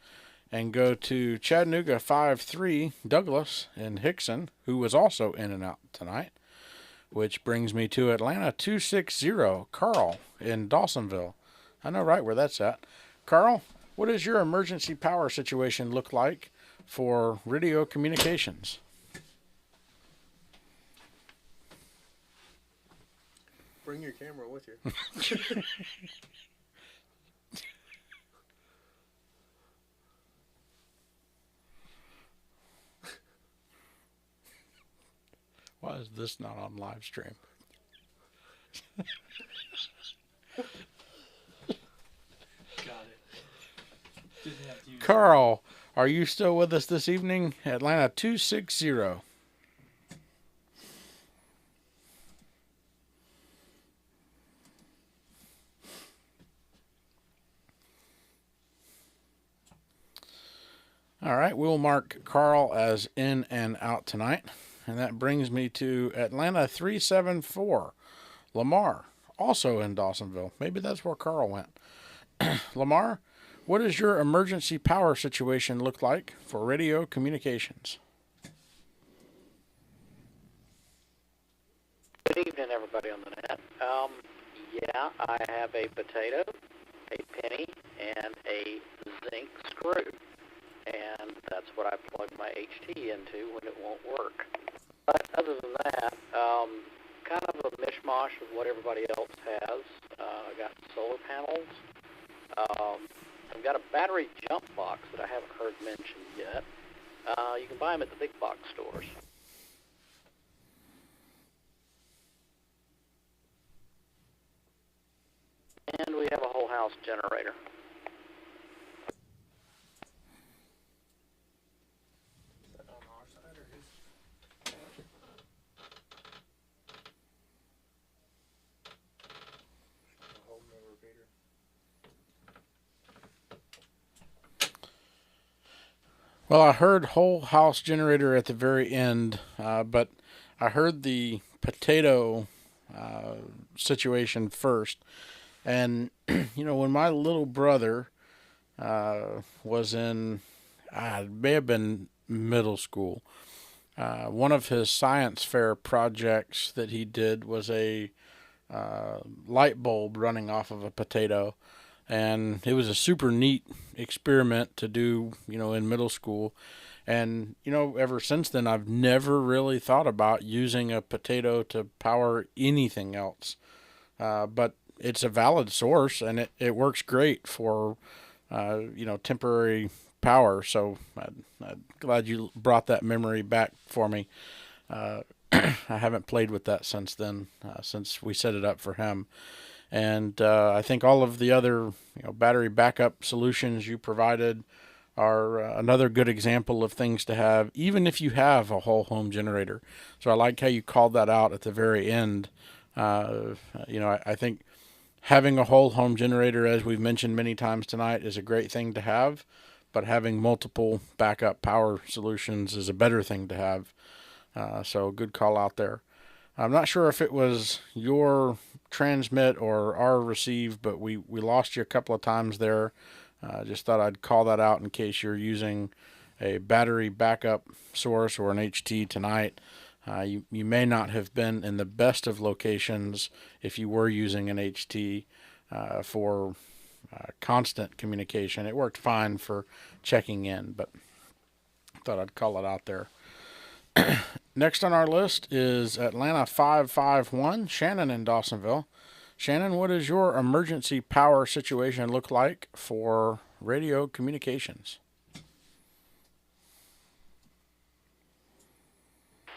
and go to Chattanooga 5-3 Douglas in Hickson, who was also in and out tonight, which brings me to Atlanta 260 Carl in Dawsonville. I know right where that's at. Carl, what does your emergency power situation look like for radio communications? Bring your camera with you. Why is this not on live stream? Got it. Carl, Are you still with us this evening? Atlanta 260. All right, we'll mark Carl as in and out tonight. And that brings me to Atlanta 374. Lamar, also in Dawsonville. Maybe that's where Carl went. Lamar, what does your emergency power situation look like for radio communications? Good evening, everybody on the net. Yeah, I have a potato, a penny, and a zinc screw. And that's what I plug my HT into when it won't work. But other than that, kind of a mishmash of what everybody else has. I got solar panels. I've got a battery jump box that I haven't heard mentioned yet. You can buy them at the big box stores. And we have a whole house generator. Well, I heard whole house generator at the very end, but I heard the potato situation first. And, you know, when my little brother was in, it may have been middle school, one of his science fair projects that he did was a light bulb running off of a potato. And it was a super neat experiment to do, you know, in middle school. And, you know, ever since then, I've never really thought about using a potato to power anything else. But it's a valid source, and it works great for, you know, temporary power. So I'm glad you brought that memory back for me. I haven't played with that since then, since we set it up for him. And I think all of the other, you know, battery backup solutions you provided are another good example of things to have, even if you have a whole home generator. So I like how you called that out at the very end. You know, I think having a whole home generator, as we've mentioned many times tonight, is a great thing to have, but having multiple backup power solutions is a better thing to have. So good call out there. I'm not sure if it was your transmit or our receive, but we lost you a couple of times there. Just thought I'd call that out in case you're using a battery backup source or an HT tonight. You may not have been in the best of locations if you were using an HT for constant communication. It worked fine for checking in, but thought I'd call it out there. Next on our list is Atlanta 551, Shannon in Dawsonville. Shannon, what does your emergency power situation look like for radio communications?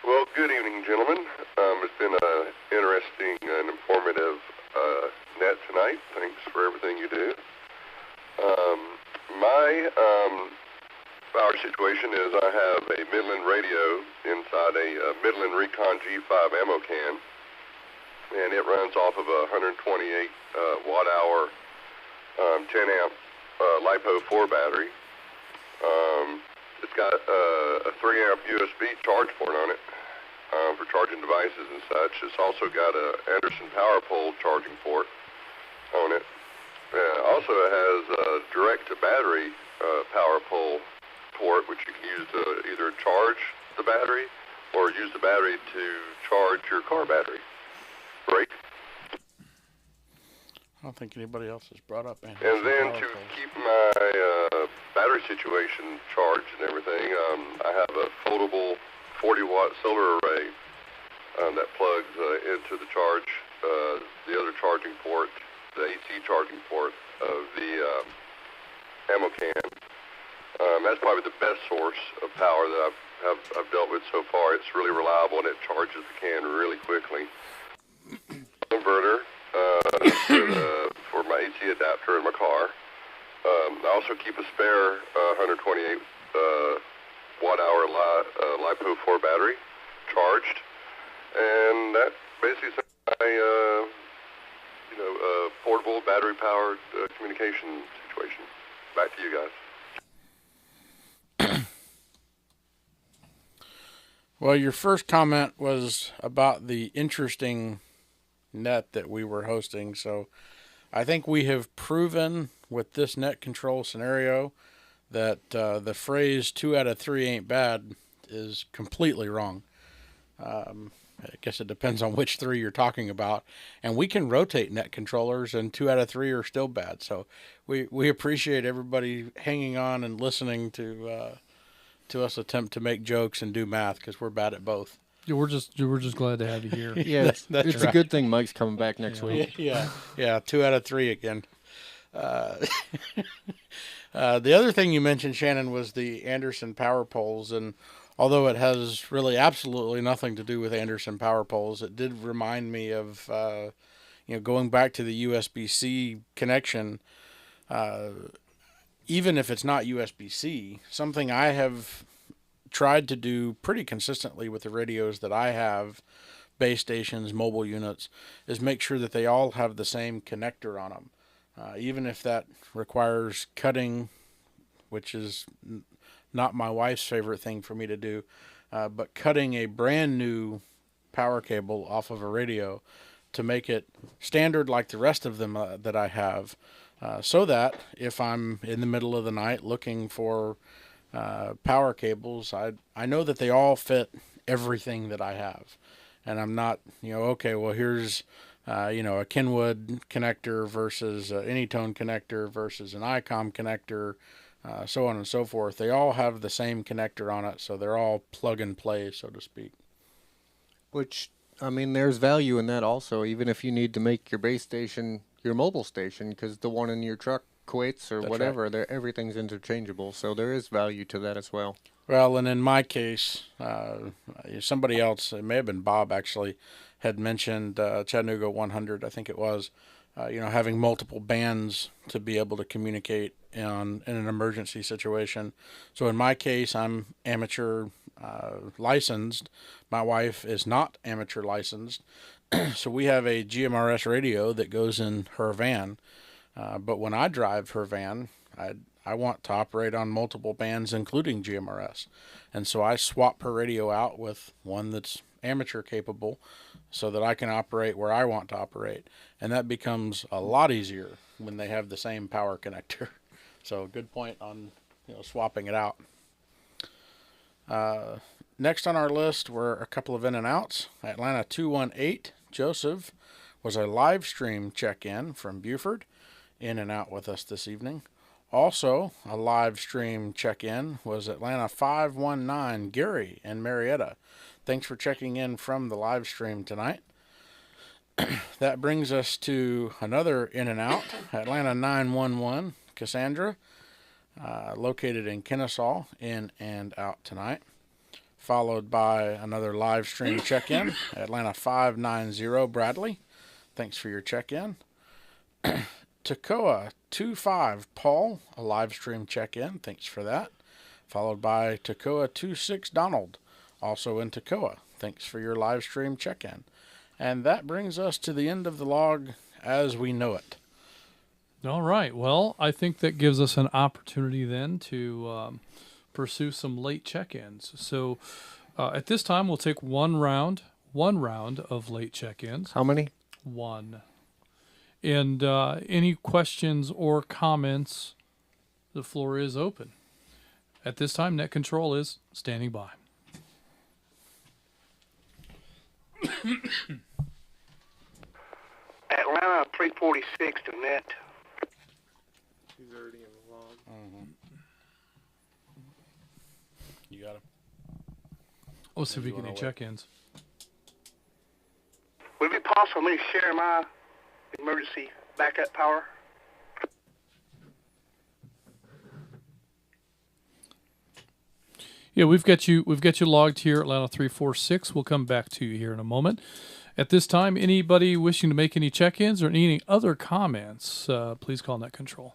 Well, good evening, gentlemen. It's been an interesting and informative net tonight. Thanks for everything you do. My power situation is I have a Midland radio inside a Midland Recon G5 ammo can, and it runs off of a 128 watt-hour 10-amp LiPo 4 battery. It's got a 3-amp USB charge port on it for charging devices and such. It's also got a Anderson power pole charging port on it. Also, it has a direct-to-battery power pole port, which you can use to either charge the battery or use the battery to charge your car battery. Break. I don't think anybody else has brought up Anderson. And then to keep my battery situation charged and everything, I have a foldable 40-watt solar array that plugs into the charge, the other charging port, the AC charging port of the ammo can. That's probably the best source of power that I've dealt with so far. It's really reliable, and it charges the can really quickly. Inverter for my AC adapter in my car. I also keep a spare 128 watt-hour LiPo 4 battery charged, and that basically is a portable battery-powered communication situation. Back to you guys. Well, your first comment was about the interesting net that we were hosting. So I think we have proven with this net control scenario that the phrase 2 out of 3 ain't bad is completely wrong. I guess it depends on which 3 you're talking about. And we can rotate net controllers, and 2 out of 3 are still bad. So we appreciate everybody hanging on and listening to us attempt to make jokes and do math, because we're bad at both. Yeah, we're just glad to have you here. Yeah, it's right. A good thing Mike's coming back next week. Yeah, 2 out of 3 again. The other thing you mentioned, Shannon, was the Anderson power poles, and although it has really absolutely nothing to do with Anderson power poles, it did remind me of going back to the USB-C connection. Even if it's not USB-C, something I have tried to do pretty consistently with the radios that I have, base stations, mobile units, is make sure that they all have the same connector on them. Even if that requires cutting, which is not my wife's favorite thing for me to do, but cutting a brand new power cable off of a radio to make it standard like the rest of them that I have. So that if I'm in the middle of the night looking for power cables, I know that they all fit everything that I have. And I'm not, okay, well, here's, a Kenwood connector versus an Anytone connector versus an ICOM connector, so on and so forth. They all have the same connector on it, so they're all plug and play, so to speak. Which, there's value in that also, even if you need to make your base station your mobile station, because the one in your truck quits or whatever, right. Everything's interchangeable, so there is value to that as well. Well, and in my case, somebody else, it may have been Bob actually, had mentioned Chattanooga 100, I think it was, having multiple bands to be able to communicate in an emergency situation. So in my case, I'm amateur licensed. My wife is not amateur licensed. So we have a GMRS radio that goes in her van. But when I drive her van, I want to operate on multiple bands, including GMRS. And so I swap her radio out with one that's amateur capable so that I can operate where I want to operate. And that becomes a lot easier when they have the same power connector. So good point on swapping it out. Next on our list were a couple of in and outs. Atlanta 218, Joseph, was a live stream check-in from Buford, in and out with us this evening. Also, a live stream check-in was Atlanta 519, Gary in Marietta. Thanks for checking in from the live stream tonight. That brings us to another in and out, Atlanta 911, Cassandra, located in Kennesaw, in and out tonight. Followed by another live stream check-in, Atlanta 590, Bradley. Thanks for your check-in. Toccoa 25, Paul, a live stream check-in. Thanks for that. Followed by Toccoa 26, Donald, also in Toccoa. Thanks for your live stream check-in. And that brings us to the end of the log as we know it. All right. Well, I think that gives us an opportunity then to pursue some late check-ins. So at this time, we'll take one round of late check-ins. How many? One. And any questions or comments, the floor is open. At this time, Net Control is standing by. Atlanta 346 to Net. He's already in the log. Mm-hmm. You got him. We'll see if we get any check-ins. Would it be possible for me to share my emergency backup power? Yeah, we've got you logged here, Atlanta 346. We'll come back to you here in a moment. At this time, anybody wishing to make any check-ins or any other comments, please call Net Control.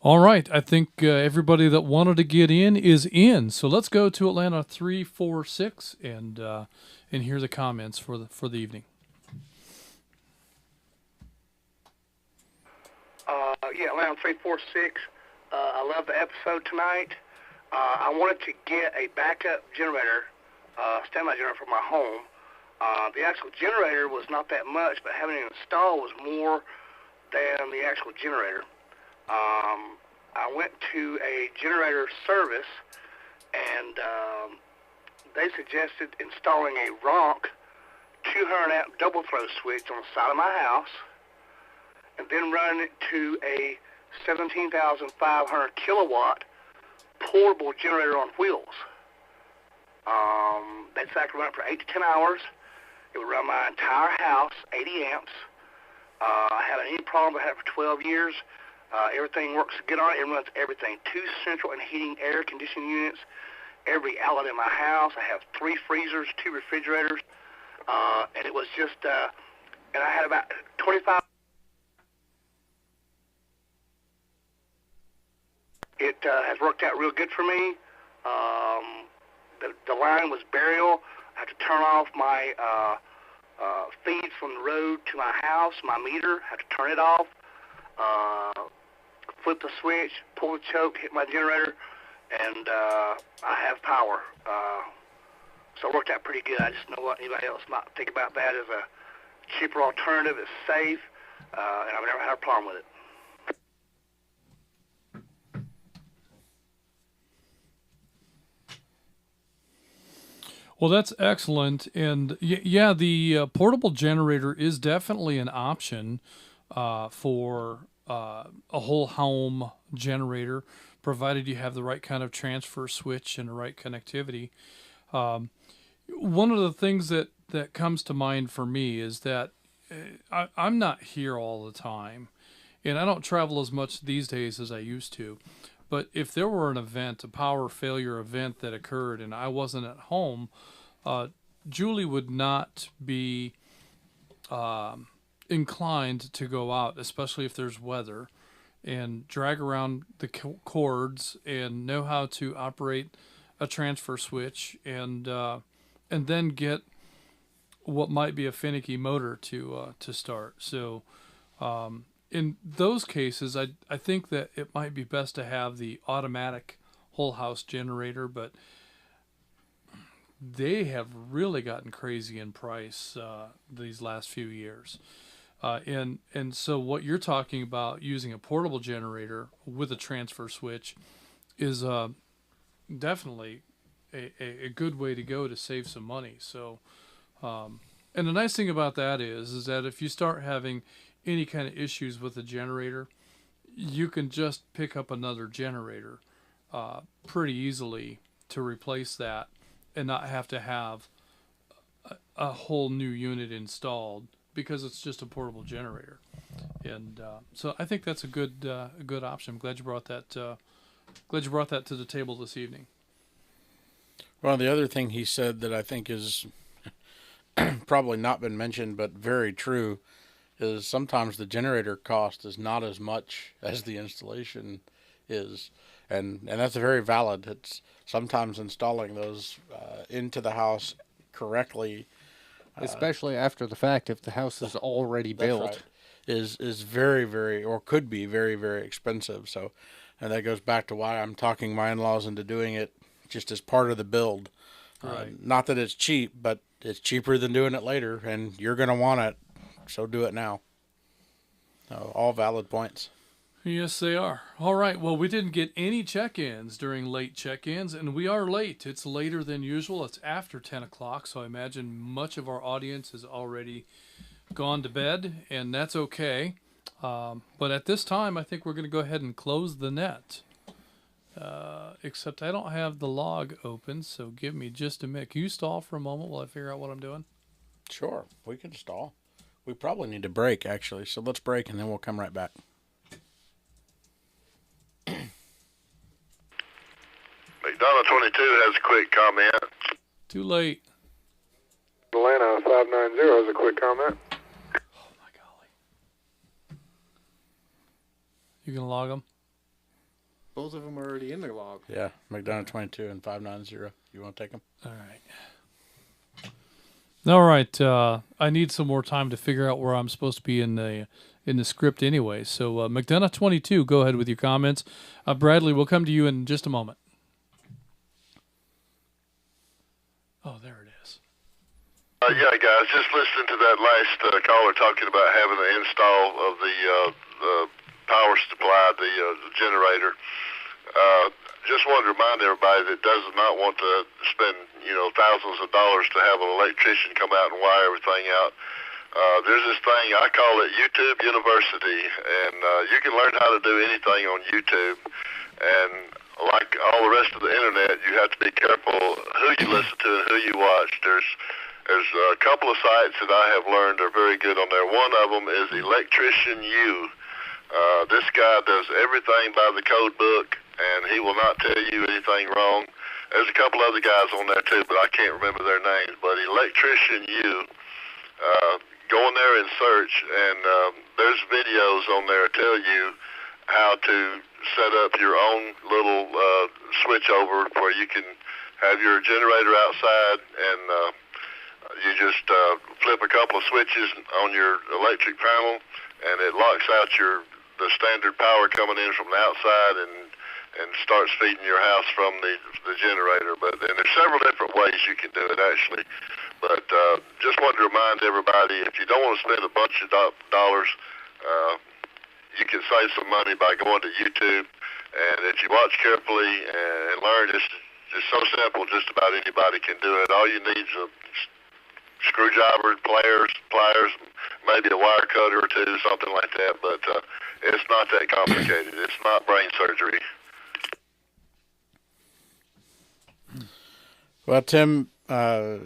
All right, I think everybody that wanted to get in is in. So let's go to Atlanta 346 and hear the comments for the evening. Yeah, Atlanta 346. I love the episode tonight. I wanted to get a backup generator, standby generator for my home. The actual generator was not that much, but having it installed was more than the actual generator. I went to a generator service, and they suggested installing a RONC 200 amp double throw switch on the side of my house, and then run it to a 17,500 kilowatt portable generator on wheels. They'd say I could run it for 8 to 10 hours. It would run my entire house, 80 amps. I haven't any problem. I had it for 12 years. Everything works good on it. It runs everything. 2 central and heating air conditioning units, every outlet in my house. I have 3 freezers, 2 refrigerators. And it was just, and I had about 25. It has worked out real good for me. The line was burial. I had to turn off my feed from the road to my house, my meter. I had to turn it off, flip the switch, pull the choke, hit my generator, and I have power. So it worked out pretty good. I just know what anybody else might think about that as a cheaper alternative. It's safe, and I've never had a problem with it. Well, that's excellent. And yeah, the portable generator is definitely an option for a whole home generator, provided you have the right kind of transfer switch and the right connectivity. One of the things that comes to mind for me is that I'm not here all the time, and I don't travel as much these days as I used to. But if there were an event, a power failure event that occurred, and I wasn't at home, Julie would not be inclined to go out, especially if there's weather, and drag around the cords and know how to operate a transfer switch, and then get what might be a finicky motor to start. So in those cases, I think that it might be best to have the automatic whole house generator, but they have really gotten crazy in price these last few years. And so what you're talking about, using a portable generator with a transfer switch, is definitely a good way to go to save some money. So, and the nice thing about that is that if you start having any kind of issues with the generator, you can just pick up another generator pretty easily to replace that, and not have to have a whole new unit installed, because it's just a portable generator. And so I think that's a good option. I'm glad you brought that. Glad you brought that to the table this evening. Well, the other thing he said that I think is probably not been mentioned, but very true, is sometimes the generator cost is not as much as the installation is, and that's very valid. It's sometimes installing those into the house correctly, especially after the fact, if the house is already built, right, is very, very, or could be very, very expensive. So, and that goes back to why I'm talking my in-laws into doing it just as part of the build. Right. Not that it's cheap, but it's cheaper than doing it later, and you're going to want it, so do it now. All valid points. Yes, they are. All right. Well, we didn't get any check-ins during late check-ins, and we are late. It's later than usual. It's after 10 o'clock, so I imagine much of our audience has already gone to bed, and that's okay. But at this time, I think we're going to go ahead and close the net. Except I don't have the log open, so give me just a minute. Can you stall for a moment while I figure out what I'm doing? Sure, we can stall. We probably need to break, actually, so let's break, and then we'll come right back. McDonough 22 has a quick comment. Too late. Atlanta 590 has a quick comment. You gonna log them? Both of them are already in their log. Yeah, McDonough 22 and 590. You want to take them? All right. All right. I need some more time to figure out where I'm supposed to be in the script anyway. So McDonough 22, go ahead with your comments. Bradley, we'll come to you in just a moment. Oh, there it is. Yeah, guys, just listening to that last caller talking about having the install of the power supply, the generator. Just wanted to remind everybody that does not want to spend, thousands of dollars to have an electrician come out and wire everything out. There's this thing, I call it YouTube University, and you can learn how to do anything on YouTube. And like all the rest of the internet, you have to be careful who you listen to and who you watch. There's a couple of sites that I have learned are very good on there. One of them is Electrician U. This guy does everything by the code book, and he will not tell you anything wrong. There's a couple other guys on there too, but I can't remember their names. But Electrician U, go in there and search, and there's videos on there that tell you how to set up your own little switch over where you can have your generator outside, and you just flip a couple of switches on your electric panel, and it locks out the standard power coming in from the outside and starts feeding your house from the generator. And there's several different ways you can do it, actually. But just wanted to remind everybody, if you don't want to spend a bunch of dollars, you can save some money by going to YouTube. And if you watch carefully and learn, it's so simple, just about anybody can do it. All you need is a screwdriver, pliers, maybe a wire cutter or two, something like that. But it's not that complicated. It's not brain surgery. Well, Tim, I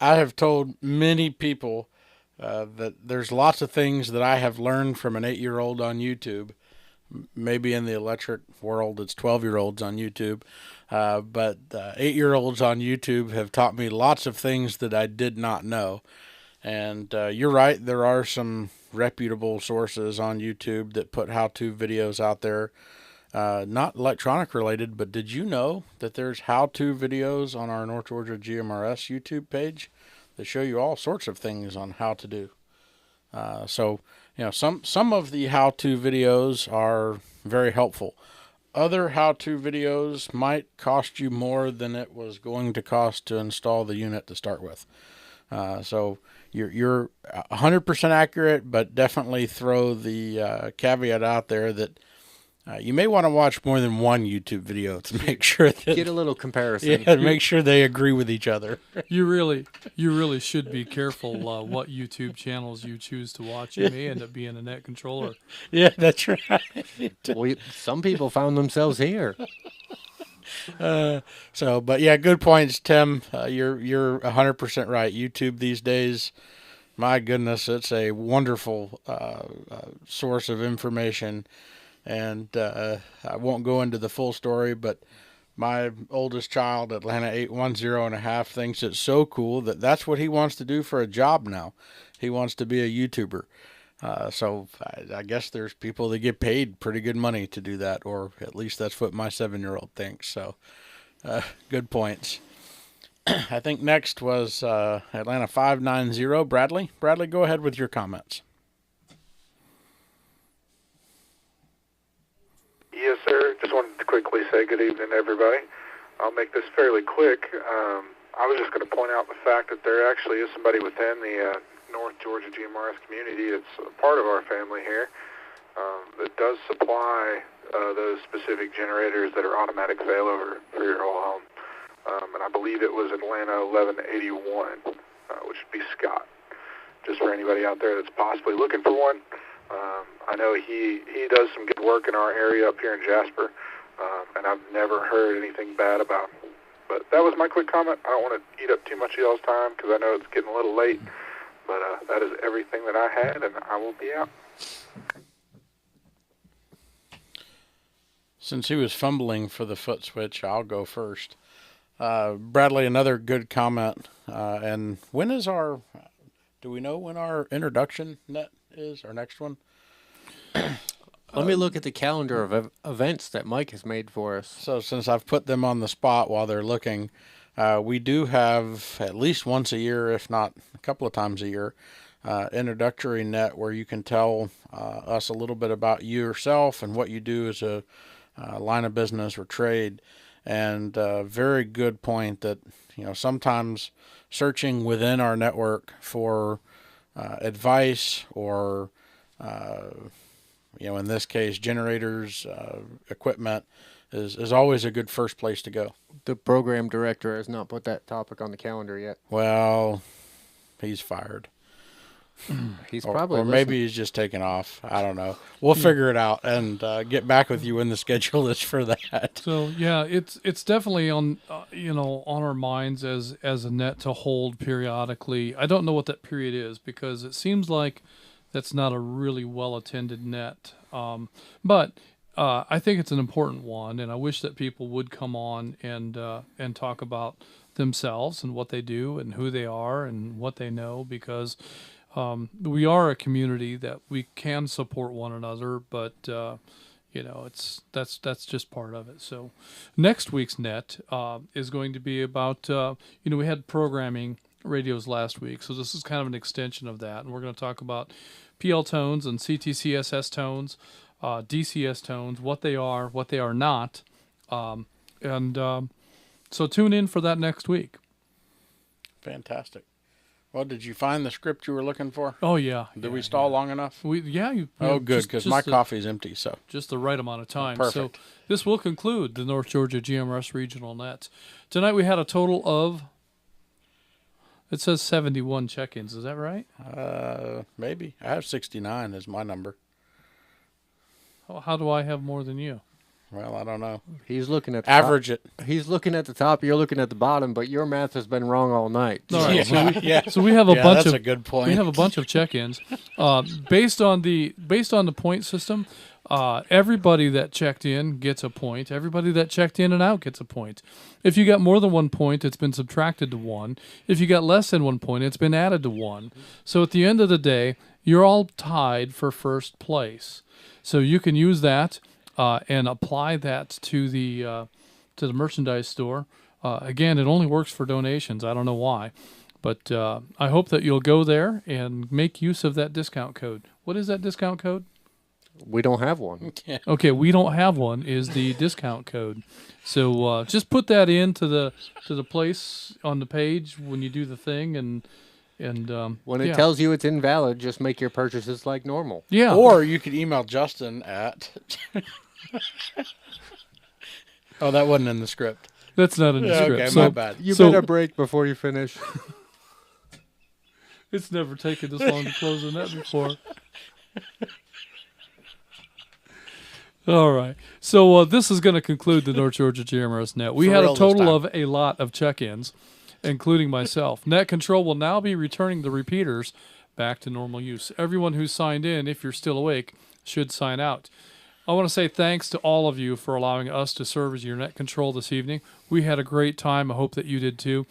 have told many people that there's lots of things that I have learned from an 8-year-old on YouTube. Maybe in the electric world, it's 12-year-olds on YouTube. But 8-year-olds on YouTube have taught me lots of things that I did not know. And you're right, there are some reputable sources on YouTube that put how-to videos out there. Not electronic related, but did you know that there's how-to videos on our North Georgia GMRS YouTube page that show you all sorts of things on how to do? So, some of the how-to videos are very helpful. Other how-to videos might cost you more than it was going to cost to install the unit to start with. So you're 100% accurate, but definitely throw the caveat out there that you may want to watch more than one YouTube video to make sure that get a little comparison. Yeah, to make sure they agree with each other. You really should be careful what YouTube channels you choose to watch. You may end up being a net controller. Yeah, that's right. Well, some people found themselves here. But yeah, good points, Tim. You're 100% right. YouTube these days, my goodness, it's a wonderful source of information. And I won't go into the full story, but my oldest child, Atlanta 810.5, thinks it's so cool that that's what he wants to do for a job now. He wants to be a YouTuber. So I guess there's people that get paid pretty good money to do that, or at least that's what my 7-year-old thinks. So good points. I think next was Atlanta 590, Bradley. Bradley, go ahead with your comments. Yes, sir. Just wanted to quickly say good evening, everybody. I'll make this fairly quick. I was just going to point out the fact that there actually is somebody within the North Georgia GMRS community that's a part of our family here that does supply those specific generators that are automatic failover for your whole home. And I believe it was Atlanta 1181, which would be Scott. Just for anybody out there that's possibly looking for one. I know he does some good work in our area up here in Jasper, and I've never heard anything bad about him. But that was my quick comment. I don't want to eat up too much of y'all's time because I know it's getting a little late. But that is everything that I had, and I will be out. Since he was fumbling for the foot switch, I'll go first. Bradley, another good comment. And when is do we know when our introduction net is, our next one? Let me look at the calendar of events that Mike has made for us. So since I've put them on the spot while they're looking, we do have at least once a year, if not a couple of times a year, introductory net where you can tell us a little bit about yourself and what you do as a line of business or trade. And very good point that, sometimes searching within our network for advice or, in this case, generators, equipment is always a good first place to go. The program director has not put that topic on the calendar yet. Well, he's fired. He's probably or maybe he's just taken off. I don't know. We'll figure it out and get back with you when the schedule is for that. So yeah, it's definitely on on our minds as a net to hold periodically. I don't know what that period is because it seems like that's not a really well attended net. But I think it's an important one, and I wish that people would come on and talk about themselves and what they do and who they are and what they know, because we are a community that we can support one another, but that's just part of it. So next week's net is going to be about we had programming radios last week, so this is kind of an extension of that, and we're going to talk about PL tones and CTCSS tones, DCS tones, what they are not, so tune in for that next week. Fantastic. Well, did you find the script you were looking for? Oh, yeah. Did we stall long enough? Oh, good, because my coffee's empty, so. Just the right amount of time. Perfect. So this will conclude the North Georgia GMRS Regional Nets. Tonight we had a total of, it says 71 check-ins. Is that right? Maybe. I have 69 as my number. How do I have more than you? Well, I don't know. He's looking at the average top. it. He's looking at the top. You're looking at the bottom, but your math has been wrong all night. All right, Yeah. So we have a bunch that's of a good point. We have a bunch of check-ins based on the point system. Everybody that checked in gets a point. Everybody that checked in and out gets a point. If you got more than 1 point, it's been subtracted to 1. If you got less than 1 point, it's been added to 1. So at the end of the day, you're all tied for first place. So you can use that and apply that to the merchandise store. Again, it only works for donations. I don't know why, but I hope that you'll go there and make use of that discount code. What is that discount code? We don't have one. Okay, we don't have one is the discount code. So just put that into the place on the page when you do the thing, and when it tells you it's invalid, just make your purchases like normal. Yeah. Or you could email Justin at. Oh, that wasn't in the script. That's not in the script. Okay, so, my bad. You better break before you finish. It's never taken this long to close a net before. All right. So this is going to conclude the North Georgia GMRS net. We had a total of a lot of check-ins, including myself. Net Control will now be returning the repeaters back to normal use. Everyone who signed in, if you're still awake, should sign out. I want to say thanks to all of you for allowing us to serve as your net control this evening. We had a great time. I hope that you did too.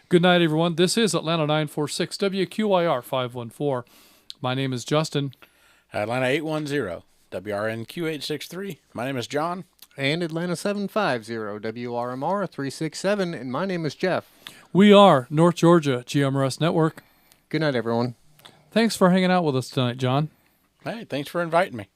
Good night, everyone. This is Atlanta 946 WQIR 514. My name is Justin. Atlanta 810 WRNQ 863. My name is John. And Atlanta 750 WRMR 367. And my name is Jeff. We are North Georgia GMRS Network. Good night, everyone. Thanks for hanging out with us tonight, John. Hey, thanks for inviting me.